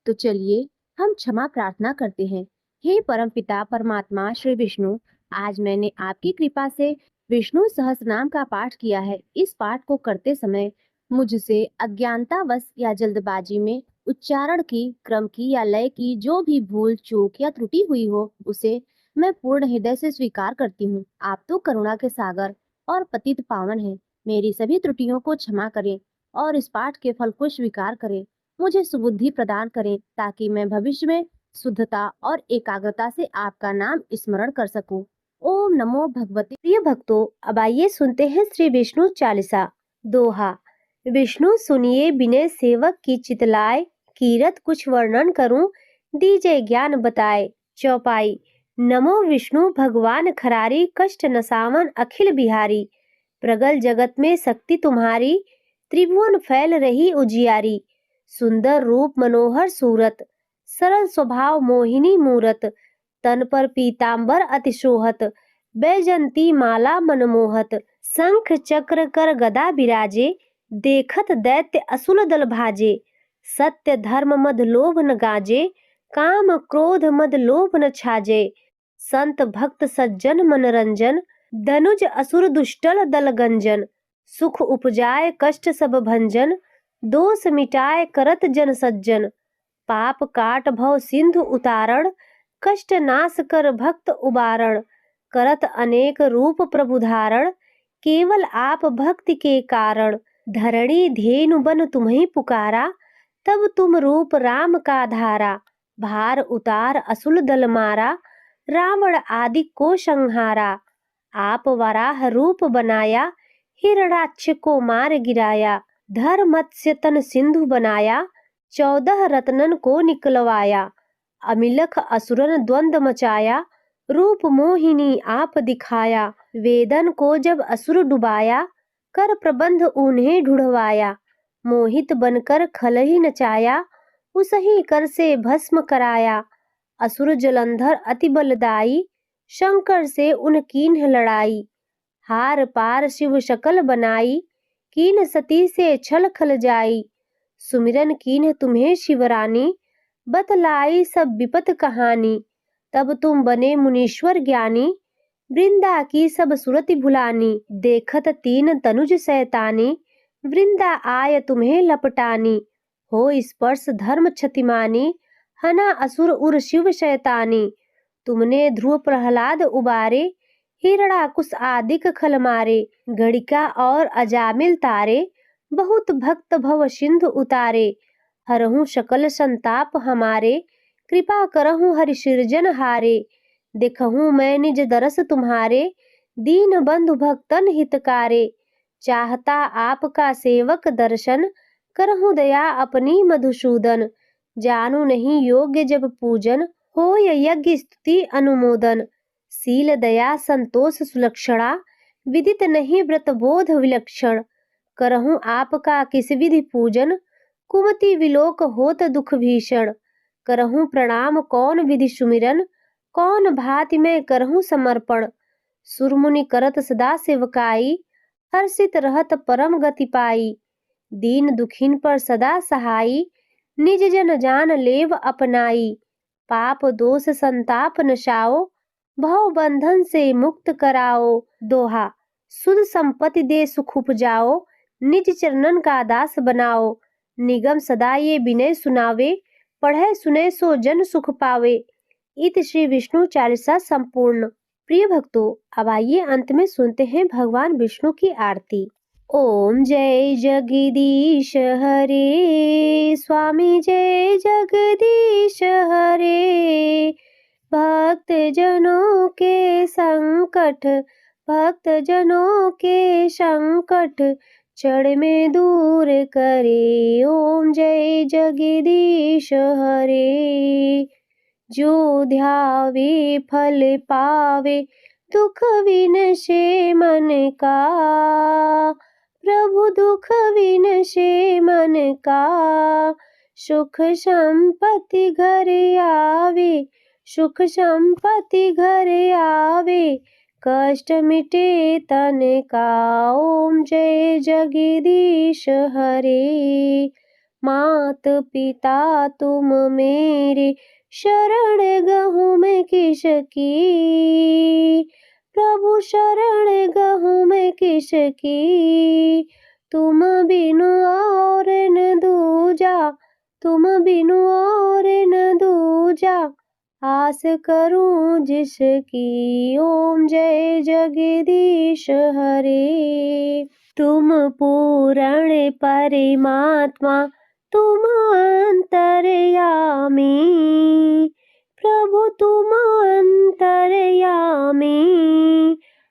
तो चलिए हम क्षमा प्रार्थना करते हैं। हे परमपिता परमात्मा श्री विष्णु, आज मैंने आपकी कृपा से विष्णु सहस्रनाम का पाठ किया है। इस पाठ को करते समय मुझसे अज्ञानतावश या जल्दबाजी में उच्चारण की, क्रम की या लय की जो भी भूल, चूक या त्रुटि हुई हो, उसे मैं पूर्ण हृदय से स्वीकार करती हूँ। आप तो करुणा के सागर और पतित पावन हैं। मेरी सभी त्रुटियों को क्षमा करें और इस पाठ के फल को स्वीकार करें। मुझे सुबुद्धि प्रदान करें ताकि मैं भविष्य में शुद्धता और एकाग्रता से आपका नाम स्मरण कर सकूं। ओम नमो भगवते। प्रिय भक्तों, अब आइए सुनते हैं श्री विष्णु चालीसा। दोहा। विष्णु सुनिए विनय सेवक की चितलाए, कीरत कुछ वर्णन करूं दीजे ज्ञान बताए। चौपाई। नमो विष्णु भगवान खरारी, कष्ट नसावन अखिल बिहारी। प्रगल जगत में शक्ति तुम्हारी, त्रिभुवन फैल रही उजियारी। सुंदर रूप मनोहर सूरत, सरल स्वभाव मोहिनी मूरत। तन पर पीतांबर अति शोहत, बैजंती माला मनमोहत। शंख चक्र कर गदा बिराजे, देखत दैत्य असुर दल भाजे। सत्य धर्म मद लोभ न गाजे, काम क्रोध मद लोभ न छाजे। संत भक्त सज्जन मनरंजन, धनुज असुर दुष्टल दल गंजन। सुख उपजाए कष्ट सब भंजन, दोष मिटाए करत जन सज्जन। पाप काट भव सिंधु उतारण, कष्ट नाश कर भक्त उबारण। करत अनेक रूप प्रभु धारण, केवल आप भक्ति के कारण। धरणी धेनु बन तुम्हें पुकारा, तब तुम रूप राम का धारा। भार उतार असुर दल मारा, रावण आदि को संहारा। आप वराह रूप बनाया, हिरणाक्ष को मार गिराया। धर मत्स्य तन सिंधु बनाया, 14 रत्नन को निकलवाया। अमिलख असुरन द्वंद मचाया, रूप मोहिनी आप दिखाया। वेदन को जब असुर डुबाया, कर प्रबंध उन्हें ढूढ़वाया। मोहित बनकर खलहि नचाया, उसही कर से भस्म कराया। असुर जलंधर अति बलदाई, शंकर से उन कीन्ह लड़ाई। हार पार शिव शकल बनाई, कीन्ह सती से छल खल जाई। सुमिरन कीन्ह तुम्हें शिवरानी, बतलाई सब विपत कहानी। तब तुम बने मुनीश्वर ज्ञानी, वृंदा की सब सुरति भुलानी। देखत तीन तनुज सैतानी, वृंदा आय तुम्हें लपटानी। हो स्पर्श धर्म क्षतिमानी, हना असुर उर शिव शैतानी। तुमने ध्रुव प्रहलाद उबारे, हिरणाकुश आदिक खल मारे। गणिका और अजामिल तारे, बहुत भक्त भव सिंधु उतारे। हरहु सकल संताप हमारे, कृपा करहु हरि सिरजन हारे। देखहु मैं निज दरस तुम्हारे, दीन बंधु भक्तन हितकारे। चाहता आपका सेवक दर्शन, करहु दया अपनी मधुसूदन। जानू नहीं योग्य जब पूजन, होय यज्ञ स्तुति अनुमोदन। शील दया संतोष सुलक्षणा, विदित नहीं व्रत बोध विलक्षण। करहु आपका किस विधि पूजन, कुमति विलोक होत दुख भीषण। करहु प्रणाम कौन विधि सुमिरन, कौन भांति मैं करहु समर्पण। सुरमुनि करत सदा सेवकाई, हर्षित रहत परम गति पाई। दीन दुखिन पर सदा सहाई, निज जन जान लेव अपनाई। पाप दोष संताप नशाओ, भव बंधन से मुक्त कराओ। दोहा, सुध संपत्ति दे सुख उपजाओ, निज चरणन का दास बनाओ। निगम सदा ये विनय सुनावे, पढ़े सुने सो जन सुख पावे। इत श्री विष्णु चालीसा संपूर्ण। प्रिय भक्तों, अब आइए अंत में सुनते हैं भगवान विष्णु की आरती। ओम जय जगदीश हरे, स्वामी जय जगदीश हरे। भक्त जनों के संकट, भक्त जनों के संकट क्षण में दूर करे। ओम जय जगदीश हरे। जो ध्यावे फल पावे, दुख विनशे मन का। प्रभु दुख विनशे मन का। सुख संपत्ति घर आवे, सुख संपत्ति घर आवे। कष्ट मिटे तन का। ओम जय जगदीश हरे। मात पिता तुम मेरे, शरण गहूँ मैं किसकी। प्रभु शरण गहूँ मैं किसकी। तुम बिनु और न दूजा, तुम बिनु और न दूजा। आस करूं जिसकी। ओम जय जगदीश हरे। तुम पूर्ण परमात्मा, तुम अंतर्यामी। प्रभु तुम अंतर्यामी।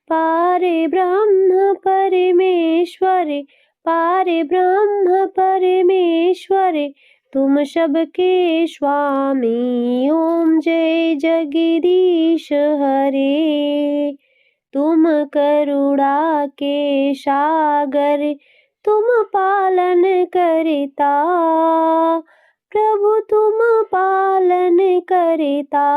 पारे ब्रह्म परमेश्वर, पारे ब्रह्म परमेश्वर। तुम सबके स्वामी। ओम जय जगदीश हरे। तुम करुणा के सागर, तुम पालन करता। प्रभु तुम पालन करता।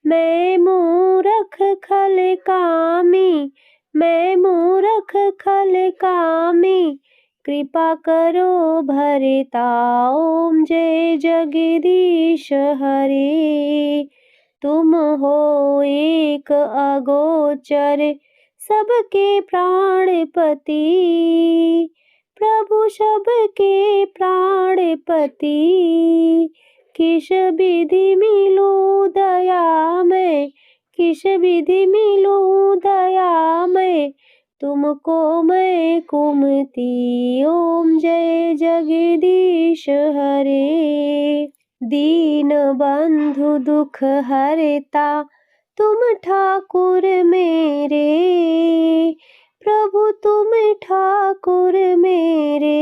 मैं मूरख खल कामी, मैं मूरख खल कामी। कृपा करो भरता। ओम जय जगदीश हरे। तुम हो एक अगोचर, सबके प्राणपति। प्रभु सबके प्राणपति। किस विधि मिलूं दया मैं, किस विधि मिलूं दया मैं। तुमको मैं कुमति। ओम जय जगदीश हरे। दीन बंधु दुख हरता, तुम ठाकुर मेरे। प्रभु तुम ठाकुर मेरे।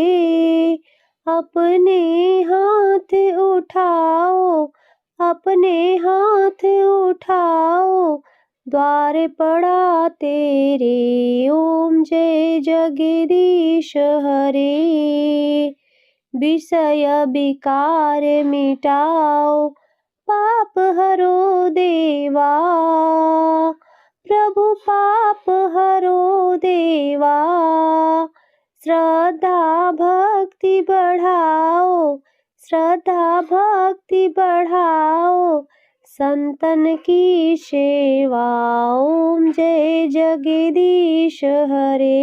अपने हाथ उठाओ, अपने हाथ उठाओ। द्वार पड़ा तेरे। ओम जय जगदीश हरे। विषय विकार मिटाओ, पाप हरो देवा। प्रभु पाप हरो देवा। श्रद्धा भक्ति बढ़ाओ, श्रद्धा भक्ति बढ़ाओ। संतन की सेवा। ओम जय जगदीश हरे।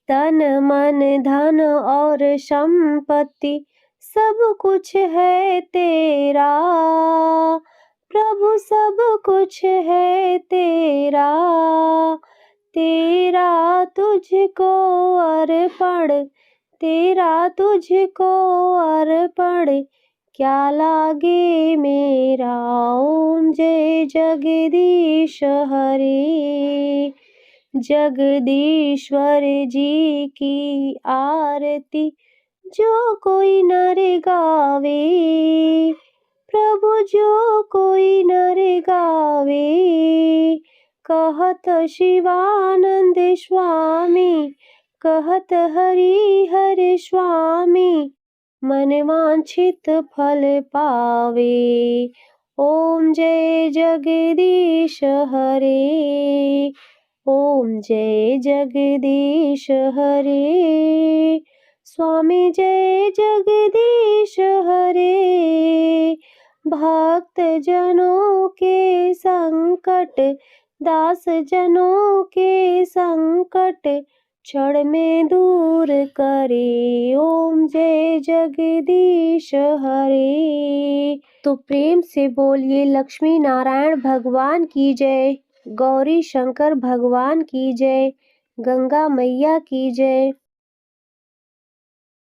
तन मन धन और संपत्ति सब कुछ है तेरा। प्रभु सब कुछ है तेरा। तेरा तुझको अर्पण, तेरा तुझको अर्पण। क्या लागे मेरा। ओम जय जगदीश हरे। जगदीश्वर जी की आरती जो कोई नर गावे। प्रभु जो कोई नर गावे। कहत शिवानंद स्वामी, कहत हरि हर स्वामी। मन वांछित फल पावे। ओम जय जगदीश हरे। ओम जय जगदीश हरे। स्वामी जय जगदीश हरे। भक्त जनों के संकट, दास जनों के संकट क्षण में दूर करे। ओम जय जगदीश हरे। तो प्रेम से बोलिए लक्ष्मी नारायण भगवान की जय, गौरी शंकर भगवान की जय, गंगा मैया की जय।